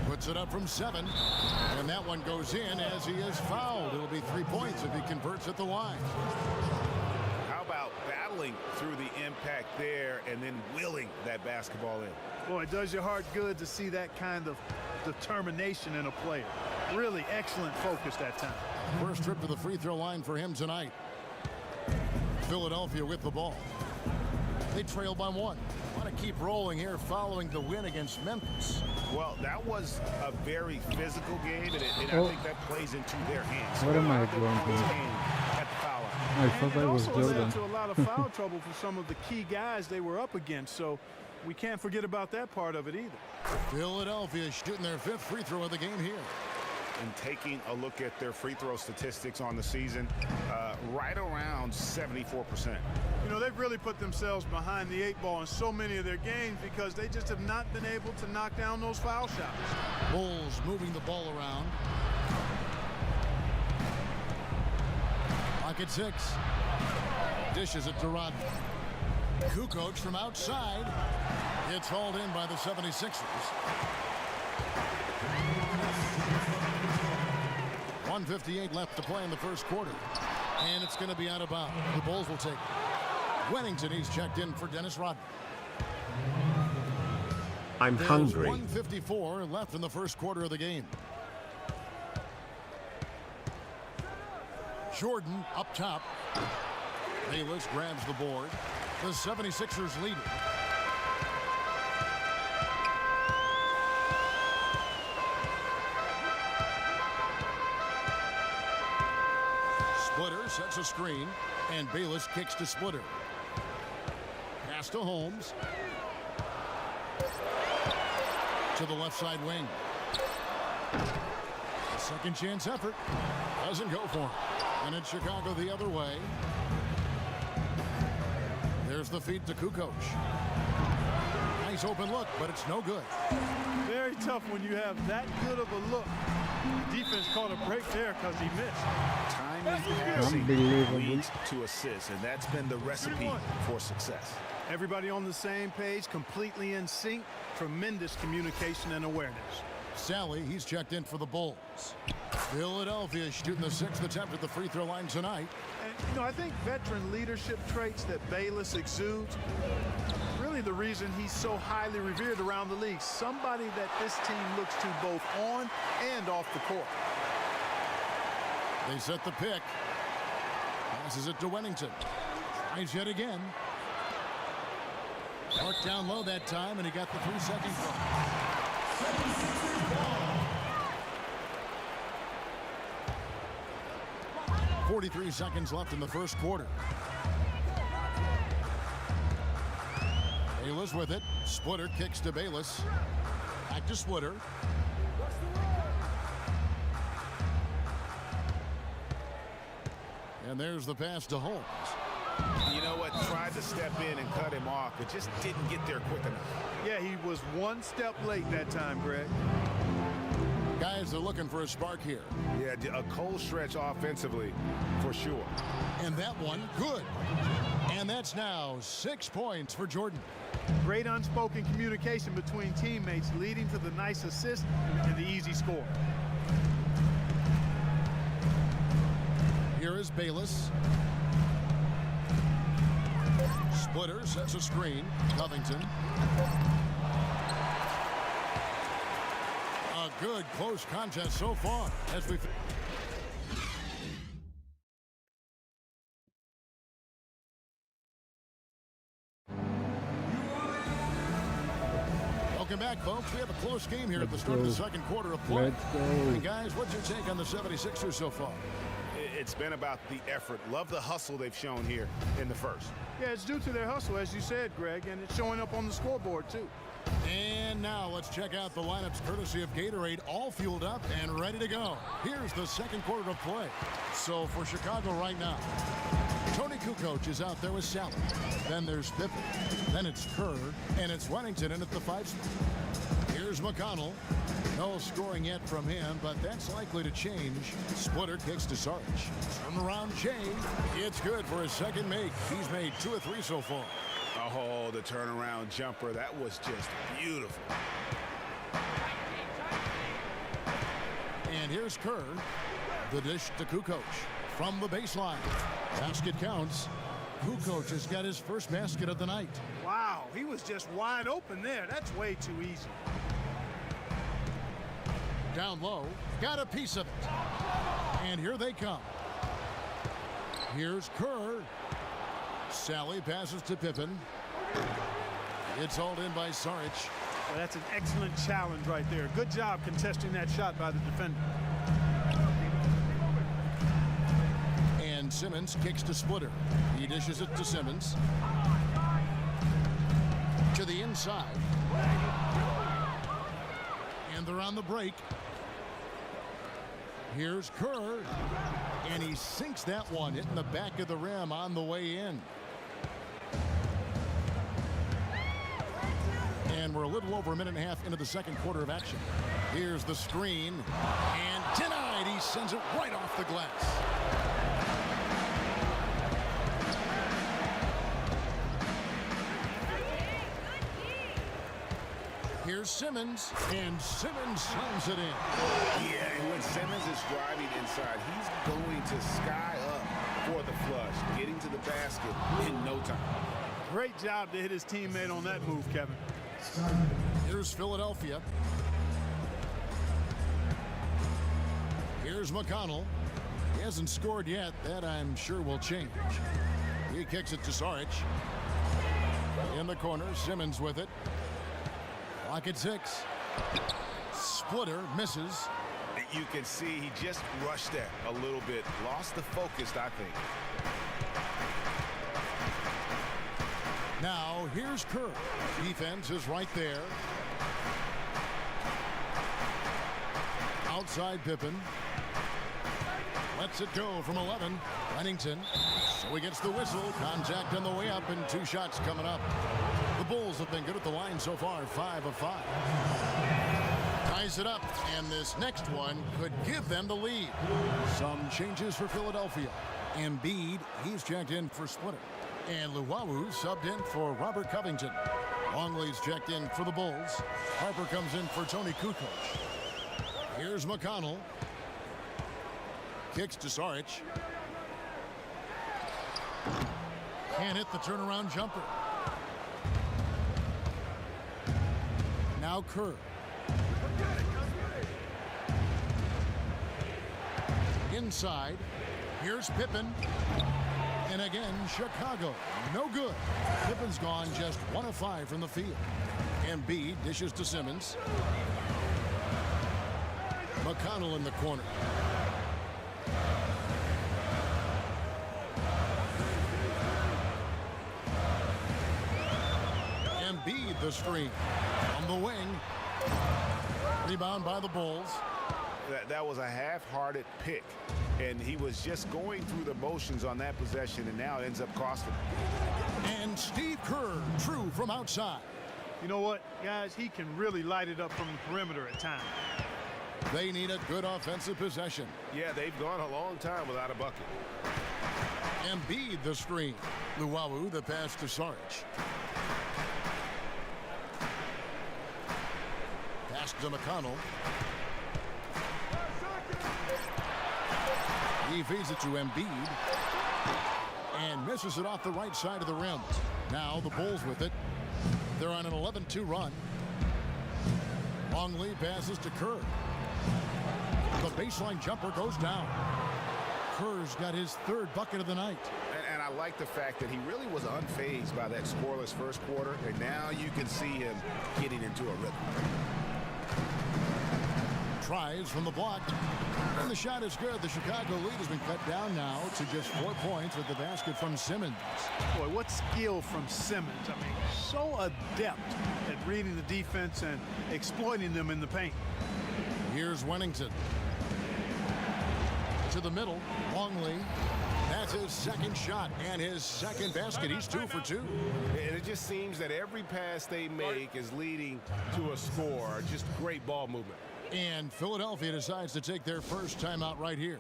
S1: Puts it up from 7. And that one goes in as he is fouled. It'll be 3 points if he converts at the line.
S2: How about battling through the impact there and then willing that basketball in?
S3: Boy, it does your heart good to see that kind of determination in a player. Really excellent focus that time.
S1: First trip to the free throw line for him tonight. Philadelphia with the ball. They trail by 1. Want to keep rolling here following the win against Memphis.
S2: Well, that was a very physical game, and I think that plays into their hands.
S7: What am I doing here?
S2: At the foul line.
S7: I thought
S3: And
S7: I was
S3: also led
S7: Jordan.
S3: to a lot of foul trouble for some of the key guys they were up against. So we can't forget about that part of it either.
S1: Philadelphia shooting their 5th free throw of the game here.
S2: And taking a look at their free throw statistics on the season, right around 74%.
S3: You know, they've really put themselves behind the 8 ball in so many of their games because they just have not been able to knock down those foul shots.
S1: Bulls moving the ball around. Pocket 6. Dishes it to Rodman. Kukoc from outside. It's hauled in by the 76ers. 1:58 left to play in the first quarter. And it's going to be out of bounds. The Bulls will take it. Wennington, he's checked in for Dennis Rodman.
S5: I'm
S1: There's
S5: hungry.
S1: 1:54 left in the first quarter of the game. Jordan up top. Bayless grabs the board. The 76ers lead it. Splitter sets a screen, and Bayless kicks to Splitter. Pass to Holmes. To the left side wing. A second chance effort. Doesn't go for him. And it's Chicago the other way. There's the feed to Kukoc. Nice open look, but it's no good.
S3: Very tough when you have that good of a look. The defense caught a break there because he missed.
S2: Timely passing
S7: Unbelievable.
S2: leads to assists, and that's been the recipe for success.
S3: Everybody on the same page, completely in sync. Tremendous communication and awareness.
S1: Sally, he's checked in for the Bulls. Philadelphia shooting the 6th attempt at the free throw line tonight.
S3: And, you know, I think veteran leadership traits that Bayless exudes, really the reason he's so highly revered around the league. Somebody that this team looks to both on and off the court.
S1: They set the pick. Passes it to Wennington. Tries yet again. Marked down low that time, and he got the 3-second clock. 43 seconds left in the first quarter. Bayless with it. Splitter kicks to Bayless. Back to Splitter. And there's the pass to Holmes.
S2: You know what? Tried to step in and cut him off, but just didn't get there quick enough.
S3: Yeah, he was one step late that time, Greg.
S1: Guys are looking for a spark here.
S2: Yeah, a cold stretch offensively for sure.
S1: And that one, good. And that's now 6 points for Jordan.
S3: Great unspoken communication between teammates leading to the nice assist and the easy score.
S1: Here is Bayless. Splitter sets a screen. Covington. A good close contest so far as we. Welcome back, folks. We have a close game here at the start of the second quarter of play.
S7: Let's go.
S1: And guys, what's your take on the 76ers so far?
S2: It's been about the effort. Love the hustle they've shown here in the first.
S3: Yeah, it's due to their hustle, as you said, Greg, and it's showing up on the scoreboard, too.
S1: And now let's check out the lineups courtesy of Gatorade, all fueled up and ready to go. Here's the second quarter of play. So for Chicago right now, Tony Kukoc is out there with Sally. Then there's Pippen. Then it's Kerr, and it's Wennington in at the 5 spot. Here's McConnell. No scoring yet from him, but that's likely to change. Splitter kicks to Sarge. Turnaround change. It's good for his second make. He's made 2 of 3 so far.
S2: Oh, the turnaround jumper. That was just beautiful.
S1: And here's Kerr. The dish to Kukoc from the baseline. Basket counts. Kukoc has got his first basket of the night.
S3: Wow, he was just wide open there. That's way too easy.
S1: Down low, got a piece of it. And here they come. Here's Kerr. Sally passes to Pippen. It's hauled in by Saric.
S3: Well, that's an excellent challenge right there. Good job contesting that shot by the defender.
S1: And Simmons kicks to Splitter. He dishes it to Simmons. To the inside. And they're on the break. Here's Kerr. And he sinks that one, hitting the back of the rim on the way in. And we're a little over a minute and a half into the second quarter of action. Here's the screen. And denied. He sends it right off the glass. Here's Simmons, and Simmons slams it in.
S2: Yeah, and when Simmons is driving inside, he's going to sky up for the flush, getting to the basket in no time.
S3: Great job to hit his teammate on that move, Kevin.
S1: Here's Philadelphia. Here's McConnell. He hasn't scored yet. That, I'm sure, will change. He kicks it to Saric. In the corner, Simmons with it. Clock at 6. Splitter misses.
S2: You can see he just rushed that a little bit. Lost the focus, I think.
S1: Now, here's Kerr. Defense is right there. Outside Pippen. Lets it go from 11. Pennington. So he gets the whistle. Contact on the way up and 2 shots coming up. The Bulls have been good at the line so far. 5 of 5. Ties it up. And this next one could give them the lead. Some changes for Philadelphia. Embiid, he's checked in for Splitter. And Luwawu subbed in for Robert Covington. Longley's checked in for the Bulls. Harper comes in for Tony Kukoc. Here's McConnell. Kicks to Saric. Can't hit the turnaround jumper. Now Kerr. Inside. Here's Pippen. And again, Chicago. No good. Pippen's gone just 1 of 5 from the field. Embiid dishes to Simmons. McConnell in the corner. Embiid the screen. On the wing. Rebound by the Bulls.
S2: That was a half-hearted pick. And he was just going through the motions on that possession, and now it ends up costing him.
S1: And Steve Kerr, true from outside.
S3: You know what, guys? He can really light it up from the perimeter at times.
S1: They need a good offensive possession.
S9: Yeah, they've gone a long time without a bucket.
S1: Embiid the screen. Luwawu the pass to Saric. Pass to McConnell. He feeds it to Embiid and misses it off the right side of the rim. Now the Bulls with it. They're on an 11-2 run. Longley passes to Kerr. The baseline jumper goes down. Kerr's got his 3rd bucket of the night.
S2: And I like the fact that he really was unfazed by that scoreless first quarter, and now you can see him getting into a rhythm.
S1: Tries from the block. And the shot is good. The Chicago lead has been cut down now to just 4 points with the basket from Simmons.
S3: Boy, what skill from Simmons. I mean, so adept at reading the defense and exploiting them in the paint.
S1: Here's Wennington. To the middle. Longley. That's his 2nd shot and his 2nd basket. He's 2 for 2.
S9: And it just seems that every pass they make is leading to a score. Just great ball movement.
S1: And Philadelphia decides to take their first timeout right here.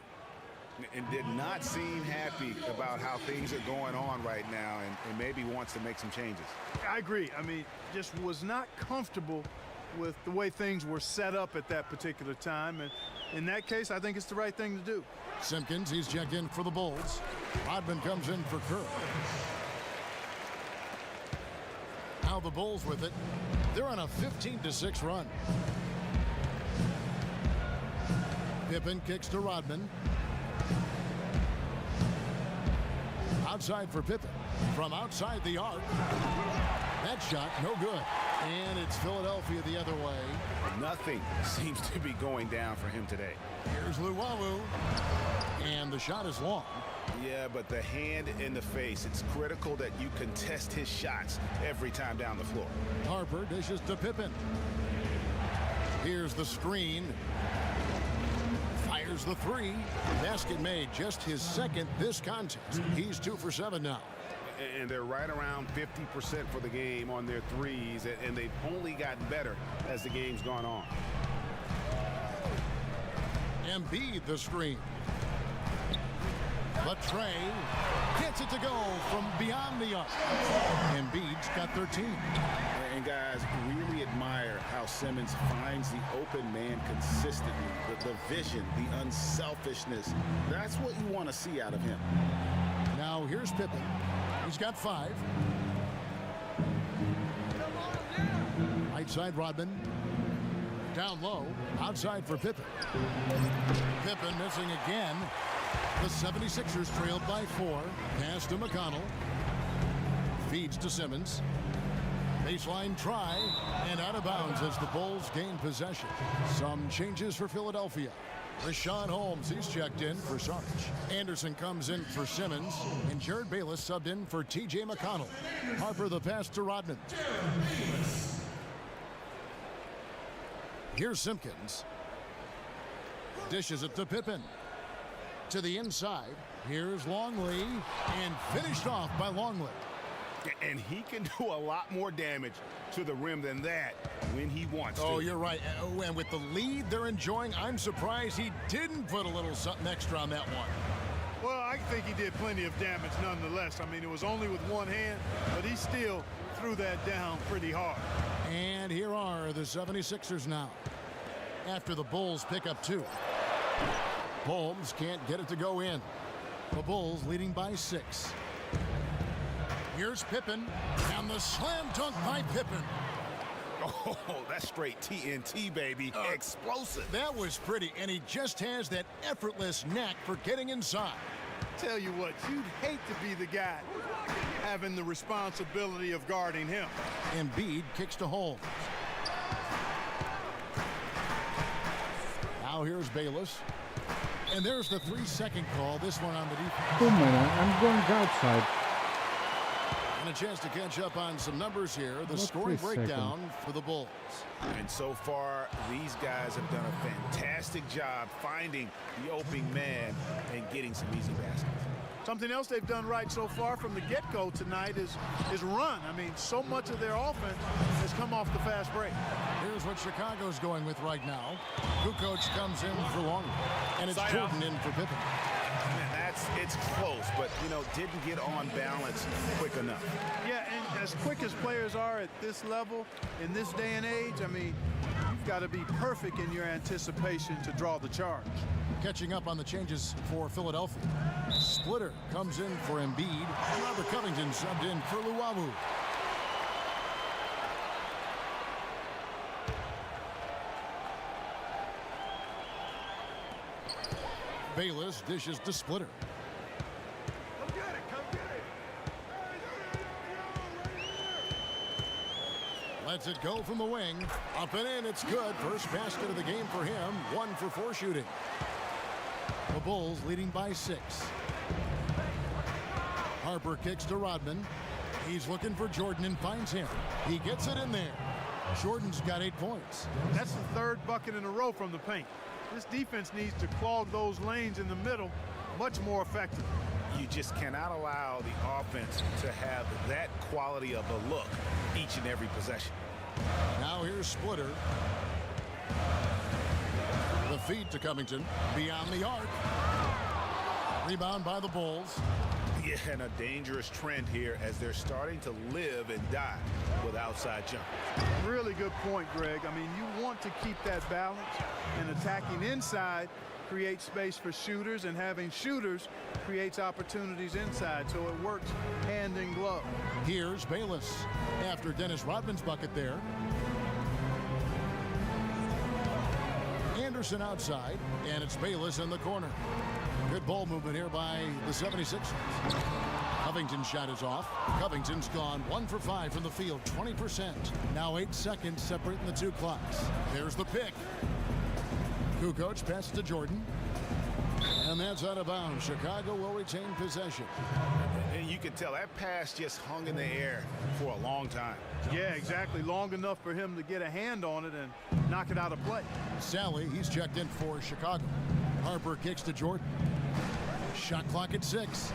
S2: And did not seem happy about how things are going on right now, and maybe wants to make some changes.
S3: I agree. I mean, just was not comfortable with the way things were set up at that particular time. And in that case, I think it's the right thing to do.
S1: Simpkins, he's checked in for the Bulls. Rodman comes in for Kerr. Now the Bulls with it. They're on a 15-6 run. Pippen kicks to Rodman. Outside for Pippen. From outside the arc. That shot, no good. And it's Philadelphia the other way.
S2: Nothing seems to be going down for him today.
S1: Here's Luwawu. And the shot is long.
S2: Yeah, but the hand in the face, it's critical that you contest his shots every time down the floor.
S1: Harper dishes to Pippen. Here's the screen. Fires the three. Basket made, just his second this contest. He's 2 for 7 now.
S2: And they're right around 50% for the game on their threes, and they've only gotten better as the game's gone on.
S1: Embiid the screen. But Trey gets it to go from beyond the arc. Embiid's got 13.
S2: And guys, really admire how Simmons finds the open man consistently. The vision, the unselfishness. That's what you want to see out of him.
S1: Now here's Pippen. He's got 5. Right side Rodman. Down low. Outside for Pippen. Pippen missing again. The 76ers trailed by 4. Pass to McConnell. Feeds to Simmons. Baseline try. And out of bounds as the Bulls gain possession. Some changes for Philadelphia. Rashawn Holmes, he's checked in for Sarge. Anderson comes in for Simmons. And Jared Bayless subbed in for T.J. McConnell. Harper the pass to Rodman. Here's Simpkins. Dishes it to Pippen. To the inside. Here's Longley. And finished off by Longley.
S2: And he can do a lot more damage to the rim than that when he wants to.
S1: Oh, you're right. Oh, and with the lead they're enjoying, I'm surprised he didn't put a little something extra on that one.
S3: Well, I think he did plenty of damage nonetheless. I mean, it was only with one hand, but he still threw that down pretty hard.
S1: And here are the 76ers now. After the Bulls pick up 2. Holmes can't get it to go in. The Bulls leading by 6. Here's Pippen, and the slam dunk by Pippen.
S2: Oh, that's straight TNT, baby. Explosive.
S1: That was pretty, and he just has that effortless knack for getting inside.
S3: Tell you what, you'd hate to be the guy having the responsibility of guarding him.
S1: Embiid kicks to Holmes. Now here's Bayless. And there's the 3-second call, this one on the defense.
S7: Oh man, I'm going outside.
S1: And a chance to catch up on some numbers here. The
S7: What
S1: scoring
S7: 3 seconds?
S1: breakdown for the Bulls.
S2: And so far, these guys have done a fantastic job finding the opening man and getting some easy baskets.
S3: Something else they've done right so far from the get-go tonight is run. I mean, so much of their offense has come off the fast break.
S1: Here's what Chicago's going with right now. Kukoc comes in for Longley. And it's Jordan in for Pippen.
S2: It's close, but, you know, didn't get on balance quick enough.
S3: Yeah, and as quick as players are at this level, in this day and age, I mean, you've got to be perfect in your anticipation to draw the charge.
S1: Catching up on the changes for Philadelphia. Splitter comes in for Embiid. Robert Covington subbed in for Luwawu. Bayless dishes to Splitter. Lets it go from the wing. Up and in, it's good. First basket of the game for him. 1 for 4 shooting. The Bulls leading by 6. Harper kicks to Rodman. He's looking for Jordan and finds him. He gets it in there. Jordan's got 8 points.
S3: That's the 3rd bucket in a row from the paint. This defense needs to clog those lanes in the middle much more effectively.
S2: You just cannot allow the offense to have that quality of a look each and every possession.
S1: Now here's Splitter. The feed to Covington. Beyond the arc. Rebound by the Bulls.
S2: Yeah, and a dangerous trend here as they're starting to live and die with outside jumpers.
S3: Really good point, Greg. I mean, you want to keep that balance, and attacking inside creates space for shooters, and having shooters creates opportunities inside, so it works hand in glove.
S1: Here's Bayless after Dennis Rodman's bucket there. Anderson outside, and it's Bayless in the corner. Good ball movement here by the 76ers. Covington's shot is off. Covington's gone 1 for 5 from the field, 20%. Now 8 seconds separating the 2 clocks. There's the pick. Kukoc passes to Jordan. And that's out of bounds. Chicago will retain possession.
S2: And you can tell that pass just hung in the air for a long time.
S3: Yeah, exactly. Long enough for him to get a hand on it and knock it out of play.
S1: Sally, he's checked in for Chicago. Harper kicks to Jordan. Shot clock at 6.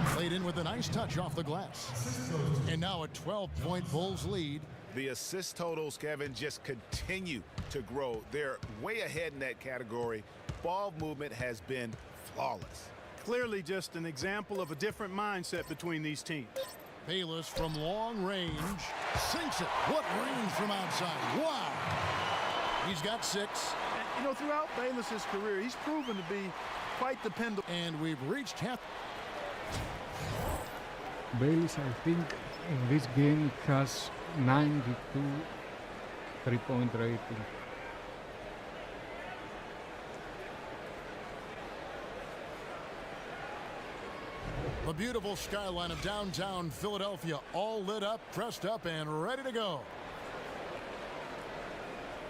S1: Played in with a nice touch off the glass. And now a 12-point Bulls lead.
S2: The assist totals, Kevin, just continue to grow. They're way ahead in that category. Ball movement has been flawless.
S3: Clearly just an example of a different mindset between these teams.
S1: Bayless from long range sinks it. What range from outside. Wow. He's got 6.
S3: And, you know, throughout Bayless's career, he's proven to be quite dependable.
S1: And we've reached half.
S7: Bayless, I think, in this game has 92 3-point rating.
S1: The beautiful skyline of downtown Philadelphia, all lit up, dressed up, and ready to go.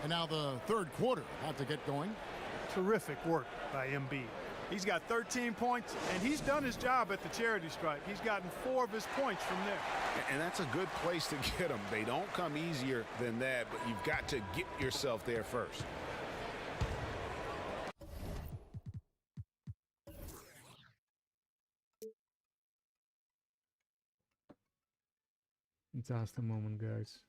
S1: And now the third quarter about to get going.
S3: Terrific work by Embiid. He's got 13 points, and he's done his job at the charity stripe. He's gotten 4 of his points from there.
S2: And that's a good place to get them. They don't come easier than that, but you've got to get yourself there first.
S7: Just a moment, guys.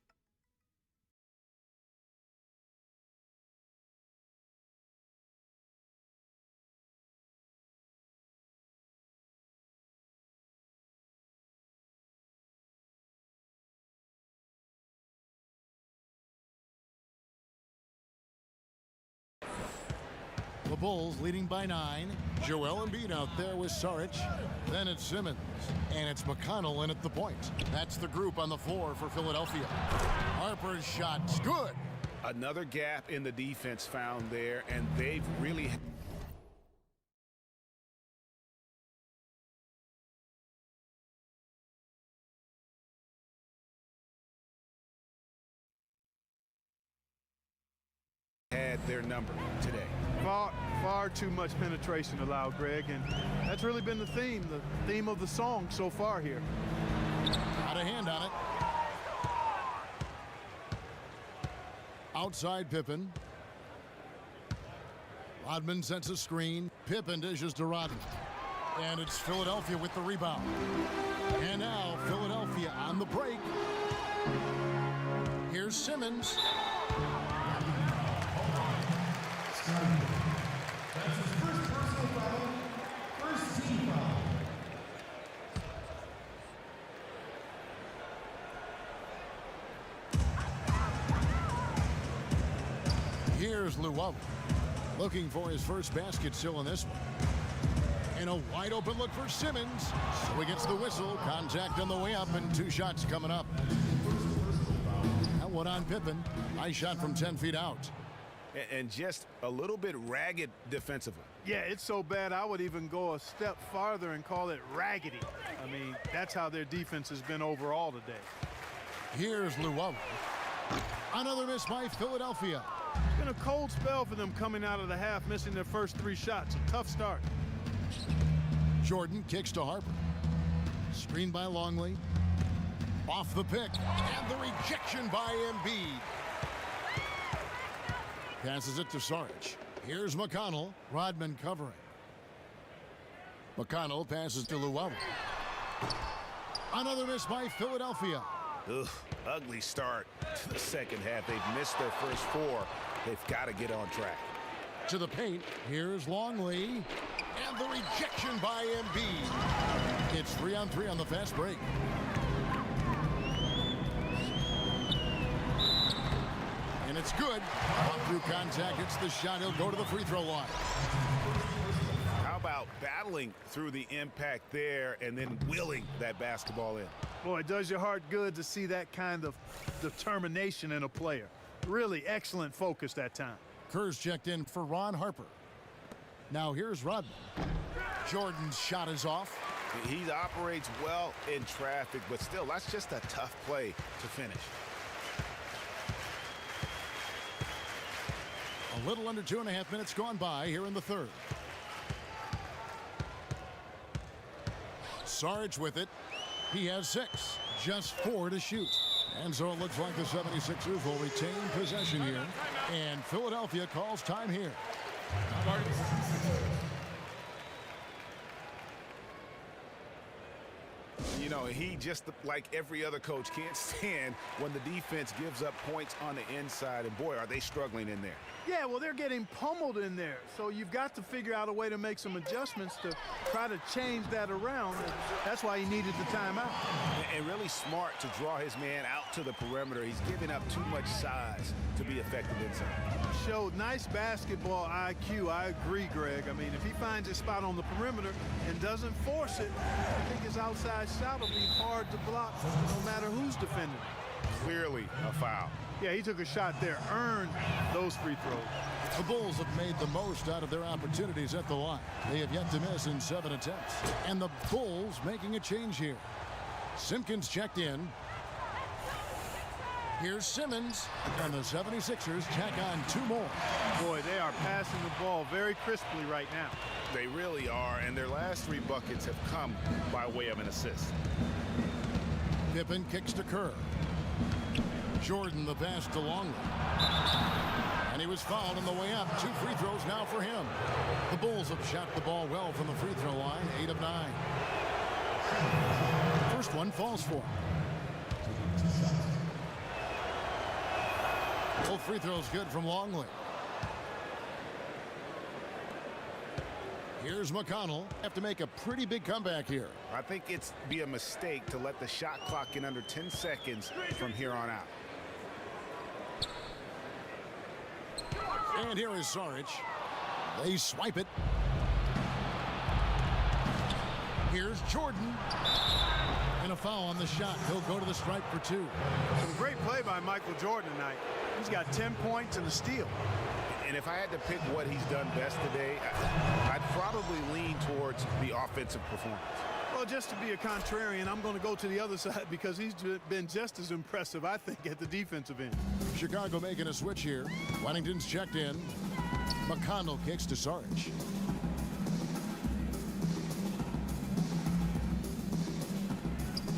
S1: The Bulls leading by 9. Joel Embiid out there with Saric. Then it's Simmons. And it's McConnell in at the point. That's the group on the floor for Philadelphia. Harper's shot's good.
S2: Another gap in the defense found there, and they've really... had their number today.
S3: Far too much penetration allowed, Greg, and that's really been the theme of the song so far here.
S1: Got a hand on it. Outside Pippen. Rodman sends a screen. Pippen dishes to Rodman. And it's Philadelphia with the rebound. And now Philadelphia on the break. Here's Simmons.
S6: That's his first personal foul, first team foul.
S1: Here's Luau, looking for his first basket still in this one. And a wide open look for Simmons. So he gets the whistle. Contact on the way up and 2 shots coming up. That one on Pippen. Nice shot from 10 feet out.
S2: And just a little bit ragged defensively.
S3: Yeah, it's so bad I would even go a step farther and call it raggedy. I mean, that's how their defense has been overall today.
S1: Here's Luau. Another miss by Philadelphia.
S3: It's been a cold spell for them coming out of the half, missing their first 3 shots. A tough start.
S1: Jordan kicks to Harper. Screen by Longley. Off the pick. And the rejection by Embiid. Passes it to Saric. Here's McConnell. Rodman covering. McConnell passes to Luau. Another miss by Philadelphia.
S2: Ugh, ugly start to the second half. They've missed their first 4. They've got to get on track.
S1: To the paint. Here's Longley. And the rejection by Embiid. It's 3-on-3 on the fast break. And it's good. Off through contact. It's the shot. He'll go to the free throw line.
S2: How about battling through the impact there and then willing that basketball in?
S3: Boy, it does your heart good to see that kind of determination in a player. Really excellent focus that time.
S1: Kerr's checked in for Ron Harper. Now here's Rodman. Jordan's shot is off.
S2: He operates well in traffic, but still, that's just a tough play to finish.
S1: A little under 2.5 minutes gone by here in the third. Sarge with it. He has 6. Just 4 to shoot. And so it looks like the 76ers will retain possession here. And Philadelphia calls time here.
S2: You know, he just like every other coach can't stand when the defense gives up points on the inside. And boy, are they struggling in there.
S3: Yeah, well, they're getting pummeled in there. So you've got to figure out a way to make some adjustments to try to change that around. That's why he needed the timeout.
S2: And really smart to draw his man out to the perimeter. He's giving up too much size to be effective inside.
S3: Showed nice basketball IQ. I agree, Greg. I mean, if he finds his spot on the perimeter and doesn't force it, I think his outside shot will be hard to block no matter who's defending.
S2: Clearly a foul.
S3: Yeah, he took a shot there, earned those free throws.
S1: The Bulls have made the most out of their opportunities at the line. They have yet to miss in 7 attempts. And the Bulls making a change here. Simpkins checked in. Here's Simmons, and the 76ers tack on 2 more.
S3: Boy, they are passing the ball very crisply right now.
S2: They really are, and their last 3 buckets have come by way of an assist.
S1: Pippen kicks to Kerr. Jordan the pass to Longley. And he was fouled on the way up. 2 free throws now for him. The Bulls have shot the ball well from the free throw line, 8 of 9. First one falls for him. Both free throws good from Longley. Here's McConnell. Have to make a pretty big comeback here.
S2: I think it's be a mistake to let the shot clock in under 10 seconds from here on out.
S1: And here is Sarge. They swipe it. Here's Jordan. And a foul on the shot. He'll go to the stripe for 2.
S3: Some great play by Michael Jordan tonight. He's got 10 points and a steal.
S2: And if I had to pick what he's done best today, I'd probably lean towards the offensive performance.
S3: Well, just to be a contrarian, I'm going to go to the other side because he's been just as impressive, I think, at the defensive end.
S1: Chicago making a switch here. Wennington's checked in. McConnell kicks to Sarge.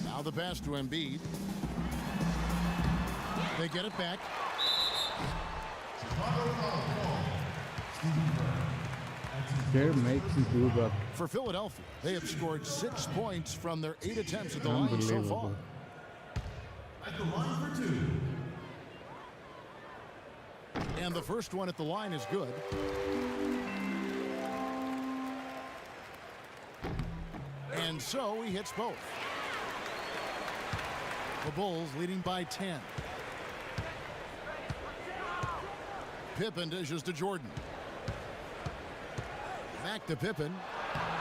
S1: Now the pass to Embiid. They get it back.
S7: They're making do that.
S1: For Philadelphia, they have scored 6 points from their 8 attempts at the line so far.
S6: At the line for 2.
S1: And the first one at the line is good. And so he hits both. The Bulls leading by 10. Pippen dishes to Jordan. Back to Pippen.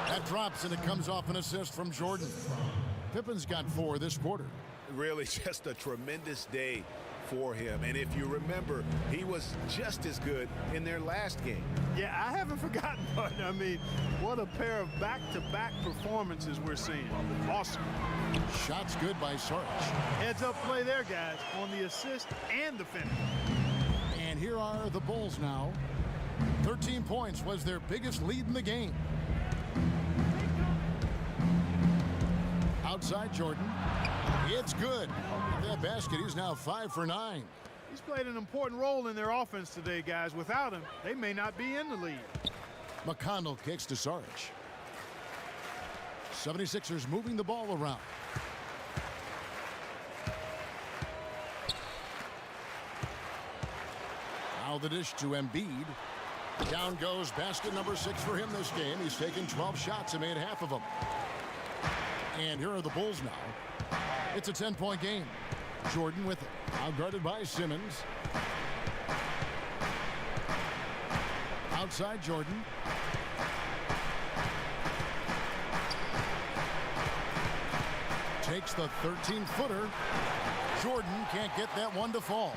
S1: That drops and it comes off an assist from Jordan. Pippen's got 4 this quarter.
S2: Really just a tremendous day for him. And if you remember, he was just as good in their last game.
S3: Yeah, I haven't forgotten, but I mean, what a pair of back-to-back performances we're seeing. Awesome.
S1: Shots good by Sarge.
S3: Heads up play there, guys, on the assist and the finish.
S1: And here are the Bulls now. 13 points was their biggest lead in the game. Outside Jordan. It's good. With that basket, he's now 5 for 9.
S3: He's played an important role in their offense today, guys. Without him, they may not be in the lead.
S1: McConnell kicks to Sarge. 76ers moving the ball around. Now the dish to Embiid. Down goes basket number 6 for him this game. He's taken 12 shots and made half of them. And here are the Bulls now. It's a 10-point game. Jordan with it. Now guarded by Simmons. Outside Jordan. Takes the 13-footer. Jordan can't get that one to fall.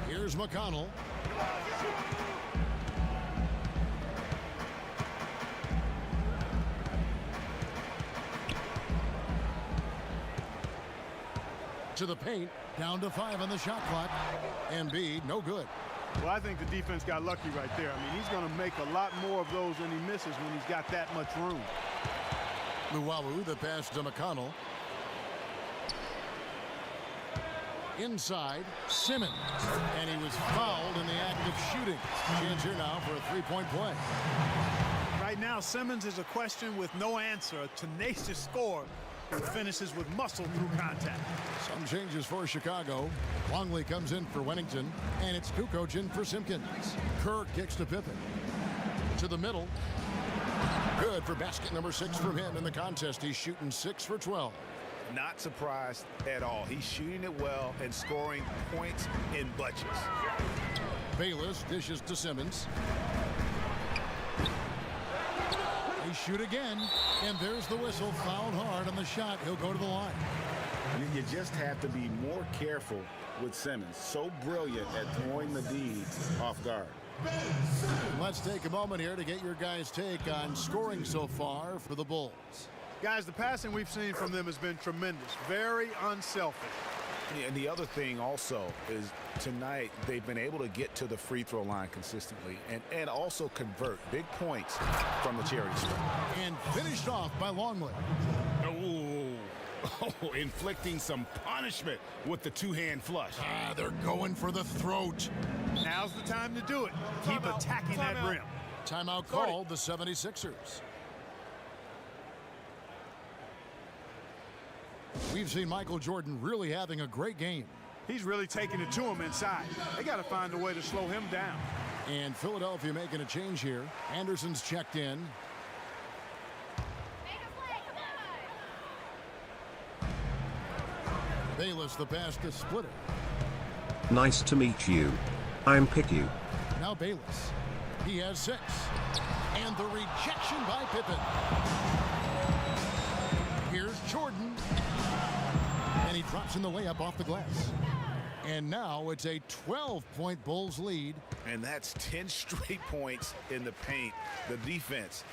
S1: Here's McConnell. To the paint, down to 5 on the shot clock. Embiid, no good.
S3: Well, I think the defense got lucky right there. I mean, he's going to make a lot more of those than he misses when he's got that much room.
S1: Luwawu, the pass to McConnell. Inside, Simmons. And he was fouled in the act of shooting. Chance here now for a three-point play.
S3: Right now, Simmons is a question with no answer. A tenacious scorer who finishes with muscle through contact.
S1: Some changes for Chicago. Longley comes in for Wennington, and it's Kukoc in for Simpkins. Kerr kicks to Pippen. To the middle. Good for basket number 6 from him in the contest. He's shooting 6 for 12.
S2: Not surprised at all. He's shooting it well and scoring points in bunches.
S1: Bayless dishes to Simmons. They shoot again, and there's the whistle. Fouled hard on the shot. He'll go to the line.
S2: You just have to be more careful with Simmons. So brilliant at throwing the D off guard.
S1: Let's take a moment here to get your guys' take on scoring so far for the Bulls.
S3: Guys, the passing we've seen from them has been tremendous. Very unselfish.
S2: Yeah, and the other thing also is tonight they've been able to get to the free throw line consistently and also convert big points from the charity stripe.
S1: And finished off by Longley.
S9: Oh, inflicting some punishment with the two-hand flush.
S1: They're going for the throat.
S3: Now's the time to do it. Keep attacking that rim.
S1: Timeout called the 76ers. We've seen Michael Jordan really having a great game.
S3: He's really taking it to him inside. They got to find a way to slow him down.
S1: And Philadelphia making a change here. Anderson's checked in. Bayless the pass to Splitter.
S5: Nice to meet you. I'm Pick-You.
S1: Now Bayless. He has 6. And the rejection by Pippen. Here's Jordan. And he drops in the layup off the glass. And now it's a 12-point Bulls lead.
S2: And that's 10 straight points in the paint. The defense,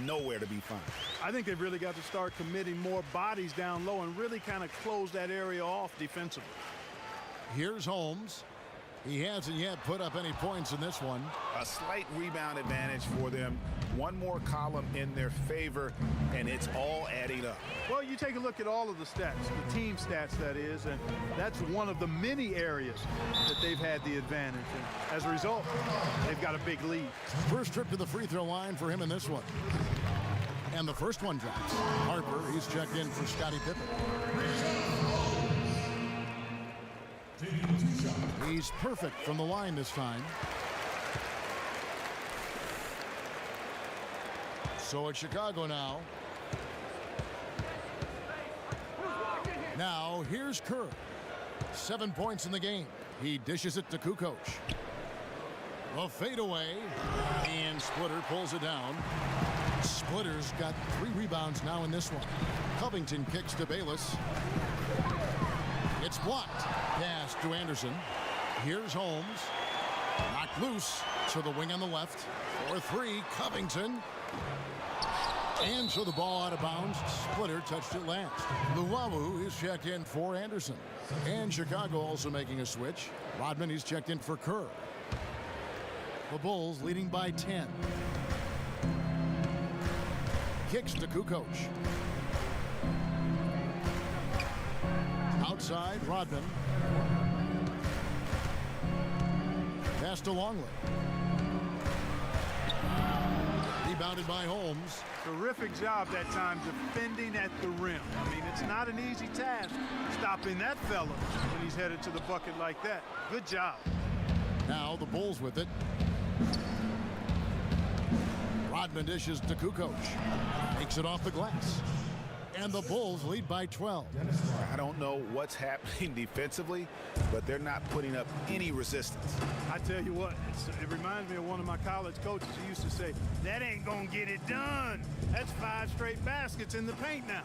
S2: nowhere to be found.
S3: I think they've really got to start committing more bodies down low and really kind of close that area off defensively.
S1: Here's Holmes. He hasn't yet put up any points in this one.
S2: A slight rebound advantage for them. One more column in their favor, and it's all adding up.
S3: Well, you take a look at all of the stats, the team stats that is, and that's one of the many areas that they've had the advantage. And as a result, they've got a big lead.
S1: First trip to the free throw line for him in this one. And the first one drops. Harper, he's checked in for Scottie Pippen. He's perfect from the line this time. So it's Chicago now. Now here's Kerr. 7 points in the game. He dishes it to Kukoc. A fadeaway. And Splitter pulls it down. Splitter's got 3 rebounds now in this one. Covington kicks to Bayless. It's blocked. Pass to Anderson. Here's Holmes. Knocked loose to the wing on the left. 4-3, Covington. And so the ball out of bounds. Splitter touched it last. Luwawu is checked in for Anderson. And Chicago also making a switch. Rodman, he's checked in for Kerr. The Bulls leading by 10. Kicks to Kukoc. Outside, Rodman. Pass to Longley. Rebounded by Holmes.
S3: Terrific job that time defending at the rim. I mean, it's not an easy task stopping that fella when he's headed to the bucket like that. Good job.
S1: Now the Bulls with it. Rodman dishes to Kukoc. Takes it off the glass. And the Bulls lead by 12.
S2: I don't know what's happening defensively, but they're not putting up any resistance.
S3: I tell you what, it reminds me of one of my college coaches who used to say, that ain't gonna get it done. That's 5 straight baskets in the paint now.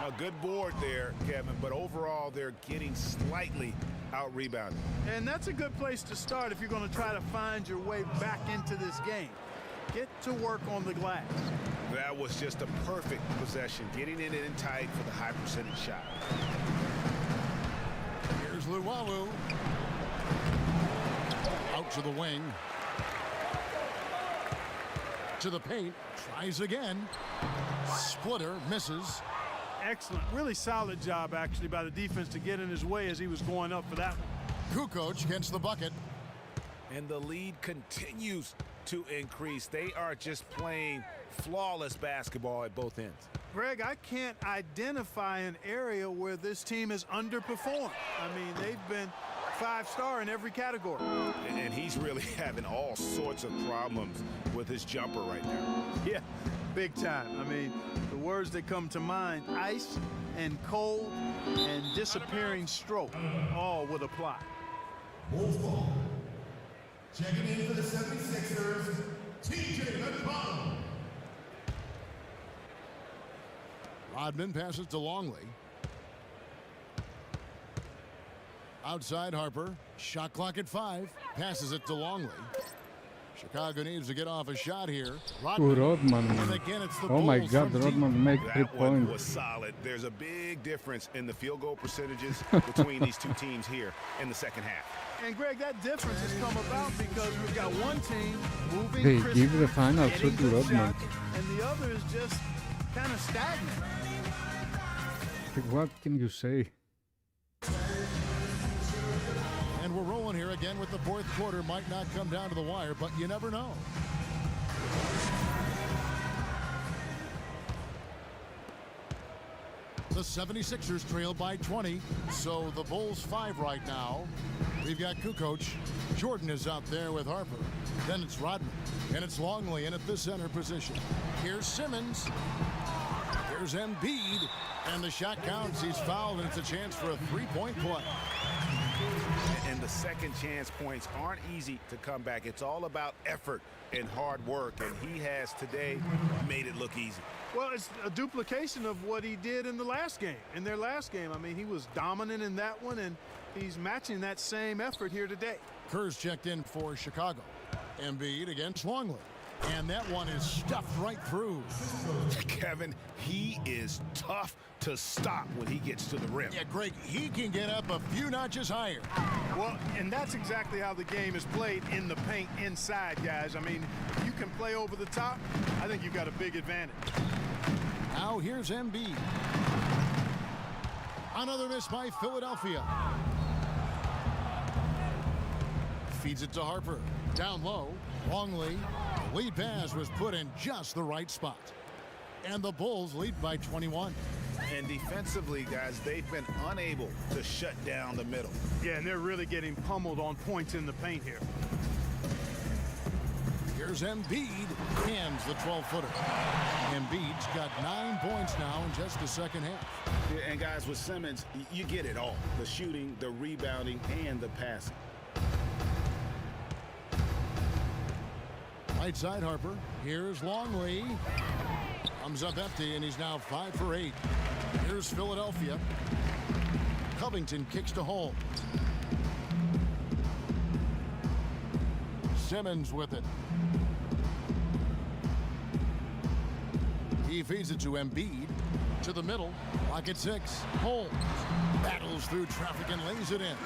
S2: A good board there, Kevin, but overall they're getting slightly out-rebounded.
S3: And that's a good place to start if you're going to try to find your way back into this game. Get to work on the glass.
S2: That was just a perfect possession, getting it in tight for the high percentage shot.
S1: Takeover. Out to the wing. To the paint. Tries again. Splitter misses.
S3: Excellent. Really solid job, actually, by the defense to get in his way as he was going up for that one.
S1: Kukoc gets the bucket.
S2: And the lead continues to increase. They are just playing flawless basketball at both ends.
S3: Greg, I can't identify an area where this team has underperformed. I mean, they've been 5-star in every category.
S2: And he's really having all sorts of problems with his jumper right now.
S3: Yeah, big time. I mean, the words that come to mind, ice and cold and disappearing stroke, all would apply.
S6: Bulls ball. Checking in for the 76ers, TJ McConnell.
S1: Rodman passes to Longley. Outside Harper. Shot clock at 5. Passes it to Longley. Chicago needs to get off a shot here.
S7: Rodman.
S1: And again, it's the
S7: Oh my
S1: Bulls
S7: God,
S1: from deep.
S7: Rodman make 3
S2: That one
S7: points.
S2: was solid. There's a big difference in the field goal percentages between these two teams here in the second half.
S3: And Greg, that difference has come about because we've got one team moving
S7: They
S3: crisply,
S7: give the final
S3: getting
S7: shot to
S3: good
S7: Rodman.
S3: shots, and the other is just kind of stagnant.
S7: What can you say?
S1: And we're rolling here again with the fourth quarter. Might not come down to the wire, but you never know. The 76ers trail by 20, so the Bulls 5 right now. We've got Kukoc. Jordan is out there with Harper. Then it's Rodman, and it's Longley in at the center position. Here's Simmons. Here's Embiid, and the shot counts. He's fouled, and it's a chance for a three-point play.
S2: And the second chance points aren't easy to come back. It's all about effort and hard work, and he has today made it look easy.
S3: Well, it's a duplication of what he did in the last game. In their last game, I mean, he was dominant in that one, and he's matching that same effort here today.
S1: Kerr's checked in for Chicago. Embiid against Longley. And that one is stuffed right through.
S2: Kevin, he is tough to stop when he gets to the rim.
S1: Yeah, Greg, he can get up a few notches higher.
S3: Well, and that's exactly how the game is played in the paint inside, guys. I mean, if you can play over the top, I think you've got a big advantage.
S1: Now here's Embiid. Another miss by Philadelphia. Feeds it to Harper. Down low. Longley. The lead pass was put in just the right spot. And the Bulls lead by 21.
S2: And defensively, guys, they've been unable to shut down the middle.
S3: Yeah, and they're really getting pummeled on points in the paint here.
S1: Here's Embiid. Hands the 12-footer. Embiid's got 9 points now in just the second half.
S2: Yeah, and guys, with Simmons, you get it all. The shooting, the rebounding, and the passing.
S1: Right side Harper. Here's Longley. Comes up empty, and he's now 5 for 8. Here's Philadelphia. Covington kicks to Holmes. Simmons with it. He feeds it to Embiid. To the middle. Lock at 6. Holmes battles through traffic and lays it in.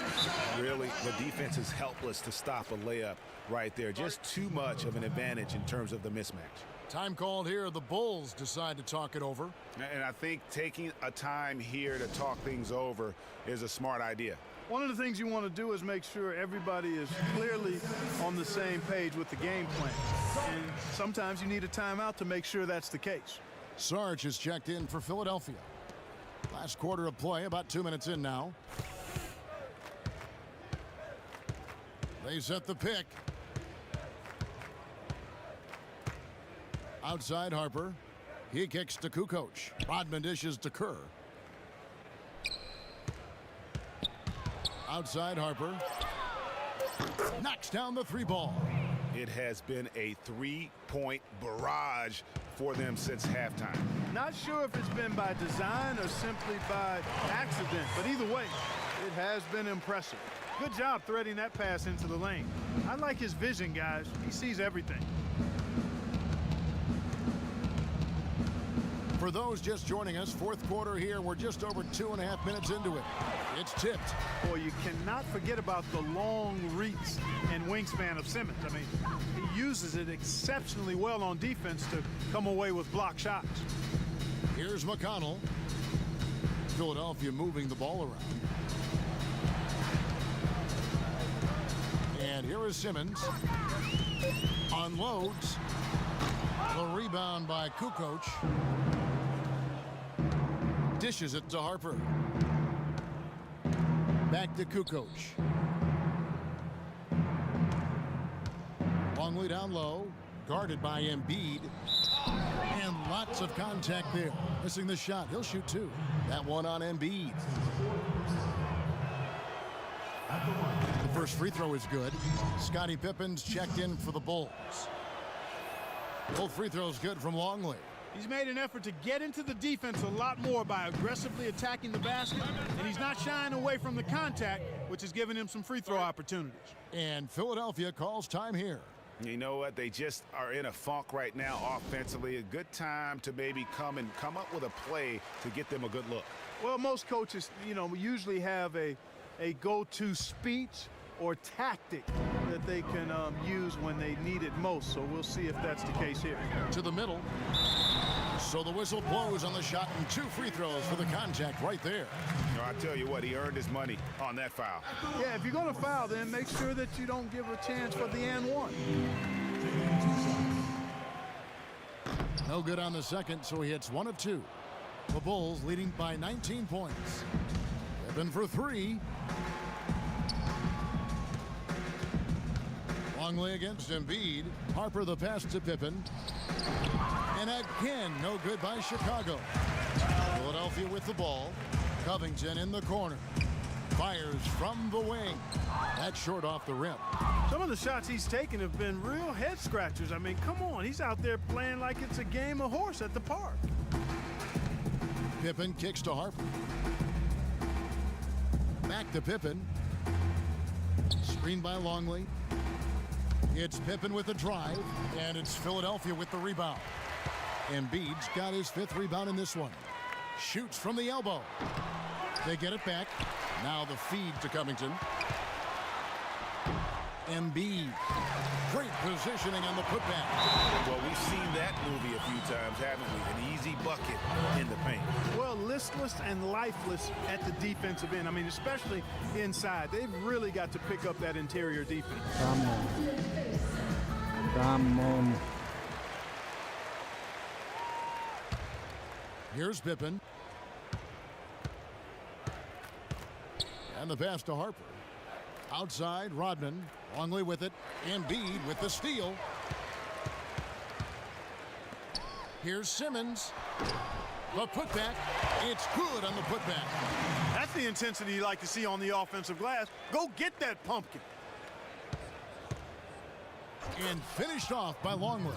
S2: Really, the defense is helpless to stop a layup right there. Just too much of an advantage in terms of the mismatch.
S1: Time called here. The Bulls decide to talk it over.
S2: And I think taking a time here to talk things over is a smart idea.
S3: One of the things you want to do is make sure everybody is clearly on the same page with the game plan. And sometimes you need a timeout to make sure that's the case.
S1: Sarge is checked in for Philadelphia. Last quarter of play, about 2 minutes in now. They set the pick. Outside Harper. He kicks to Kukoc. Rodman dishes to Kerr. Outside Harper. Knocks down the 3-ball.
S2: It has been a 3-point barrage for them since halftime.
S3: Not sure if it's been by design or simply by accident, but either way, it has been impressive. Good job threading that pass into the lane. I like his vision, guys. He sees everything.
S1: For For those just joining us, fourth quarter here. We're just over 2.5 minutes into it. It's tipped.
S3: Boy, you cannot forget about the long reach and wingspan of Simmons. I mean, he uses it exceptionally well on defense to come away with block shots.
S1: Here's McConnell. Philadelphia moving the ball around. And here is Simmons. Unloads. The rebound by Kukoc. Dishes it to Harper. Back to Kukoc. Longley down low. Guarded by Embiid. And lots of contact there. Missing the shot. He'll shoot two. That one on Embiid. The first free throw is good. Scottie Pippen's checked in for the Bulls. Both free throws good from Longley.
S3: He's made an effort to get into the defense a lot more by aggressively attacking the basket, and he's not shying away from the contact, which has given him some free throw opportunities.
S1: And Philadelphia calls time here.
S2: You know what? They just are in a funk right now offensively. A good time to maybe come up with a play to get them a good look.
S3: Well, most coaches, usually have a go-to speech or tactic that they can use when they need it most. So we'll see if that's the case here.
S1: To the middle. So the whistle blows on the shot and two free throws for the contact right there.
S2: I tell you what, he earned his money on that foul.
S3: Yeah, if you're going to foul, then make sure that you don't give a chance for the and one.
S1: No good on the second, so he hits 1 of 2. The Bulls leading by 19 points. Pippen for 3. Longley against Embiid. Harper the pass to Pippen. And again, no good by Chicago. Philadelphia with the ball. Covington in the corner. Fires from the wing. That's short off the rim.
S3: Some of the shots he's taken have been real head scratchers. I mean, come on. He's out there playing like it's a game of horse at the park.
S1: Pippen kicks to Harper. Back to Pippen. Screen by Longley. It's Pippen with the drive, and it's Philadelphia with the rebound. Embiid's got his 5th rebound in this one. Shoots from the elbow. They get it back. Now the feed to Covington. Embiid. Great positioning on the putback.
S2: Well, we've seen that movie a few times, haven't we? An easy bucket in the paint.
S3: Well, listless and lifeless at the defensive end. I mean, especially inside. They've really got to pick up that interior defense.
S7: Come on. Come on.
S1: Here's Pippen. And the pass to Harper. Outside, Rodman. Longley with it. Embiid with the steal. Here's Simmons. The putback. It's good on the putback.
S3: That's the intensity you like to see on the offensive glass. Go get that pumpkin.
S1: And finished off by Longley.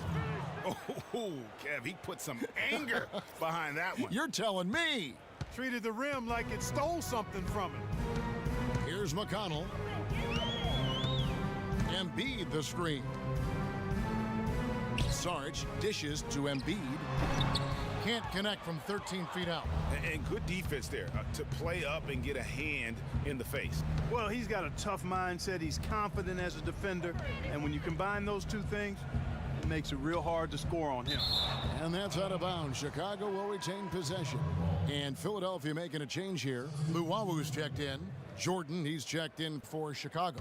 S2: Oh, Kev, he put some anger behind that one.
S1: You're telling me.
S3: Treated the rim like it stole something from him.
S1: Here's McConnell. Embiid the screen. Sarge dishes to Embiid. Can't connect from 13 feet out.
S2: And good defense there to play up and get a hand in the face.
S3: Well, he's got a tough mindset. He's confident as a defender. And when you combine those two things, it makes it real hard to score on him.
S1: And that's out of bounds. Chicago will retain possession. And Philadelphia making a change here. Luawu's checked in. Jordan, he's checked in for Chicago.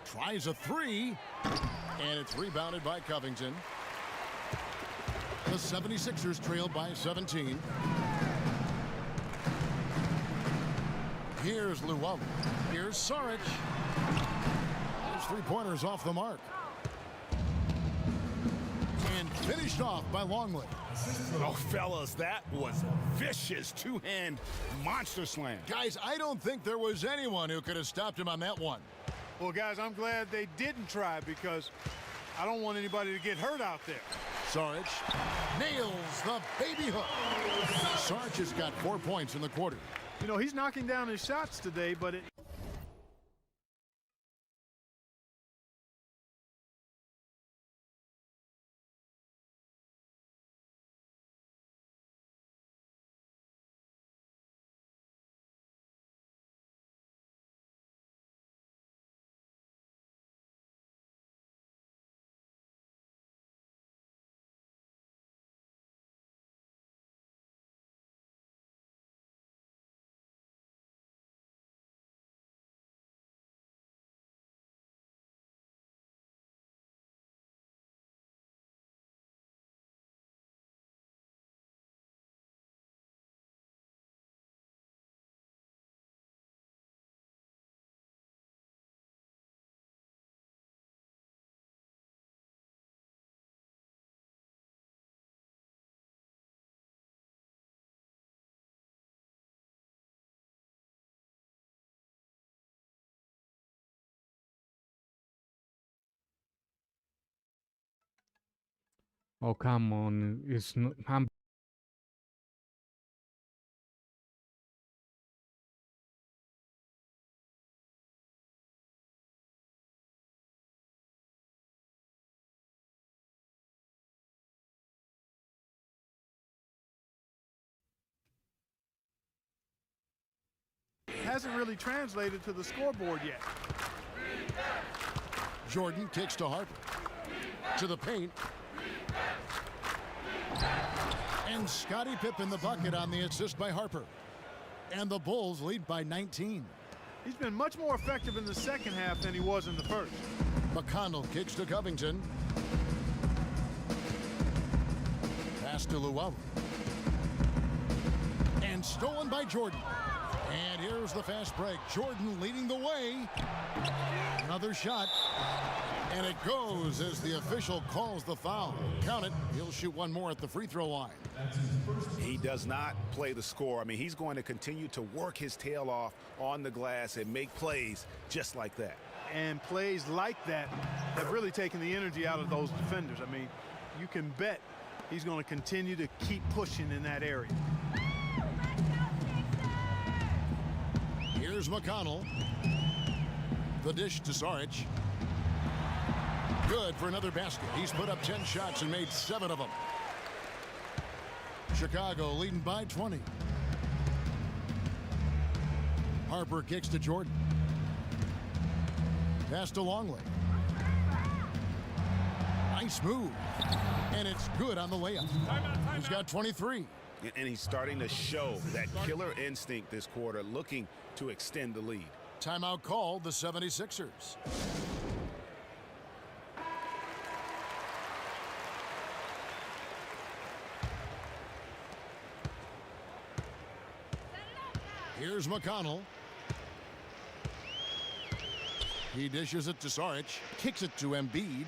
S1: Tries a 3. And it's rebounded by Covington. The 76ers trailed by 17. Here's Luawu. Here's Saric. His 3-pointers off the mark. And finished off by Longley.
S2: Oh, fellas, that was a vicious two-hand monster slam.
S1: Guys, I don't think there was anyone who could have stopped him on that one.
S3: Well, guys, I'm glad they didn't try because I don't want anybody to get hurt out there.
S1: Saric nails the baby hook. Saric has got 4 points in the quarter.
S3: You know, he's knocking down his shots today, but it
S7: Oh, come on. It's not.
S3: Hasn't really translated to the scoreboard yet.
S1: Jordan kicks to Harper. To the paint. And Scottie Pippen the bucket on the assist by Harper. And the Bulls lead by 19.
S3: He's been much more effective in the second half than he was in the first.
S1: McConnell kicks to Covington. Pass to Luau. And stolen by Jordan. And here's the fast break. Jordan leading the way. Another shot. And it goes as the official calls the foul. Count it. He'll shoot one more at the free throw line.
S2: He does not play the score. I mean, he's going to continue to work his tail off on the glass and make plays just like that.
S3: And plays like that have really taken the energy out of those defenders. I mean, you can bet he's going to continue to keep pushing in that area.
S1: Here's McConnell. The dish to Saric. Good for another basket. He's put up 10 shots and made 7 of them. Chicago leading by 20. Harper kicks to Jordan. Pass to Longley. Nice move. And it's good on the layup. He's got 23.
S2: And he's starting to show that killer instinct this quarter, looking to extend the lead.
S1: Timeout called the 76ers. Here's McConnell. He dishes it to Saric. Kicks it to Embiid.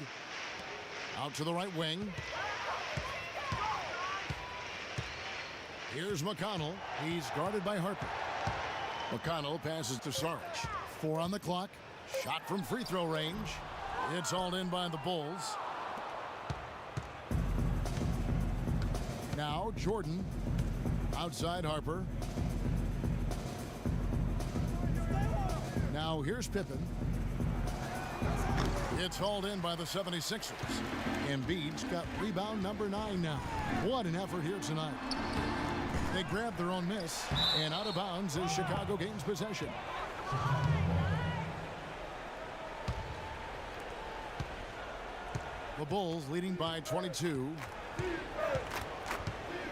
S1: Out to the right wing. Here's McConnell. He's guarded by Harper. McConnell passes to Saric. 4 on the clock. Shot from free throw range. It's hauled in by the Bulls. Now Jordan. Outside Harper. Now here's Pippen. It's hauled in by the 76ers. Embiid's got rebound number 9 now. What an effort here tonight. They grabbed their own miss, and out of bounds as Chicago gains possession. The Bulls leading by 22.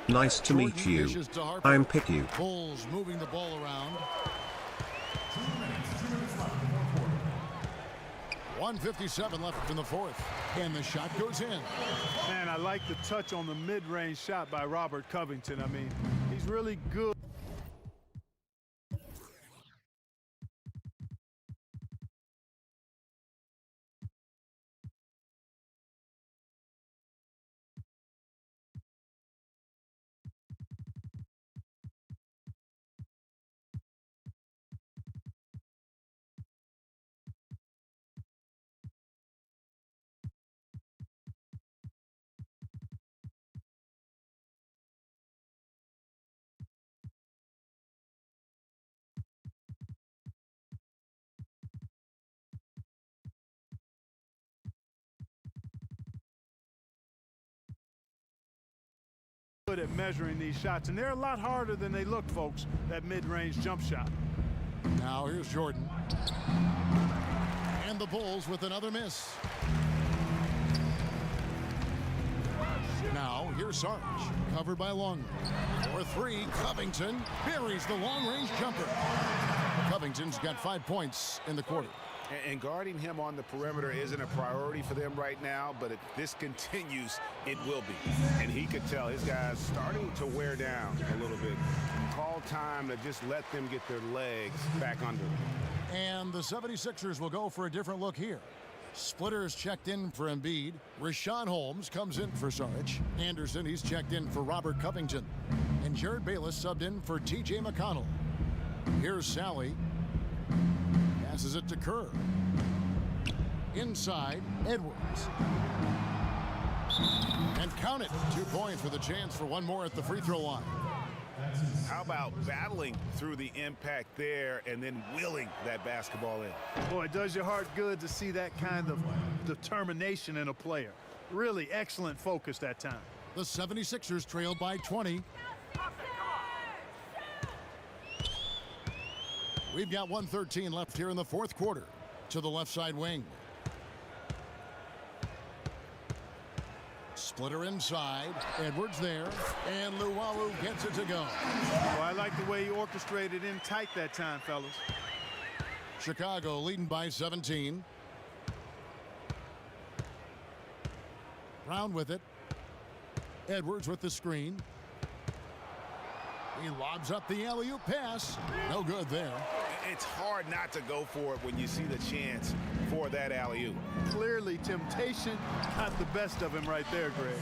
S5: Nice to meet
S1: Jordan
S5: you.
S1: dishes to Harper.
S5: I'm Pick-you.
S1: Bulls moving the ball around. 1:57 left in the fourth, and the shot goes in.
S3: Man, I like the touch on the mid-range shot by Robert Covington. I mean, he's really good. Good at measuring these shots, and they're a lot harder than they look, folks, that mid-range jump shot.
S1: Now here's Jordan. And the Bulls with another miss. Now here's Saric, covered by Longley. For 3, Covington buries the long-range jumper. Covington's got 5 points in the quarter.
S2: And guarding him on the perimeter isn't a priority for them right now, but if this continues, it will be. And he could tell his guys starting to wear down a little bit. Call time to just let them get their legs back under them.
S1: And the 76ers will go for a different look here. Splitters checked in for Embiid. Rashawn Holmes comes in for Saric. Anderson, he's checked in for Robert Covington. And Jared Bayless subbed in for T.J. McConnell. Here's Sally. Passes it to Kerr. Inside, Edwards. And count it. 2 points with a chance for one more at the free throw line.
S2: How about battling through the impact there and then willing that basketball in?
S3: Boy, it does your heart good to see that kind of determination in a player. Really excellent focus that time.
S1: The 76ers trailed by 20. We've got 1:13 left here in the fourth quarter. To the left side wing. Splitter inside. Edwards there. And Luwawu gets it to go.
S3: Well, I like the way he orchestrated in tight that time, fellas.
S1: Chicago leading by 17. Brown with it. Edwards with the screen. He lobs up the alley-oop pass. No good there.
S2: It's hard not to go for it when you see the chance for that alley-oop.
S3: Clearly, temptation got the best of him right there, Greg.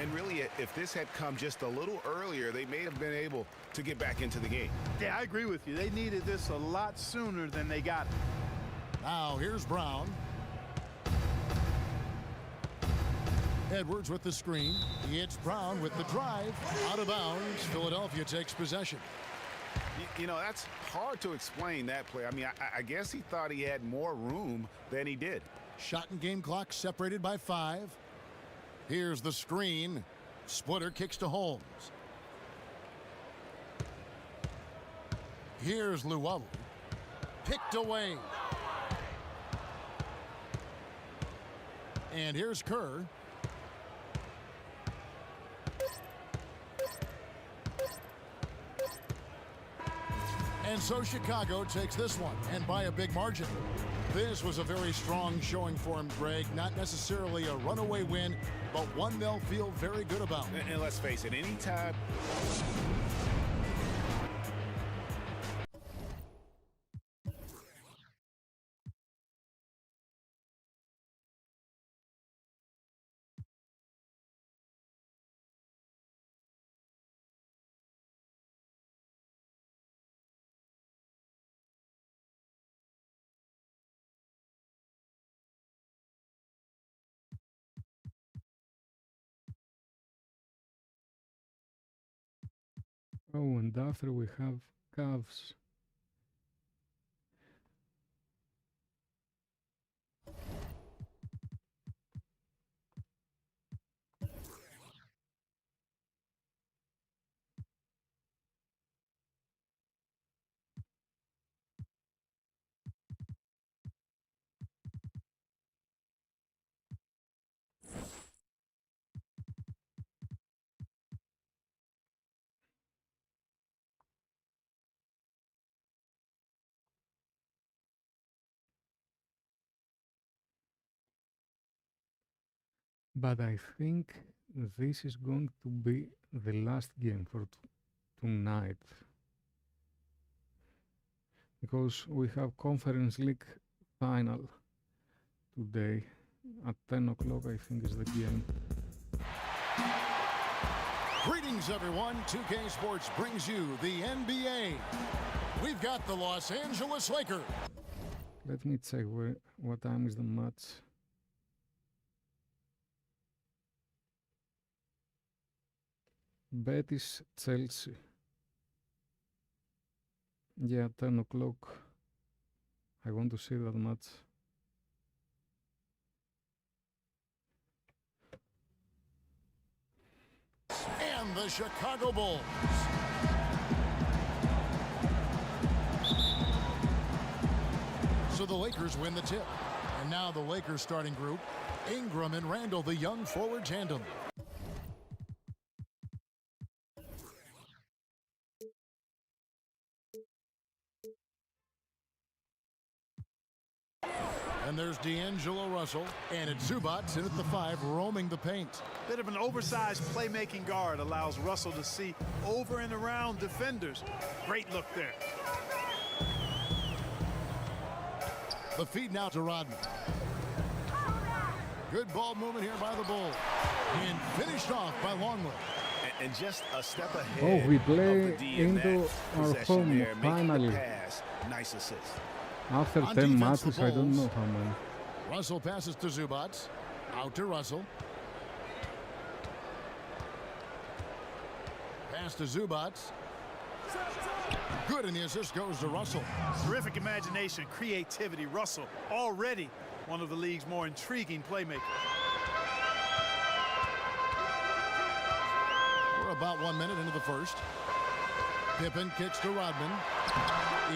S2: And really, if this had come just a little earlier, they may have been able to get back into the game.
S3: Yeah, I agree with you. They needed this a lot sooner than they got it.
S1: Now, here's Brown. Edwards with the screen. It's Brown with the drive. Out of bounds. Philadelphia takes possession.
S2: You know, that's hard to explain that play. I mean, I guess he thought he had more room than he did.
S1: Shot and game clock separated by 5. Here's the screen. Splitter kicks to Holmes. Here's Luwawu. Picked away. And here's Kerr. And so Chicago takes this one, and by a big margin. This was a very strong showing for him, Greg. Not necessarily a runaway win, but one they'll feel very good about.
S2: And let's face it, anytime.
S7: Oh, and after we have Cavs. But I think this is going to be the last game for tonight. Because we have Conference League final today at 10 o'clock, I think is the game.
S1: Greetings, everyone. 2K Sports brings you the NBA. We've got the Los Angeles Lakers.
S7: Let me check what time is the match. Betis Chelsea. Yeah, 10 o'clock. I want to see that match.
S1: And the Chicago Bulls. So the Lakers win the tip. And now the Lakers starting group. Ingram and Randall, the young forward tandem. And there's D'Angelo Russell, and it's Zubac in at the 5, roaming the paint.
S3: Bit of an oversized playmaking guard allows Russell to see over and around defenders. Great look there.
S1: The feed now to Rodman. Good ball movement here by the Bulls. And finished off by Longley.
S2: And just a step ahead.
S7: Oh, we play
S2: of the D
S7: into our home
S2: there,
S7: finally.
S2: Pass. Nice assist.
S7: After
S1: On
S7: 10
S1: defense,
S7: matches,
S1: the
S7: I don't
S1: Bulls.
S7: know how many.
S1: Russell passes to Zubac. Out to Russell. Pass to Zubats. Good, and the assist goes to Russell.
S3: Terrific imagination, creativity. Russell, already one of the league's more intriguing playmakers.
S1: We're about 1 minute into the first. Pippen kicks to Rodman.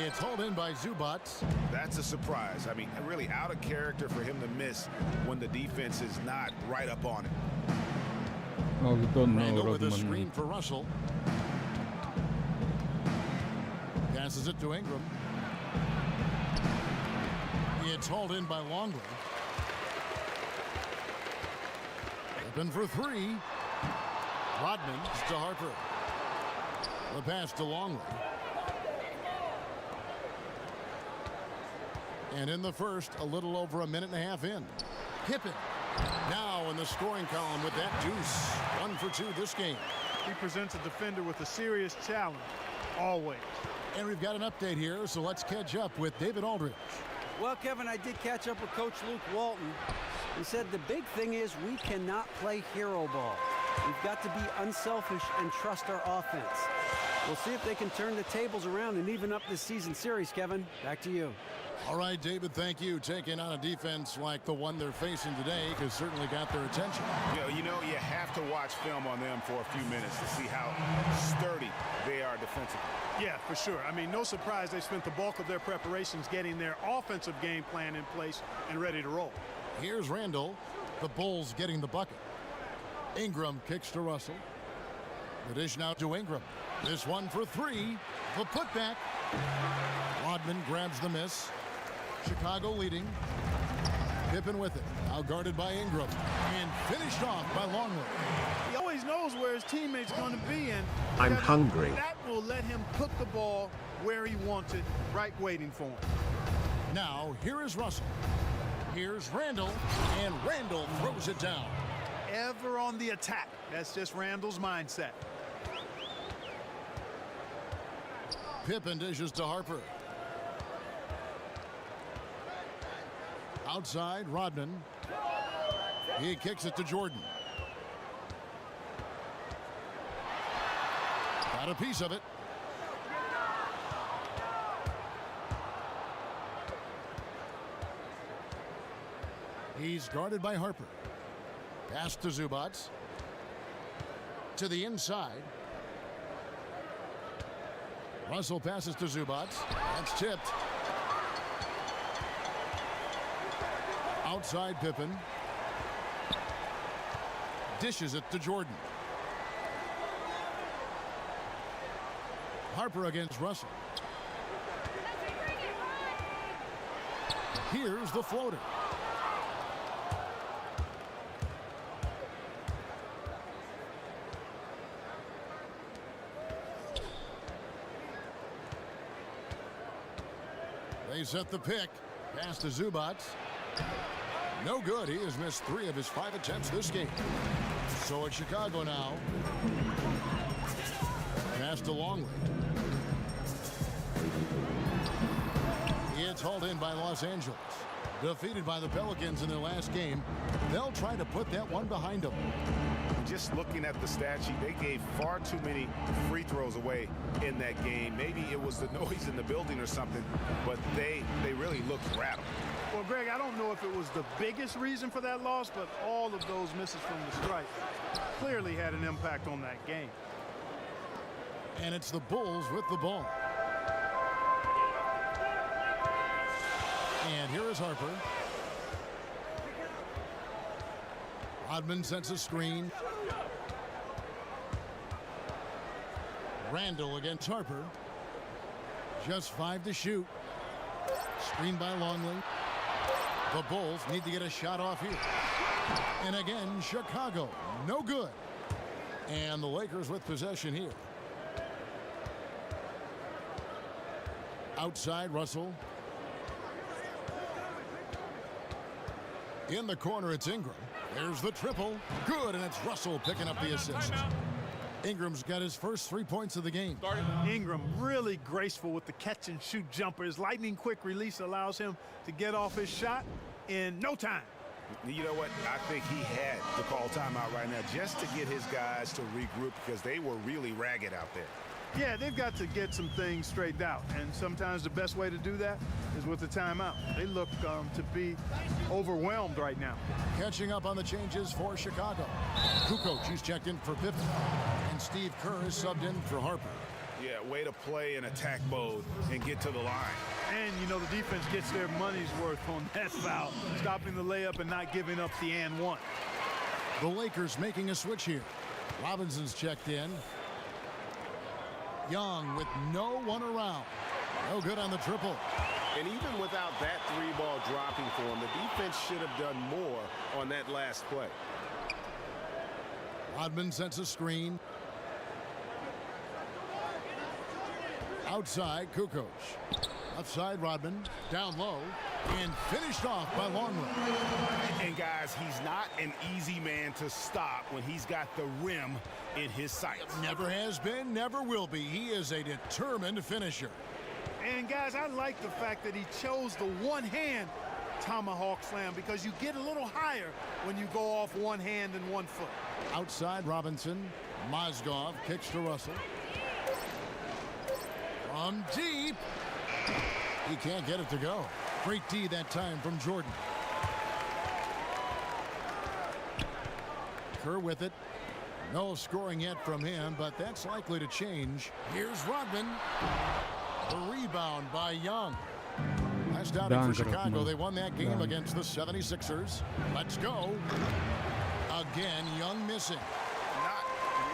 S1: It's hauled in by Zubats.
S2: That's a surprise. I mean, really out of character for him to miss when the defense is not right up on it.
S7: Oh, we don't know
S1: Randall with a
S7: Rodman.
S1: screen for Russell. Passes it to Ingram. It's hauled in by Longley. Pippen for three. Rodman to Harper. The pass to Longley. And in the first, a little over a minute and a half in. Pippen now in the scoring column with that deuce. 1 for 2 this game.
S3: He presents a defender with a serious challenge, always.
S1: And we've got an update here, so let's catch up with David Aldridge.
S4: Well, Kevin, I did catch up with Coach Luke Walton. He said the big thing is we cannot play hero ball. We've got to be unselfish and trust our offense. We'll see if they can turn the tables around and even up this season series, Kevin. Back to you.
S1: All right, David, thank you. Taking on a defense like the one they're facing today has certainly got their attention.
S2: You know, you have to watch film on them for a few minutes to see how sturdy they are defensively.
S3: Yeah, for sure. I mean, no surprise they spent the bulk of their preparations getting their offensive game plan in place and ready to roll.
S1: Here's Randall. The Bulls getting the bucket. Ingram kicks to Russell. The dish now to Ingram. This one for three. The putback. Rodman grabs the miss. Chicago leading. Pippen with it. Now guarded by Ingram. And finished off by Longley.
S3: He always knows where his teammate's going to be, and
S5: I'm hungry.
S3: that will let him put the ball where he wants it, right waiting for him.
S1: Now, here is Russell. Here's Randall. And Randall throws it down.
S3: Ever on the attack. That's just Randall's mindset.
S1: Pippen dishes to Harper. Outside, Rodman. He kicks it to Jordan. Got a piece of it. He's guarded by Harper. Pass to Zubats. To the inside. Russell passes to Zubats. That's tipped. Outside Pippen. Dishes it to Jordan. Harper against Russell. Here's the floater. They set the pick. Pass to Zubats. No good. He has missed 3 of his 5 attempts this game. So it's Chicago now. Pass to Longley. It's hauled in by Los Angeles. Defeated by the Pelicans in their last game. They'll try to put that one behind them.
S2: Just looking at the stat sheet, they gave far too many free throws away in that game. Maybe it was the noise in the building or something, but they really looked rattled.
S3: Well, Greg, I don't know if it was the biggest reason for that loss, but all of those misses from the stripe clearly had an impact on that game.
S1: And it's the Bulls with the ball. And here is Harper. Rodman sets a screen. Randall against Harper. Just 5 to shoot. Screen by Longley. The Bulls need to get a shot off here. And again, Chicago, no good. And the Lakers with possession here. Outside, Russell. In the corner, it's Ingram. There's the triple. Good, and it's Russell picking up the assist. Ingram's got his first 3 points of the game.
S3: Ingram really graceful with the catch and shoot jumper. His lightning quick release allows him to get off his shot in no time.
S2: You know what? I think he had to call timeout right now just to get his guys to regroup because they were really ragged out there.
S3: Yeah, they've got to get some things straightened out, and sometimes the best way to do that is with the timeout. They look to be overwhelmed right now.
S1: Catching up on the changes for Chicago. Kukoc, he's checked in for Pippen, and Steve Kerr is subbed in for Harper.
S2: Yeah, way to play in attack mode and get to the line.
S3: And, you know, the defense gets their money's worth on that foul, stopping the layup and not giving up the and one.
S1: The Lakers making a switch here. Robinson's checked in. Young with no one around. No good on the triple.
S9: And even without that three ball dropping for him, the defense should have done more on that last play.
S1: Rodman sets a screen. Outside, Kukoc. Left side, Rodman. Down low. And finished off by Longley.
S2: And guys, he's not an easy man to stop when he's got the rim in his sights.
S1: Never has been, never will be. He is a determined finisher.
S3: And guys, I like the fact that he chose the one-hand tomahawk slam because you get a little higher when you go off one hand and 1 foot.
S1: Outside, Robinson. Mozgov kicks to Russell. From deep. He can't get it to go. Great D that time from Jordan. Kerr with it. No scoring yet from him, but that's likely to change. Here's Rodman. The rebound by Young. Last outing for Chicago. They won that game against the 76ers. Let's go. Again, Young missing.
S2: Not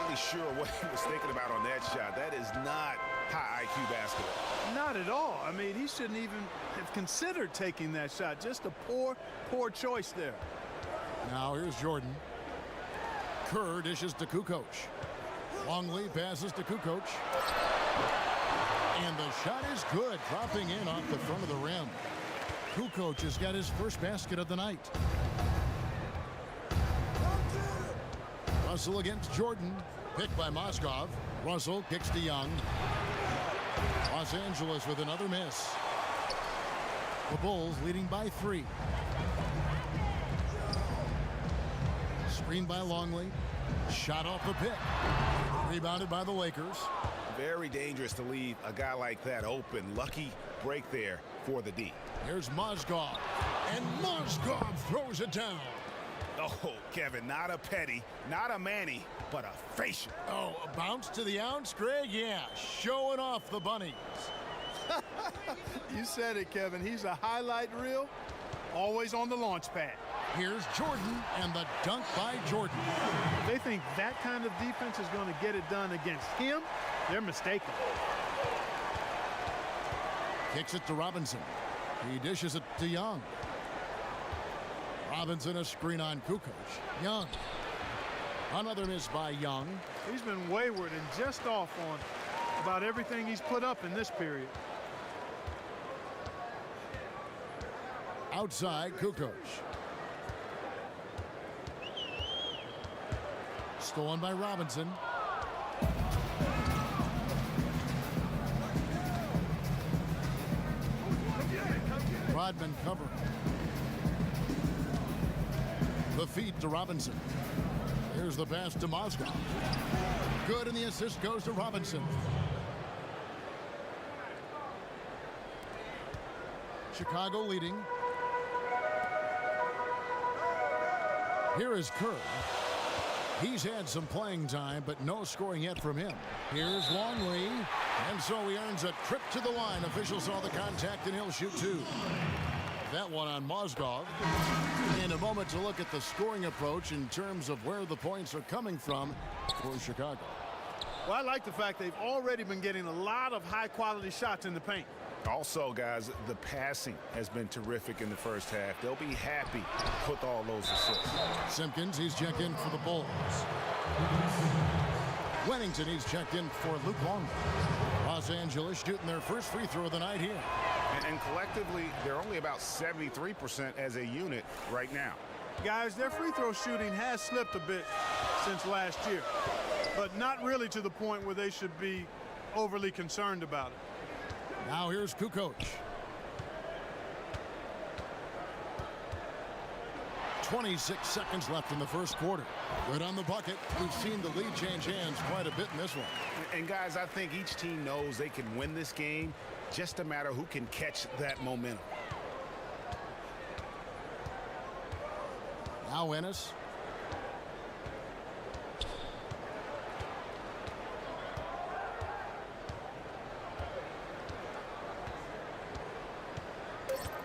S2: really sure what he was thinking about on that shot. That is not high IQ basketball.
S3: Not at all. I mean, he shouldn't even have considered taking that shot. Just a poor choice there.
S1: Now here's Jordan. Kerr dishes to Kukoc. Longley passes to Kukoc. And the shot is good, dropping in off the front of the rim. Kukoc has got his first basket of the night. Russell against Jordan. Picked by Mozgov. Russell kicks to Young. Los Angeles with another miss. The Bulls leading by 3. Screen by Longley. Shot off the pick. Rebounded by the Lakers.
S2: Very dangerous to leave a guy like that open. Lucky break there for the D.
S1: Here's Mozgov. And Mozgov throws it down.
S2: Oh, Kevin, not a petty, not a Manny, but a facial.
S1: Oh, a bounce to the ounce, Greg? Yeah, showing off the bunnies.
S3: You said it, Kevin. He's a highlight reel, always on the launch pad.
S1: Here's Jordan and the dunk by Jordan.
S3: If they think that kind of defense is going to get it done against him, they're mistaken.
S1: Kicks it to Robinson. He dishes it to Young. Robinson a screen on Kukoc. Young. Another miss by Young.
S3: He's been wayward and just off on about everything he's put up in this period.
S1: Outside, Kukoc. Stolen by Robinson. Rodman covering. The feed to Robinson. Here's the pass to Mozgov. Good, and the assist goes to Robinson. Chicago leading. Here is Kerr. He's had some playing time, but no scoring yet from him. Here's Longley. And so he earns a trip to the line. Officials saw the contact, and he'll shoot 2. That one on Mozgov. In a moment to look at the scoring approach in terms of where the points are coming from for Chicago.
S3: Well, I like the fact they've already been getting a lot of high-quality shots in the paint.
S2: Also, guys, the passing has been terrific in the first half. They'll be happy with all those assists.
S1: Simpkins, he's checked in for the Bulls. Wennington, he's checked in for Luke Longley. Los Angeles shooting their first free throw of the night here.
S2: And collectively, they're only about 73% as a unit right now.
S3: Guys, their free throw shooting has slipped a bit since last year, but not really to the point where they should be overly concerned about it.
S1: Now here's Kukoc. 26 seconds left in the first quarter. Good on the bucket. We've seen the lead change hands quite a bit in this one.
S2: And guys, I think each team knows they can win this game. Just a matter who can catch that momentum.
S1: Now Ennis.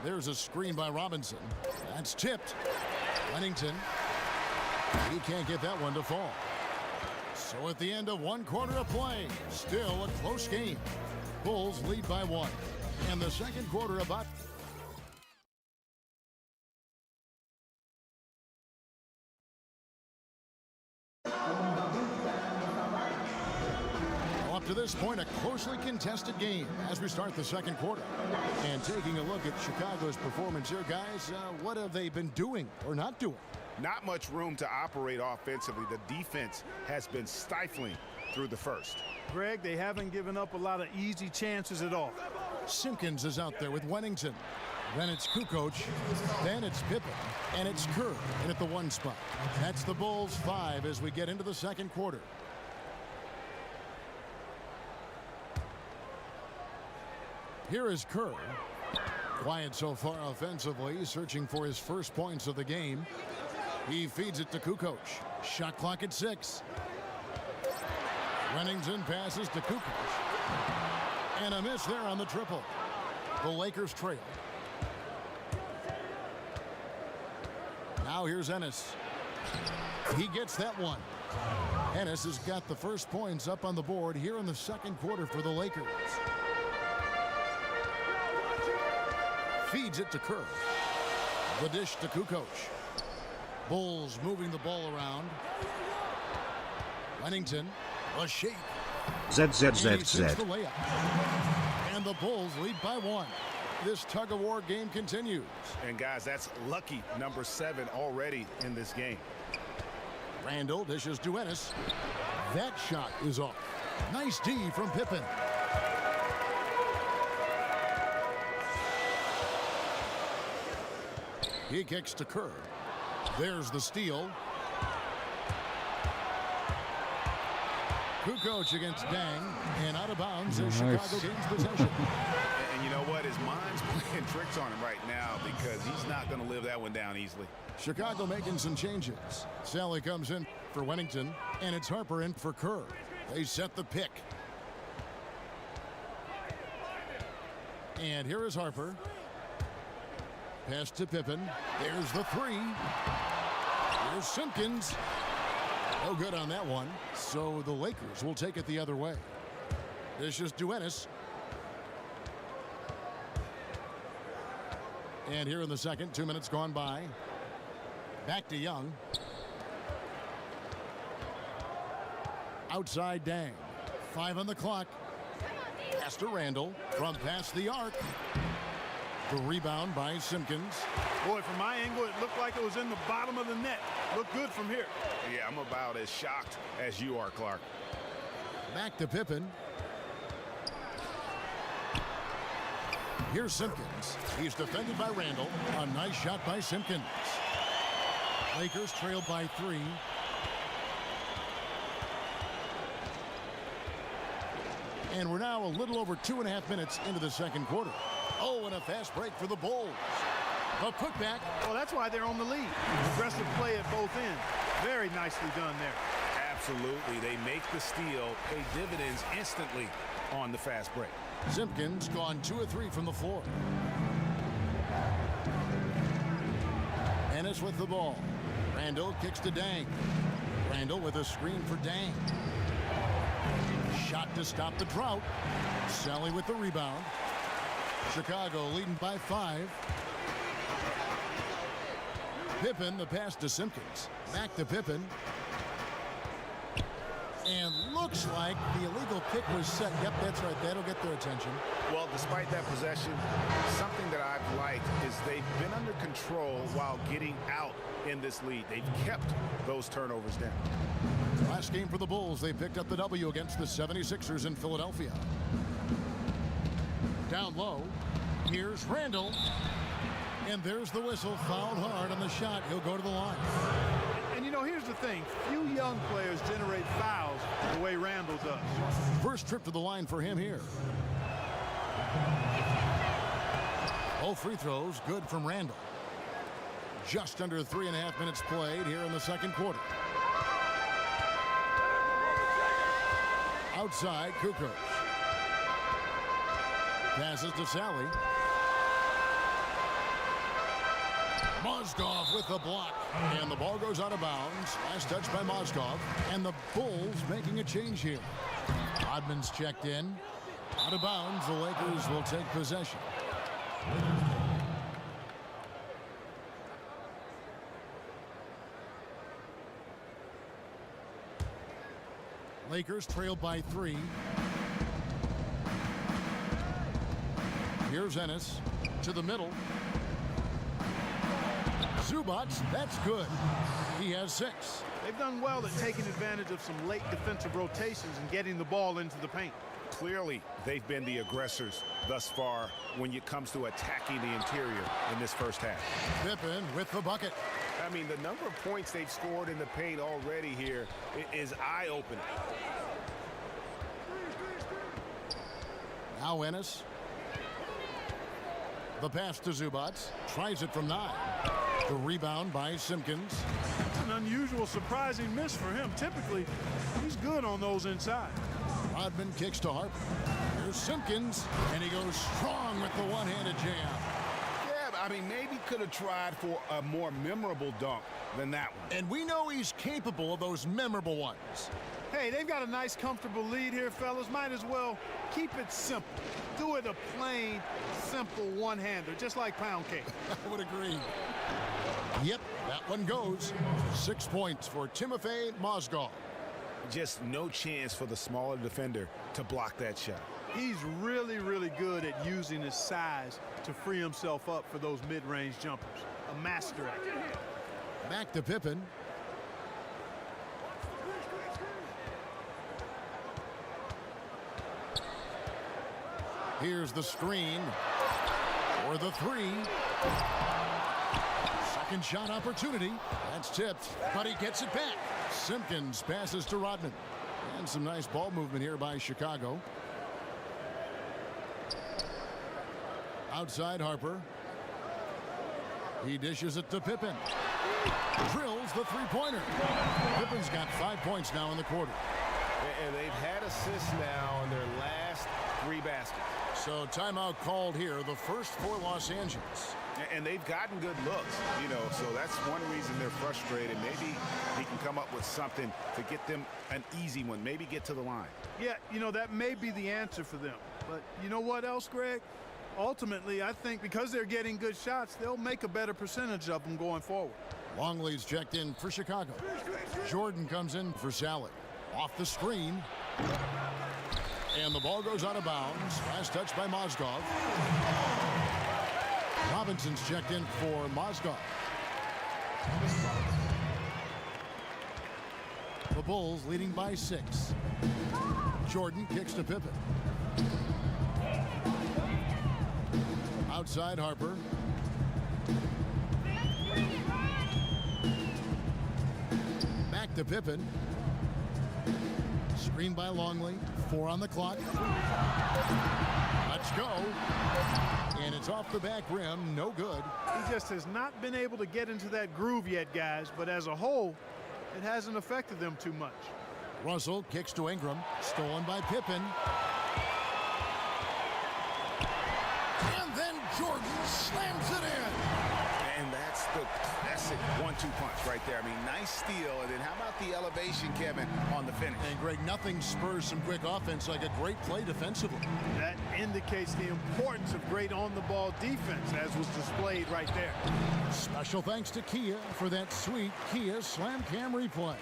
S1: There's a screen by Robinson. That's tipped. Wennington. He can't get that one to fall. So at the end of one quarter of play, still a close game. Bulls lead by 1. And the second quarter about. Up to this point, a closely contested game as we start the second quarter. And taking a look at Chicago's performance here, guys, what have they been doing or not doing?
S2: Not much room to operate offensively. The defense has been stifling through the first.
S3: Greg, they haven't given up a lot of easy chances at all.
S1: Simpkins is out there with Wennington. Then it's Kukoc. Then it's Pippen. And it's Kerr in at the 1 spot. That's the Bulls 5 as we get into the second quarter. Here is Kerr. Quiet so far offensively, searching for his first points of the game. He feeds it to Kukoc. Shot clock at 6. Wennington passes to Kukoc. And a miss there on the triple. The Lakers trail. Now here's Ennis. He gets that one. Ennis has got the first points up on the board here in the second quarter for the Lakers. Feeds it to Kerr. The dish to Kukoc. Bulls moving the ball around. Wennington, a shake.
S5: ZZZZ.
S1: The layup. And the Bulls lead by 1. This tug-of-war game continues.
S2: And guys, that's lucky number 7 already in this game.
S1: Randall dishes to Ennis. That shot is off. Nice D from Pippen. He kicks to Kerr. There's the steal. Kukoc against Dang, and out of bounds as Chicago gains possession.
S2: And you know what? His mind's playing tricks on him right now because he's not going to live that one down easily.
S1: Chicago making some changes. Sally comes in for Wennington, and it's Harper in for Kerr. They set the pick. And here is Harper. Pass to Pippen. There's the 3. Here's Simpkins. No good on that one. So the Lakers will take it the other way. This is Ennis. And here in the second, 2 minutes gone by. Back to Young. Outside Dang. 5 on the clock. Pass to Randall from past the arc. The rebound by Simpkins.
S3: Boy, from my angle, it looked like it was in the bottom of the net. Looked good from here.
S2: Yeah, I'm about as shocked as you are, Clark.
S1: Back to Pippen. Here's Simpkins. He's defended by Randall. A nice shot by Simpkins. Lakers trail by 3. And we're now a little over 2.5 minutes into the second quarter. Oh, and a fast break for the Bulls. A putback.
S3: Well, that's why they're on the lead. Aggressive play at both ends. Very nicely done there.
S2: Absolutely. They make the steal, pay dividends instantly on the fast break.
S1: Simpkins gone 2 of 3 from the floor. Ennis with the ball. Randall kicks to Dang. Randall with a screen for Dang. Shot to stop the drought. Sally with the rebound. Chicago leading by 5. Pippen, the pass to Simpkins. Back to Pippen. And looks like the illegal pick was set. Yep, that's right. That'll get their attention.
S2: Well, despite that possession, something that I've liked is they've been under control while getting out in this lead. They've kept those turnovers down.
S1: Last game for the Bulls, they picked up the W against the 76ers in Philadelphia. Down low, here's Randall. And there's the whistle. Fouled hard on the shot. He'll go to the line.
S3: And, you know, here's the thing. Few young players generate fouls the way Randall does.
S1: First trip to the line for him here. All free throws good from Randall. Just under 3.5 minutes played here in the second quarter. Outside, Kukoc. Passes to Sally. Mozgov with the block. And the ball goes out of bounds. Last touch by Mozgov. And the Bulls making a change here. Rodman's checked in. Out of bounds, the Lakers will take possession. Lakers trail by 3. Here's Ennis to the middle. Zubac, that's good. He has 6.
S3: They've done well at taking advantage of some late defensive rotations and getting the ball into the paint.
S2: Clearly, they've been the aggressors thus far when it comes to attacking the interior in this first half.
S1: Pippen with the bucket.
S9: I mean, the number of points they've scored in the paint already here is eye-opening.
S1: Now Ennis. The pass to Zubac. Tries it from 9. The rebound by Simpkins.
S3: It's an unusual, surprising miss for him. Typically, he's good on those inside.
S1: Rodman kicks to Harper. Here's Simpkins, and he goes strong with the one-handed jam.
S2: Yeah, I mean, maybe could have tried for a more memorable dunk than that one.
S1: And we know he's capable of those memorable ones.
S3: Hey, they've got a nice, comfortable lead here, fellas. Might as well keep it simple. Do it a plain, simple one-hander, just like pound cake.
S1: I would agree. Yep, that one goes. 6 points for Timofey Mozgov.
S2: Just no chance for the smaller defender to block that shot.
S3: He's really, really good at using his size to free himself up for those mid-range jumpers. A master at it.
S1: Back to Pippen. Here's the screen for the 3. Second shot opportunity. That's tipped, but he gets it back. Simpkins passes to Rodman. And some nice ball movement here by Chicago. Outside Harper. He dishes it to Pippen. Drills the three-pointer. Pippen's got 5 points now in the quarter.
S9: And they've had assists now on their last 3 baskets.
S1: So timeout called here, the first for Los Angeles.
S2: And they've gotten good looks, you know, so that's one reason they're frustrated. Maybe he can come up with something to get them an easy one, maybe get to the line.
S3: Yeah, you know, that may be the answer for them. But you know what else, Greg? Ultimately, I think because they're getting good shots, they'll make a better percentage of them going forward.
S1: Longley's checked in for Chicago. Jordan comes in for Sally. Off the screen. And the ball goes out of bounds. Last touch by Mozgov. Robinson's checked in for Mozgov. The Bulls leading by 6. Jordan kicks to Pippen. Outside Harper. Back to Pippen. Screen by Longley. 4 on the clock. Let's go. And it's off the back rim. No good.
S3: He just has not been able to get into that groove yet, guys. But as a whole, it hasn't affected them too much.
S1: Russell kicks to Ingram. Stolen by Pippen. And then Jordan slams it in.
S2: And that's the classic 1-2 punch right there. I mean, nice steal. And then how about the elevation, Kevin, on the finish?
S1: And Greg, nothing spurs some quick offense like a great play defensively.
S3: That indicates the importance of great on-the-ball defense, as was displayed right there.
S1: Special thanks to Kia for that sweet Kia Slam Cam replay.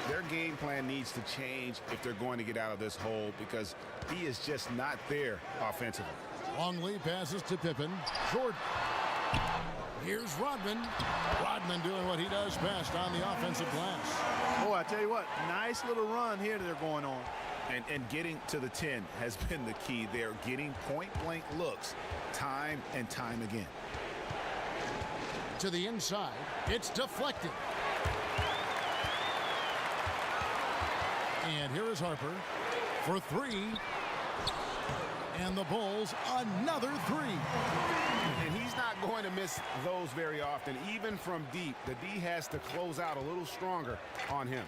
S2: Their game plan needs to change if they're going to get out of this hole because he is just not there offensively.
S1: Longley passes to Pippen. Jordan. Here's Rodman. Rodman doing what he does best on the offensive glass.
S3: Oh, I tell you what, nice little run here they're going on.
S2: And getting to the 10 has been the key. They're getting point-blank looks time and time again.
S1: To the inside. It's deflected. And here is Harper for three. And the Bulls another three.
S2: And he's not going to miss those very often, even from deep. The D has to close out a little stronger on him.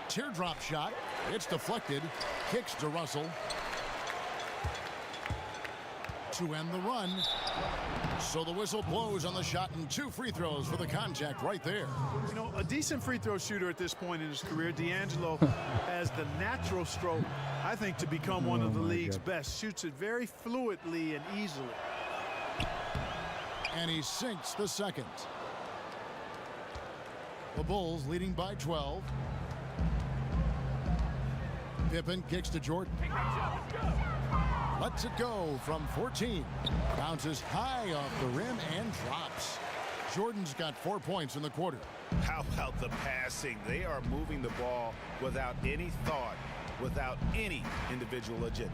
S1: Teardrop shot. It's deflected. Kicks to Russell. To end the run. So the whistle blows on the shot and 2 free throws for the contact right there.
S3: You know, a decent free throw shooter at this point in his career. D'Angelo has the natural stroke, I think, to become one of the league's best. Shoots it very fluidly and easily.
S1: And he sinks the second. The Bulls leading by 12. Pippen kicks to Jordan. Lets it go from 14. Bounces high off the rim and drops. Jordan's got 4 points in the quarter.
S2: How about the passing? They are moving the ball without any thought, without any individual agendas.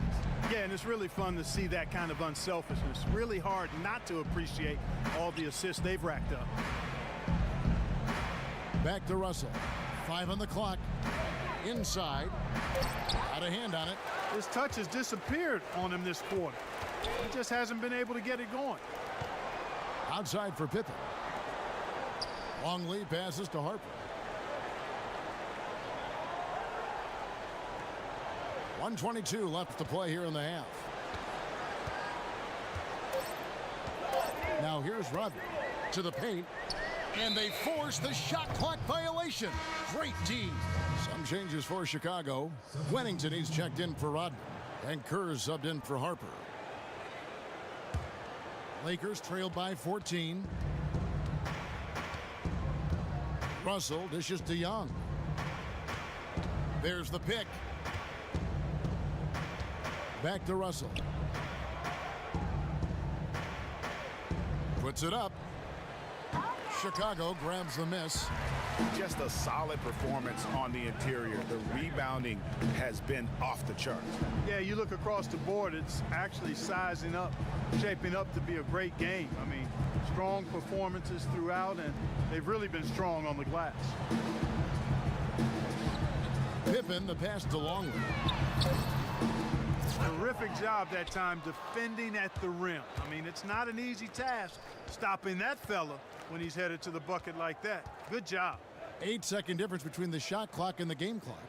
S3: Yeah, and it's really fun to see that kind of unselfishness. Really hard not to appreciate all the assists they've racked up.
S1: Back to Russell. 5 on the clock. Inside. Got a hand on it.
S3: His touch has disappeared on him this quarter. He just hasn't been able to get it going.
S1: Outside for Pippen. Long lead passes to Harper. 1:22 left to play here in the half. Now here's Rodman to the paint. And they force the shot clock violation. Great D. Some changes for Chicago. Wennington, he's checked in for Rodman. And Kerr's subbed in for Harper. Lakers trailed by 14. Russell dishes to Young. There's the pick. Back to Russell. Puts it up. Chicago grabs the miss.
S2: Just a solid performance on the interior. The rebounding has been off the charts.
S3: Yeah, you look across the board, it's actually sizing up, shaping up to be a great game. I mean, strong performances throughout, and they've really been strong on the glass.
S1: Pippen, the pass to Longley.
S3: Terrific job that time defending at the rim. I mean, it's not an easy task stopping that fella when he's headed to the bucket like that. Good job.
S1: 8-second difference between the shot clock and the game clock.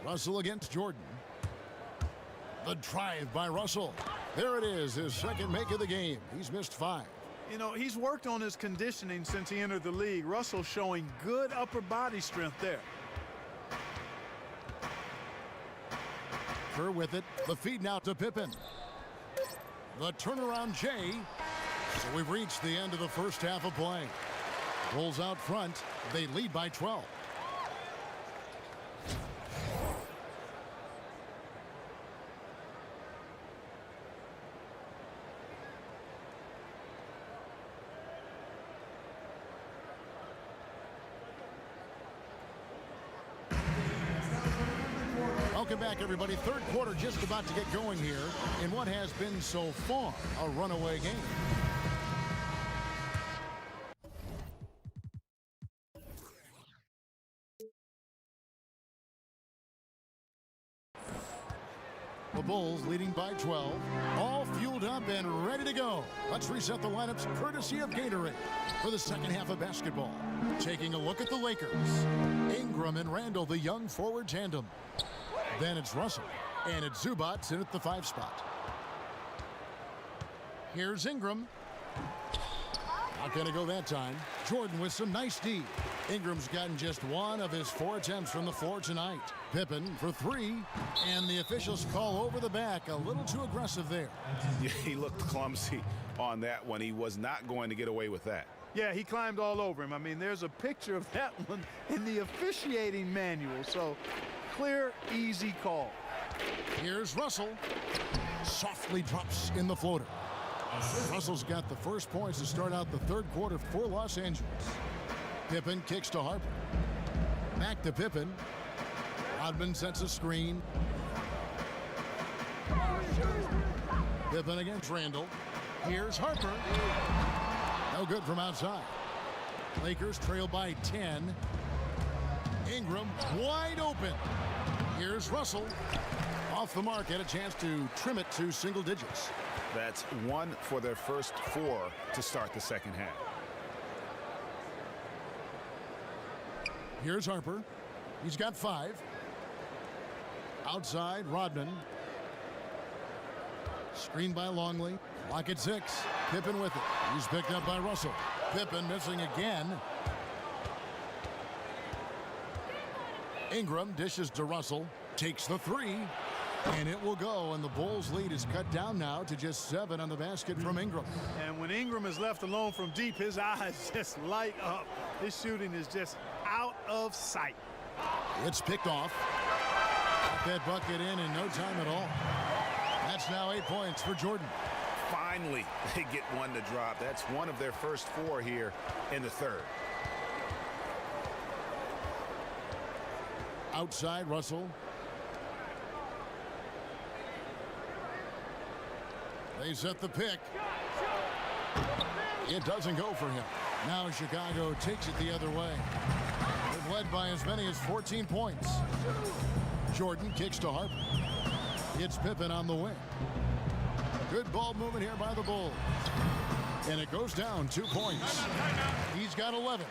S1: Russell against Jordan. The drive by Russell. There it is, his second make of the game. He's missed 5.
S3: You know, he's worked on his conditioning since he entered the league. Russell showing good upper body strength there.
S1: Kerr with it. The feed now to Pippen. The turnaround Jay. So we've reached the end of the first half of play. Bulls out front. They lead by 12. Welcome back, everybody. Third quarter just about to get going here in what has been so far a runaway game. The Bulls leading by 12, all fueled up and ready to go. Let's reset the lineups courtesy of Gatorade for the second half of basketball. Taking a look at the Lakers. Ingram and Randall, the young forward tandem. Then it's Russell, and it's Zubac in at the 5 spot. Here's Ingram. Not going to go that time. Jordan with some nice D. Ingram's gotten just 1 of his 4 attempts from the floor tonight. Pippen for 3, and the officials call over the back. A little too aggressive there.
S2: Yeah, he looked clumsy on that one. He was not going to get away with that.
S3: Yeah, he climbed all over him. I mean, there's a picture of that one in the officiating manual. So, clear, easy call.
S1: Here's Russell. Softly drops in the floater. Russell's got the first points to start out the third quarter for Los Angeles. Pippen kicks to Harper. Back to Pippen. Rodman sets a screen. Pippen against Randall. Here's Harper. No good from outside. Lakers trail by 10. Ingram wide open. Here's Russell. Off the mark, had a chance to trim it to single digits.
S2: That's 1 for their first 4 to start the second half.
S1: Here's Harper. He's got 5. Outside, Rodman. Screen by Longley. Lock at 6. Pippen with it. He's picked up by Russell. Pippen missing again. Ingram dishes to Russell. Takes the 3. And it will go, and the Bulls' lead is cut down now to just 7 on the basket from Ingram.
S3: And when Ingram is left alone from deep, his eyes just light up. His shooting is just out of sight.
S1: It's picked off. Got that bucket in no time at all. That's now 8 points for Jordan.
S2: Finally, they get one to drop. That's 1 of their first 4 here in the third.
S1: Outside, Russell. They set the pick. It doesn't go for him. Now Chicago takes it the other way. They've led by as many as 14 points. Jordan kicks to Harper. It's Pippen on the wing. Good ball movement here by the Bulls. And it goes down 2 points. He's got 11.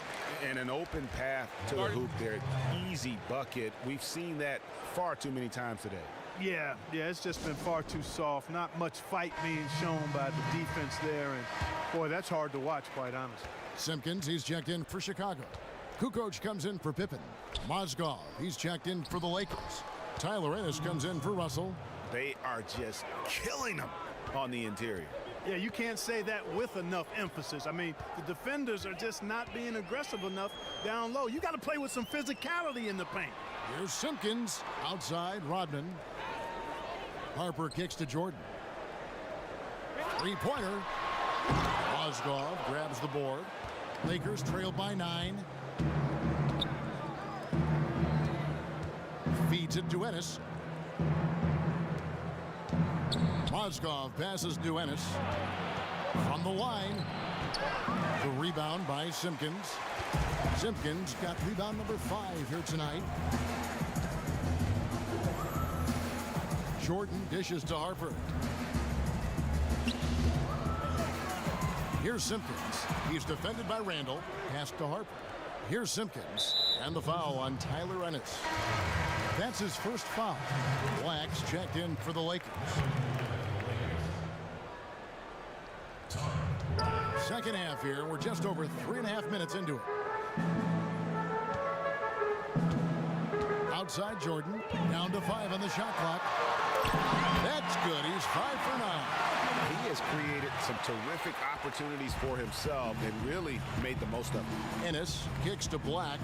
S2: And an open path to the hoop there. Easy bucket. We've seen that far too many times today.
S3: Yeah, it's just been far too soft. Not much fight being shown by the defense there. And, boy, that's hard to watch, quite honest.
S1: Simpkins, he's checked in for Chicago. Kukoc comes in for Pippen. Mozgov, he's checked in for the Lakers. Tyler Ennis comes in for Russell.
S2: They are just killing them on the interior.
S3: Yeah, you can't say that with enough emphasis. I mean, the defenders are just not being aggressive enough down low. You got to play with some physicality in the paint.
S1: Here's Simpkins. Outside, Rodman. Harper kicks to Jordan. 3-pointer. Mozgov grabs the board. Lakers trail by 9. Feeds it to Ennis. Mozgov passes to Ennis. From the line. The rebound by Simpkins. Simpkins got rebound number 5 here tonight. Jordan dishes to Harper. Here's Simpkins. He's defended by Randall. Pass to Harper. Here's Simpkins. And the foul on Tyler Ennis. That's his first foul. Black's checked in for the Lakers. Second half here. We're just over 3.5 minutes into it. Outside Jordan. Down to 5 on the shot clock. That's good. He's 5 for 9.
S2: He has created some terrific opportunities for himself and really made the most of them.
S1: Ennis kicks to Black.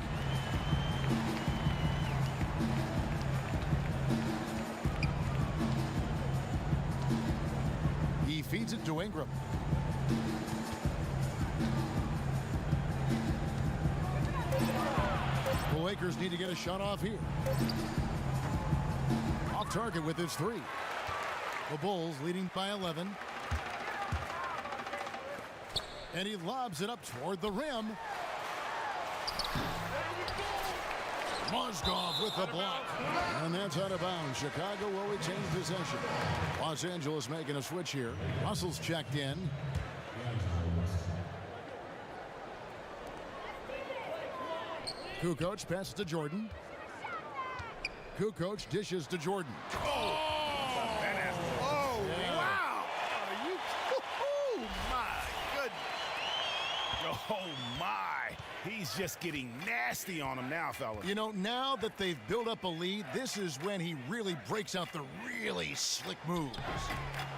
S1: He feeds it to Ingram. The Lakers need to get a shot off here. Off target with his 3. The Bulls leading by 11. And he lobs it up toward the rim. Mozgov with the block. And that's out of bounds. Chicago will retain possession. Los Angeles making a switch here. Russell's checked in. Kukoc passes to Jordan. Kukoc dishes to Jordan.
S3: Wow! Are you? Oh, my goodness.
S2: Oh, my. He's just getting nasty on him now, fellas.
S1: You know, now that they've built up a lead, this is when he really breaks out the really slick moves.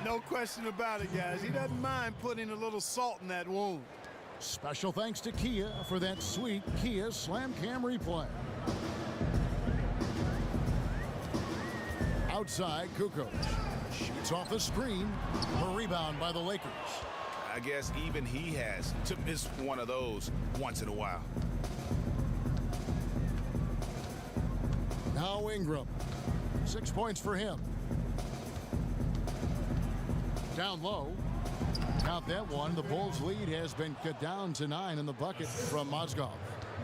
S3: No question about it, guys. He doesn't mind putting a little salt in that wound.
S1: Special thanks to Kia for that sweet Kia Slam Cam replay. Outside, Kukoc shoots off the screen. A rebound by the Lakers.
S2: I guess even he has to miss one of those once in a while.
S1: Now Ingram. 6 points for him. Down low. Count that one. The Bulls' lead has been cut down to 9 in the bucket from Mozgov.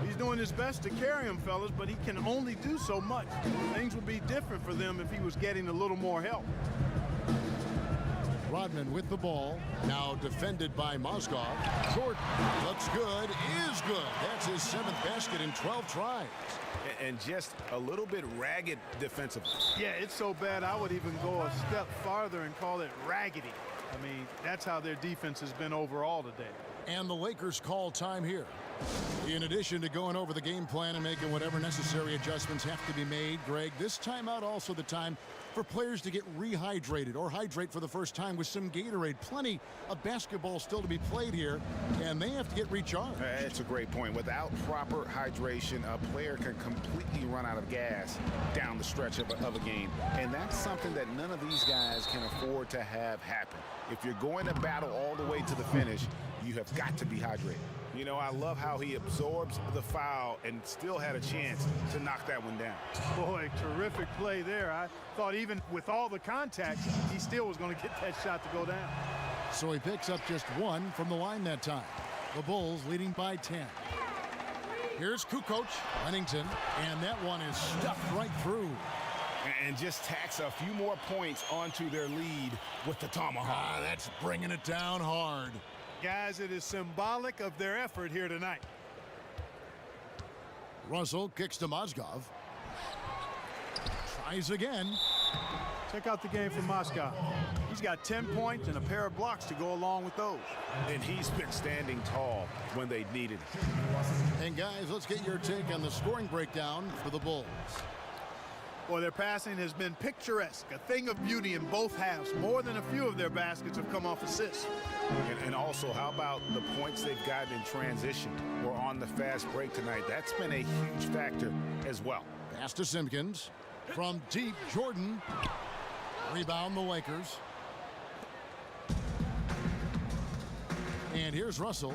S3: He's doing his best to carry him, fellas, but he can only do so much. Things would be different for them if he was getting a little more help.
S1: Rodman with the ball, now defended by Mozgov. Jordan looks good, is good. That's his 7th basket in 12 tries.
S2: And just a little bit ragged defensively.
S3: Yeah, it's so bad I would even go a step farther and call it raggedy. I mean, that's how their defense has been overall today.
S1: And the Lakers call time here. In addition to going over the game plan and making whatever necessary adjustments have to be made, Greg, this timeout also the time for players to get rehydrated or hydrate for the first time with some Gatorade. Plenty of basketball still to be played here, and they have to get recharged.
S2: That's a great point. Without proper hydration, a player can completely run out of gas down the stretch of a game. And that's something that none of these guys can afford to have happen. If you're going to battle all the way to the finish, you have got to be hydrated. You know, I love how he absorbs the foul and still had a chance to knock that one down.
S3: Boy, terrific play there. I thought even with all the contact, he still was going to get that shot to go down.
S1: So he picks up just 1 from the line that time. The Bulls leading by 10. Here's Kukoc, Pennington, and that one is stuffed right through.
S2: And just tacks a few more points onto their lead with the tomahawk.
S1: That's bringing it down hard.
S3: Guys, it is symbolic of their effort here tonight.
S1: Russell kicks to Mozgov. Tries again.
S3: Check out the game from Moscow. He's got 10 points and a pair of blocks to go along with those.
S2: And he's been standing tall when they needed it.
S1: And guys, let's get your take on the scoring breakdown for the Bulls.
S3: Boy, their passing has been picturesque, a thing of beauty in both halves. More than a few of their baskets have come off assists.
S2: And also, how about the points they've gotten in transition or on the fast break tonight? That's been a huge factor as well.
S1: Pass to Simpkins. From deep, Jordan. Rebound the Lakers. And here's Russell.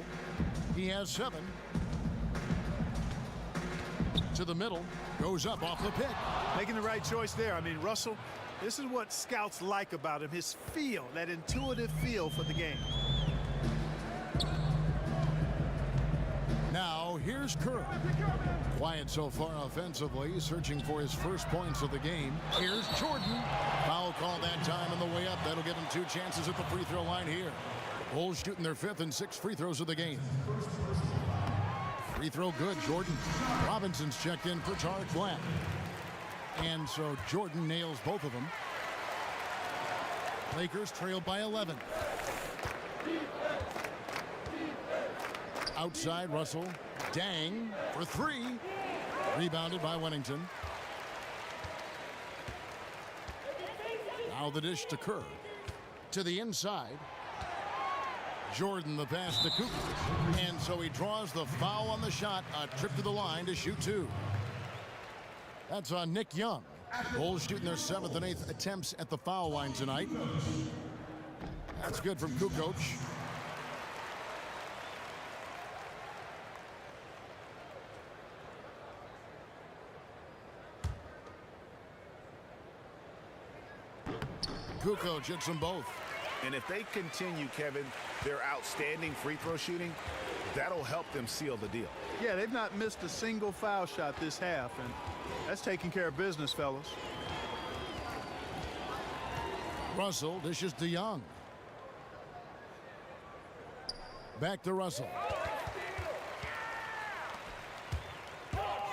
S1: He has 7. To the middle. Goes up off the pick.
S3: Making the right choice there. I mean, Russell, this is what scouts like about him. His feel, that intuitive feel for the game.
S1: Now, here's Kerr. Quiet so far offensively, searching for his first points of the game. Here's Jordan. Foul call that time on the way up. That'll give him 2 chances at the free throw line here. Bulls shooting their 5th and 6th free throws of the game. Free throw good, Jordan. Robinson's checked in for charge blank. And so Jordan nails both of them. Lakers trail by 11. Outside, Russell. Dang for 3. Rebounded by Wennington. Now the dish to Kerr. To the inside. Jordan the pass to Kukoc. And so he draws the foul on the shot. A trip to the line to shoot 2. That's on Nick Young. Bulls shooting their 7th and 8th attempts at the foul line tonight. That's good from Kukoc. Kukoc hits them both.
S2: And if they continue, Kevin, their outstanding free throw shooting, that'll help them seal the deal.
S3: Yeah, they've not missed a single foul shot this half, and that's taking care of business, fellas.
S1: Russell dishes to Young. Back to Russell.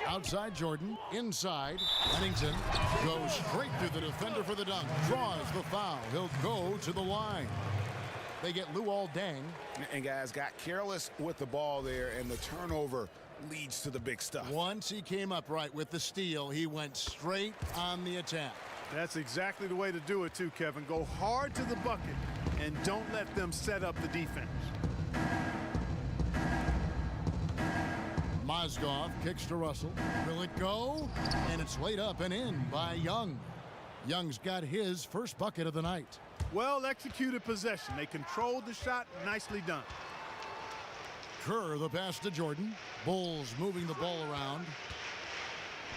S1: Outside Jordan, inside, Pennington goes straight through the defender for the dunk, draws the foul. He'll go to the line. They get Luol Deng.
S2: And guys got careless with the ball there, and the turnover leads to the big stuff.
S1: Once he came up right with the steal, he went straight on the attack.
S3: That's exactly the way to do it too, Kevin. Go hard to the bucket and don't let them set up the defense.
S1: Mozgov kicks to Russell. Will it go? And it's laid up and in by Young. Young's got his first bucket of the night.
S3: Well executed possession. They controlled the shot. Nicely done.
S1: Kerr the pass to Jordan. Bulls moving the ball around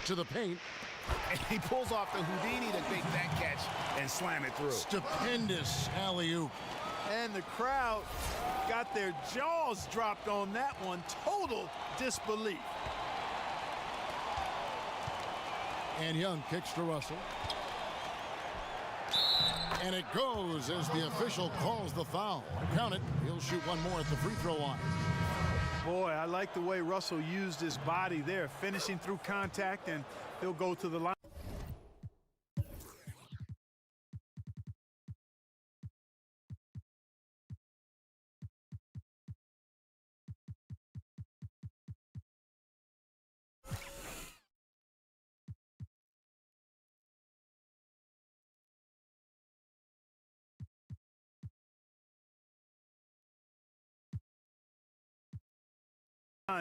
S1: to the paint.
S2: And he pulls off the Houdini to take that catch and slam it through.
S1: Stupendous alley-oop.
S3: And the crowd got their jaws dropped on that one. Total disbelief.
S1: And Young kicks to Russell. And it goes as the official calls the foul. Count it. He'll shoot one more at the free throw line.
S3: Boy, I like the way Russell used his body there, finishing through contact, and he'll go to the line.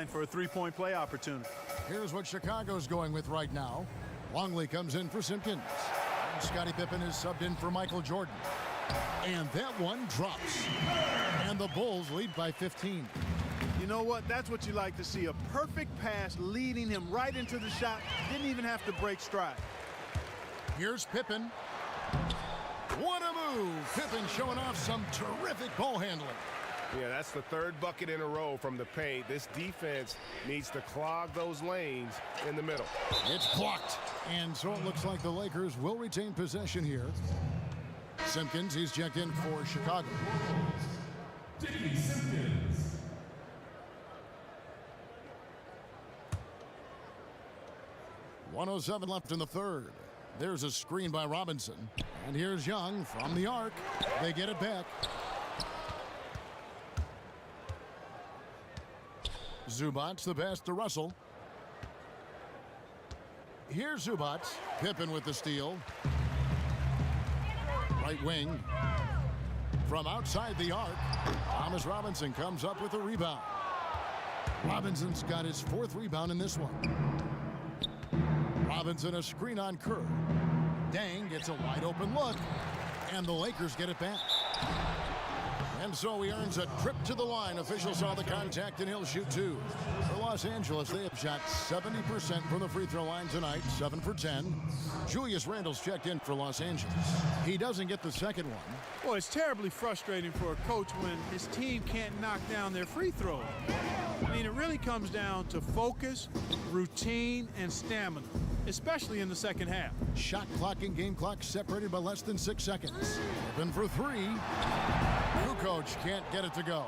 S3: For a three-point play opportunity.
S1: Here's what Chicago's going with right now. Longley comes in for Simpkins. Scottie Pippen is subbed in for Michael Jordan. And that one drops. And the Bulls lead by 15.
S3: You know what? That's what you like to see. A perfect pass leading him right into the shot. Didn't even have to break stride.
S1: Here's Pippen. What a move. Pippen showing off some terrific ball handling.
S9: Yeah, that's the third bucket in a row from the paint. This defense needs to clog those lanes in the middle.
S1: It's blocked. And so it looks like the Lakers will retain possession here. Simpkins, he's checked in for Chicago.
S6: Simpkins.
S1: .107 left in the third. There's a screen by Robinson. And here's Young from the arc. They get it back. Zubats the pass to Russell. Here's Zubats. Pippen with the steal. Right wing. From outside the arc, Thomas Robinson comes up with a rebound. Robinson's got his fourth rebound in this one. Robinson a screen on Kerr. Dang gets a wide open look. And the Lakers get it back. And so he earns a trip to the line. Officials saw the contact, and he'll shoot two. For Los Angeles, they have shot 70% from the free throw line tonight, 7 for 10. Julius Randle's checked in for Los Angeles. He doesn't get the second one.
S3: Well, it's terribly frustrating for a coach when his team can't knock down their free throws. I mean, it really comes down to focus, routine, and stamina, especially in the second half.
S1: Shot clock and game clock separated by less than 6 seconds. Open for three. Coach can't get it to go.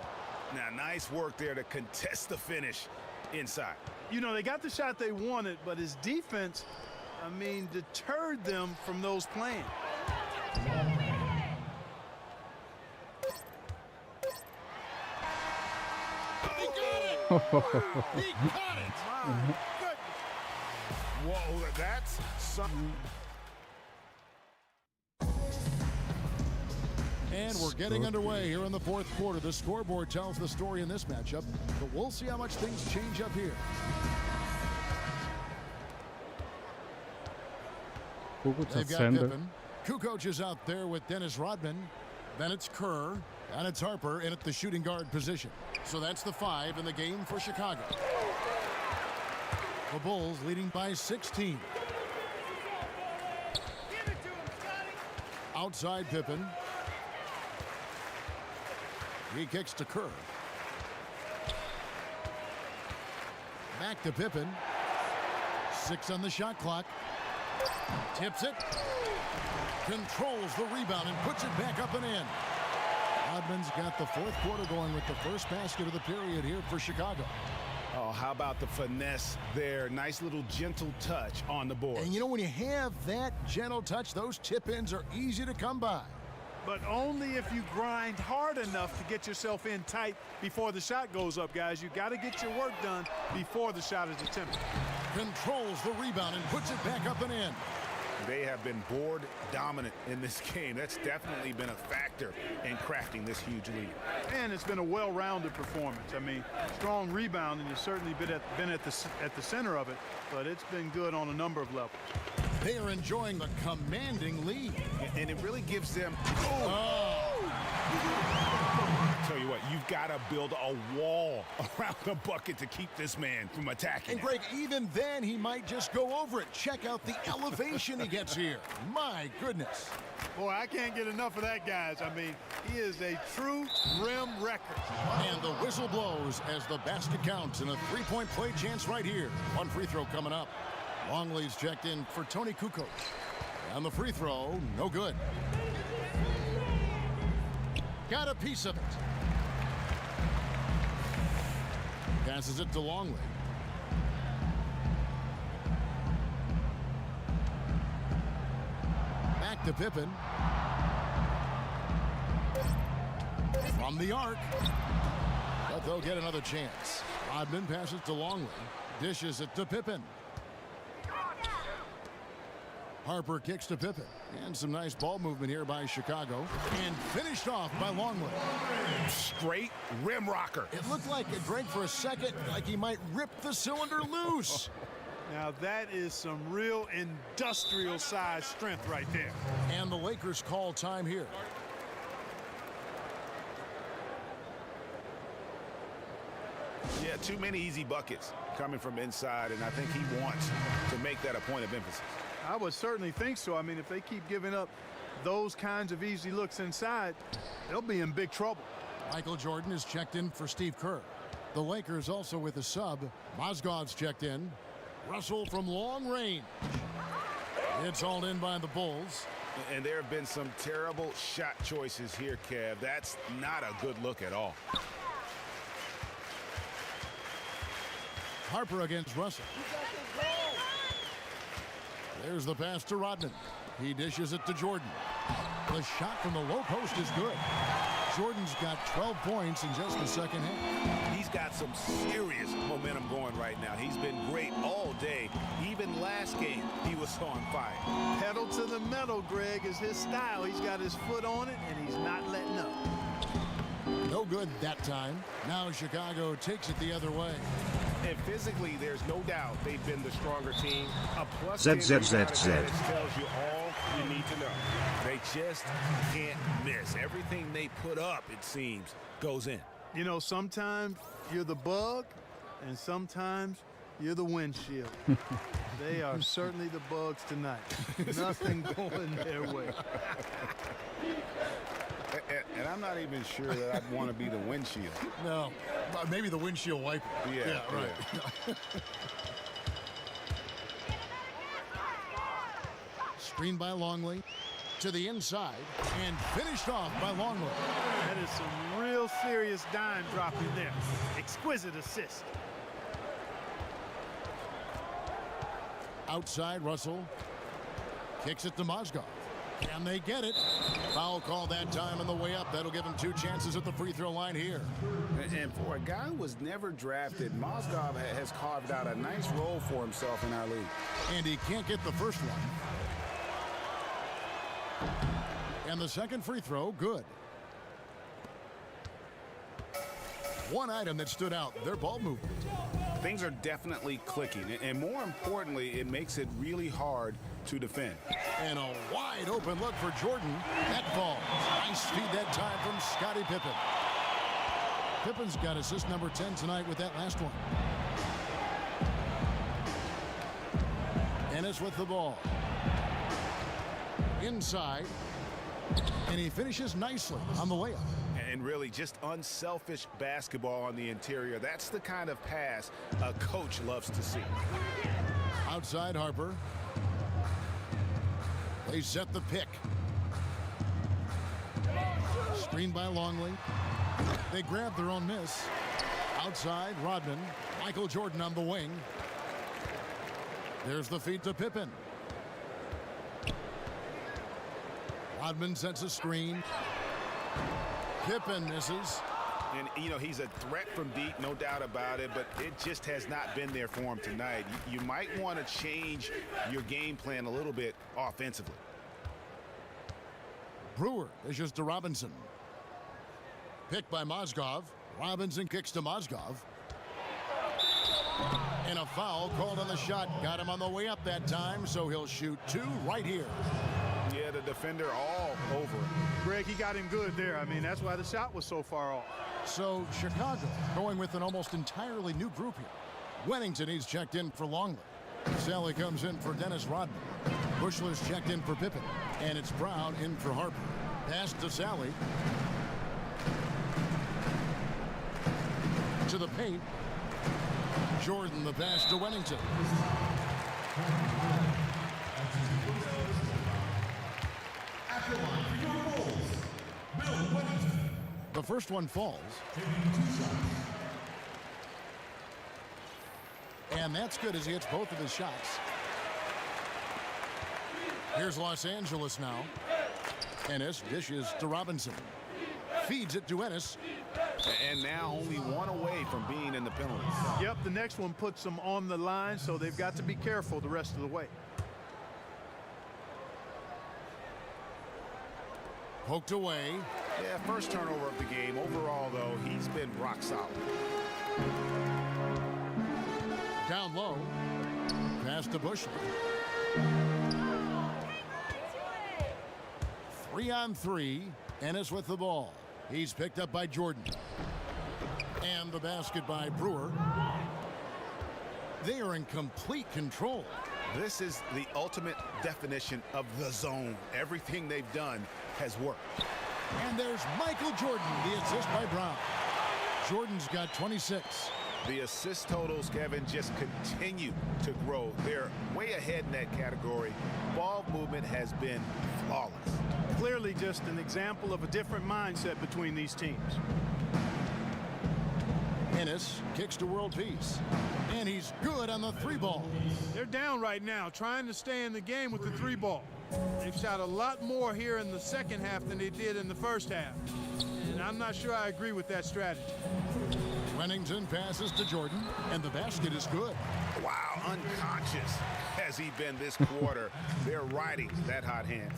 S2: Now, nice work there to contest the finish inside.
S3: You know, they got the shot they wanted, but his defense, I mean, deterred them from those playing.
S1: He got it! He got it!
S3: My goodness.
S9: Whoa, that's something.
S1: And we're getting underway here in the fourth quarter. The scoreboard tells the story in this matchup, but we'll see how much things change up here. They've got Pippen. Kukoc is out there with Dennis Rodman. Then it's Kerr, and it's Harper in at the shooting guard position. So that's the 5 in the game for Chicago. The Bulls leading by 16. Outside Pippen. He kicks to Kerr. Back to Pippen. 6 on the shot clock. Tips it. Controls the rebound and puts it back up and in. Rodman's got the fourth quarter going with the first basket of the period here for Chicago.
S2: Oh, how about the finesse there? Nice little gentle touch on the board.
S1: And you know, when you have that gentle touch, those tip-ins are easy to come by.
S3: But only if you grind hard enough to get yourself in tight before the shot goes up, guys. You got to get your work done before the shot is attempted.
S1: Controls the rebound and puts it back up and in.
S2: They have been board dominant in this game. That's definitely been a factor in crafting this huge lead.
S3: And it's been a well-rounded performance. I mean, strong rebounding has certainly been at the center of it, but it's been good on a number of levels.
S1: They are enjoying the commanding lead.
S2: And it really gives them... Tell you what, you've got to build a wall around the bucket to keep this man from attacking.
S1: And Greg, even then, he might just go over it. Check out the elevation he gets here. My goodness.
S3: Boy, I can't get enough of that, guys. I mean, he is a true rim wrecker.
S1: And the whistle blows as the basket counts, and a three-point play chance right here. One free throw coming up. Longley's checked in for Tony Kukoc. And the free throw, no good. Got a piece of it. Passes it to Longley. Back to Pippen. From the arc. But they'll get another chance. Rodman passes to Longley. Dishes it to Pippen. Harper kicks to Pippen. And some nice ball movement here by Chicago. And finished off by Longley.
S2: Straight rim rocker.
S1: It looked like it Greg for a second, like he might rip the cylinder loose.
S3: Now that is some real industrial size strength right there.
S1: And the Lakers call time here.
S2: Yeah, too many easy buckets coming from inside, and I think he wants to make that a point of emphasis.
S3: I would certainly think so. I mean, if they keep giving up those kinds of easy looks inside, they'll be in big trouble.
S1: Michael Jordan is checked in for Steve Kerr. The Lakers also with a sub. Mozgov's checked in. Russell from long range. It's hauled in by the Bulls.
S2: And there have been some terrible shot choices here, Kev. That's not a good look at all.
S1: Harper against Russell. There's the pass to Rodman. He dishes it to Jordan. The shot from the low post is good. Jordan's got 12 points in just the second half.
S2: He's got some serious momentum going right now. He's been great all day. Even last game, he was on fire.
S3: Pedal to the metal, Greg, is his style. He's got his foot on it, and he's not letting up.
S1: No good that time. Now Chicago takes it the other way.
S9: And physically, there's no doubt they've been the stronger team. A plus
S5: ZZZZ.
S9: tells you all you need to know.
S2: They just can't miss. Everything they put up, it seems, goes in.
S3: You know, sometimes you're the bug, and sometimes you're the windshield. They are certainly the bugs tonight. Nothing going their way.
S2: And I'm not even sure that I'd want to be the windshield.
S1: No, maybe the windshield wiper.
S2: Yeah,
S1: right. Screened by Longley to the inside and finished off by Longley.
S3: That is some real serious dime dropping there. Exquisite assist.
S1: Outside, Russell kicks it to Mozgov. And they get it. Foul call that time on the way up. That'll give him 2 chances at the free throw line here.
S2: And for a guy who was never drafted, Mozgov has carved out a nice role for himself in our league.
S1: And he can't get the first one. And the second free throw, good. One item that stood out, their ball movement.
S2: Things are definitely clicking, and more importantly, it makes it really hard to defend.
S1: And a wide open look for Jordan. That falls. Nice feed that time from Scottie Pippen. Pippen's got assist number 10 tonight with that last one. Ennis with the ball. Inside. And he finishes nicely on the layup.
S2: And really just unselfish basketball on the interior. That's the kind of pass a coach loves to see.
S1: Outside Harper. They set the pick. Screened by Longley. They grab their own miss. Outside Rodman. Michael Jordan on the wing. There's the feed to Pippen. Rodman sets a screen. Pippen misses.
S2: And, you know, he's a threat from deep, no doubt about it, but it just has not been there for him tonight. You might want to change your game plan a little bit offensively.
S1: Brewer dishes to Robinson. Picked by Mozgov. Robinson kicks to Mozgov. And a foul called on the shot. Got him on the way up that time, so he'll shoot 2 right here.
S2: Yeah, the defender all over him.
S3: Greg, he got him good there. I mean, that's why the shot was so far off.
S1: So Chicago going with an almost entirely new group here. Wennington, he's checked in for Longley. Sally comes in for Dennis Rodman. Bushler's checked in for Pippen. And it's Brown in for Harper. Pass to Sally. To the paint. Jordan the pass to Wennington.
S6: At the line for your Bulls, Bill Wennington.
S1: The first one falls.
S6: Taking 2 shots.
S1: And that's good as he hits both of his shots. Here's Los Angeles now. Ennis dishes to Robinson. Feeds it to Ennis.
S2: And now only one away from being in the penalties.
S3: Yep, the next one puts them on the line, so they've got to be careful the rest of the way.
S1: Poked away.
S2: Yeah, first turnover of the game. Overall, though, he's been rock solid.
S1: Down low. Pass to Bushler. 3-on-3. Ennis with the ball. He's picked up by Jordan. And the basket by Brewer. They are in complete control.
S2: This is the ultimate definition of the zone. Everything they've done has worked.
S1: And there's Michael Jordan, the assist by Brown. Jordan's got 26.
S2: The assist totals, Kevin, just continue to grow. They're way ahead in that category. Ball movement has been flawless.
S3: Clearly just an example of a different mindset between these teams.
S1: Ennis kicks to world peace. And he's good on the 3-ball.
S3: They're down right now, trying to stay in the game with the 3-ball. They've shot a lot more here in the second half than they did in the first half. And I'm not sure I agree with that strategy.
S1: Wennington passes to Jordan, and the basket is good.
S2: Wow, unconscious has he been this quarter. They're riding that hot hand.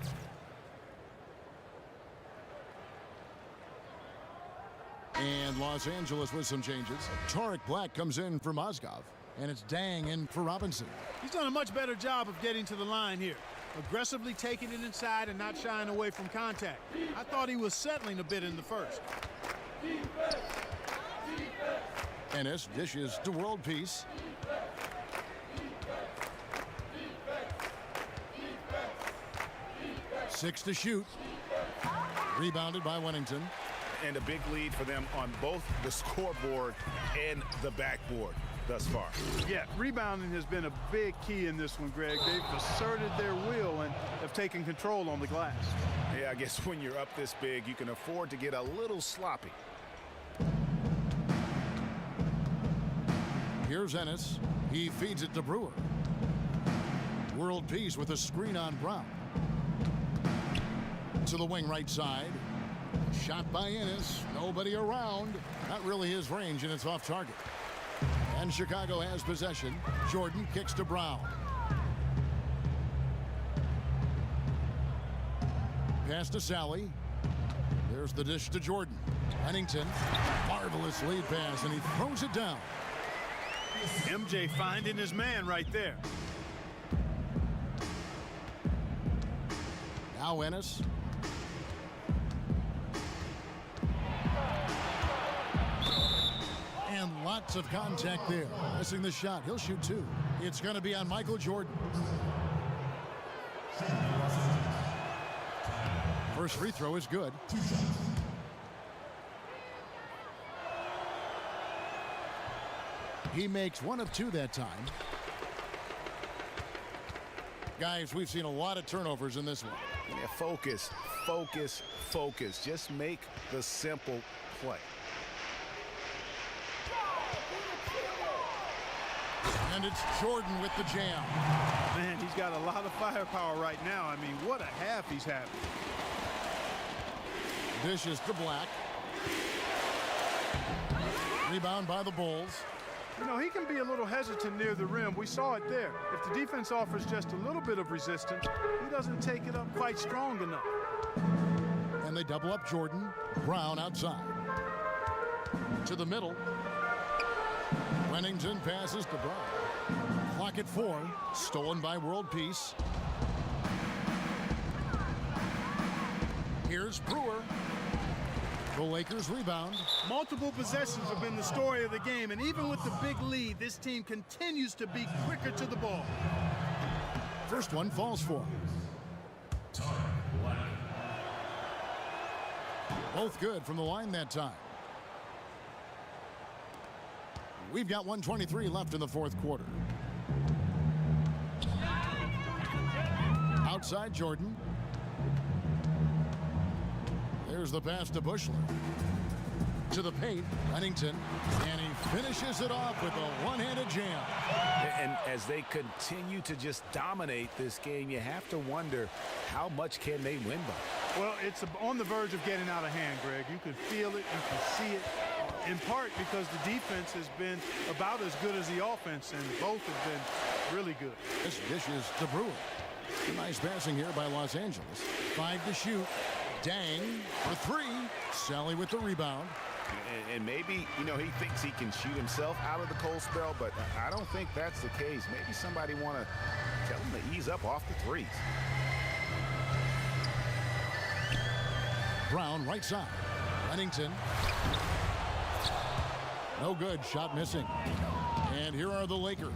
S1: And Los Angeles with some changes. Tarek Black comes in for Mozgov, and it's Dang in for Robinson.
S3: He's done a much better job of getting to the line here. Aggressively taking it inside and not shying away from contact. I thought he was settling a bit in the first.
S1: Ennis dishes to world peace. Six to shoot. Rebounded by Wennington.
S2: And a big lead for them on both the scoreboard and the backboard thus far.
S3: Yeah, rebounding has been a big key in this one, Greg. They've asserted their will and have taken control on the glass.
S2: Yeah, I guess when you're up this big, you can afford to get a little sloppy.
S1: Here's Ennis. He feeds it to Brewer. World peace with a screen on Brown. To the wing right side. Shot by Ennis. Nobody around. Not really his range, and it's off target. And Chicago has possession. Jordan kicks to Brown. Pass to Sally. There's the dish to Jordan. Wennington. Marvelous lead pass, and he throws it down.
S3: MJ finding his man right there.
S1: Now Ennis. And lots of contact there. Missing the shot. He'll shoot 2. It's going to be on Michael Jordan. First free throw is good. He makes 1 of 2 that time. Guys, we've seen a lot of turnovers in this one.
S2: Yeah, focus, focus, focus. Just make the simple play.
S1: And it's Jordan with the jam.
S3: Man, he's got a lot of firepower right now. I mean, what a half he's having.
S1: Dishes to Black. Rebound by the Bulls.
S3: You know, he can be a little hesitant near the rim. We saw it there. If the defense offers just a little bit of resistance, he doesn't take it up quite strong enough.
S1: And they double up Jordan. Brown outside. To the middle. Wennington passes to Brown. Clock at 4. Stolen by World Peace. Here's Brewer. The Lakers rebound.
S3: Multiple possessions have been the story of the game, and even with the big lead, this team continues to be quicker to the ball.
S1: first one falls for. Both good from the line that time. We've got 1:23 left in the fourth quarter. Outside Jordan. There's the pass to Bushler. To the paint, Pennington, and he finishes it off with a one-handed jam.
S2: And as they continue to just dominate this game, you have to wonder how much can they win by.
S3: Well, it's on the verge of getting out of hand, Greg. You can feel it, you can see it, in part because the defense has been about as good as the offense, and both have been really good.
S1: This dish is to Brewer. Nice passing here by Los Angeles. 5 to shoot. Dang for 3. Sally with the rebound.
S2: And maybe, you know, he thinks he can shoot himself out of the cold spell, but I don't think that's the case. Maybe somebody want to tell him to ease up off the threes.
S1: Brown right side. Pennington. No good. Shot missing. And here are the Lakers.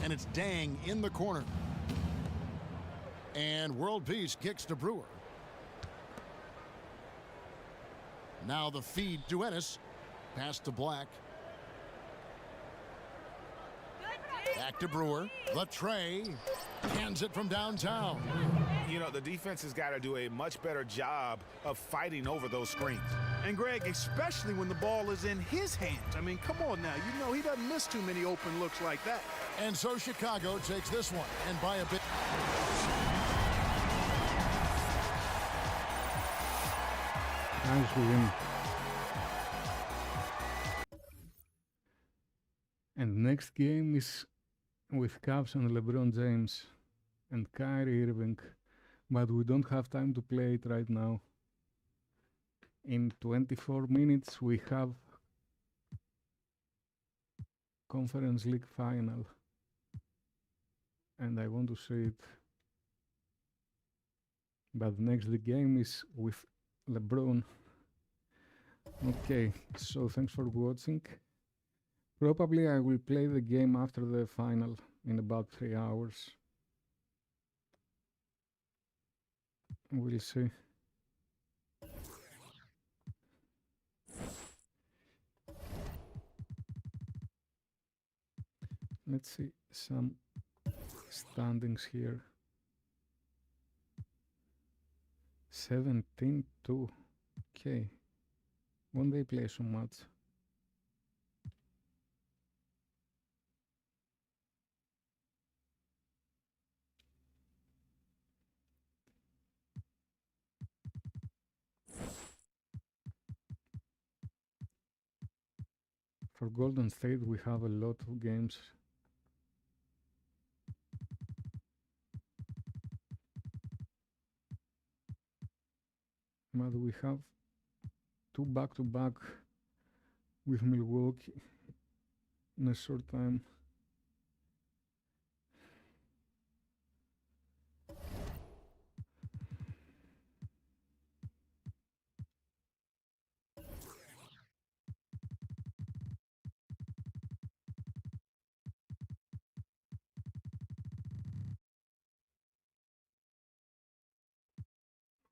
S1: And it's Dang in the corner. And World Peace kicks to Brewer. Now the feed to Ennis. Pass to Black. Back to Brewer. The tray. Hands it from downtown.
S2: You know, the defense has got to do a much better job of fighting over those screens.
S3: And Greg, especially when the ball is in his hands. I mean, come on now. You know, he doesn't miss too many open looks like that.
S1: And so Chicago takes this one. And by a bit.
S7: Nice win. And next game is with Cavs and LeBron James and Kyrie Irving, but we don't have time to play it right now. In 24 minutes we have Conference League final, and I want to see it. But next the game is with LeBron. Okay, so thanks for watching. Probably I will play the game after the final in about 3 hours. We'll see. Let's see some standings here. 17-2. Okay. Won't they play so much? For Golden State, we have a lot of games. But we have 2 back-to-back with Milwaukee in a short time.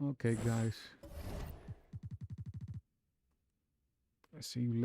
S7: Okay, guys. See you later.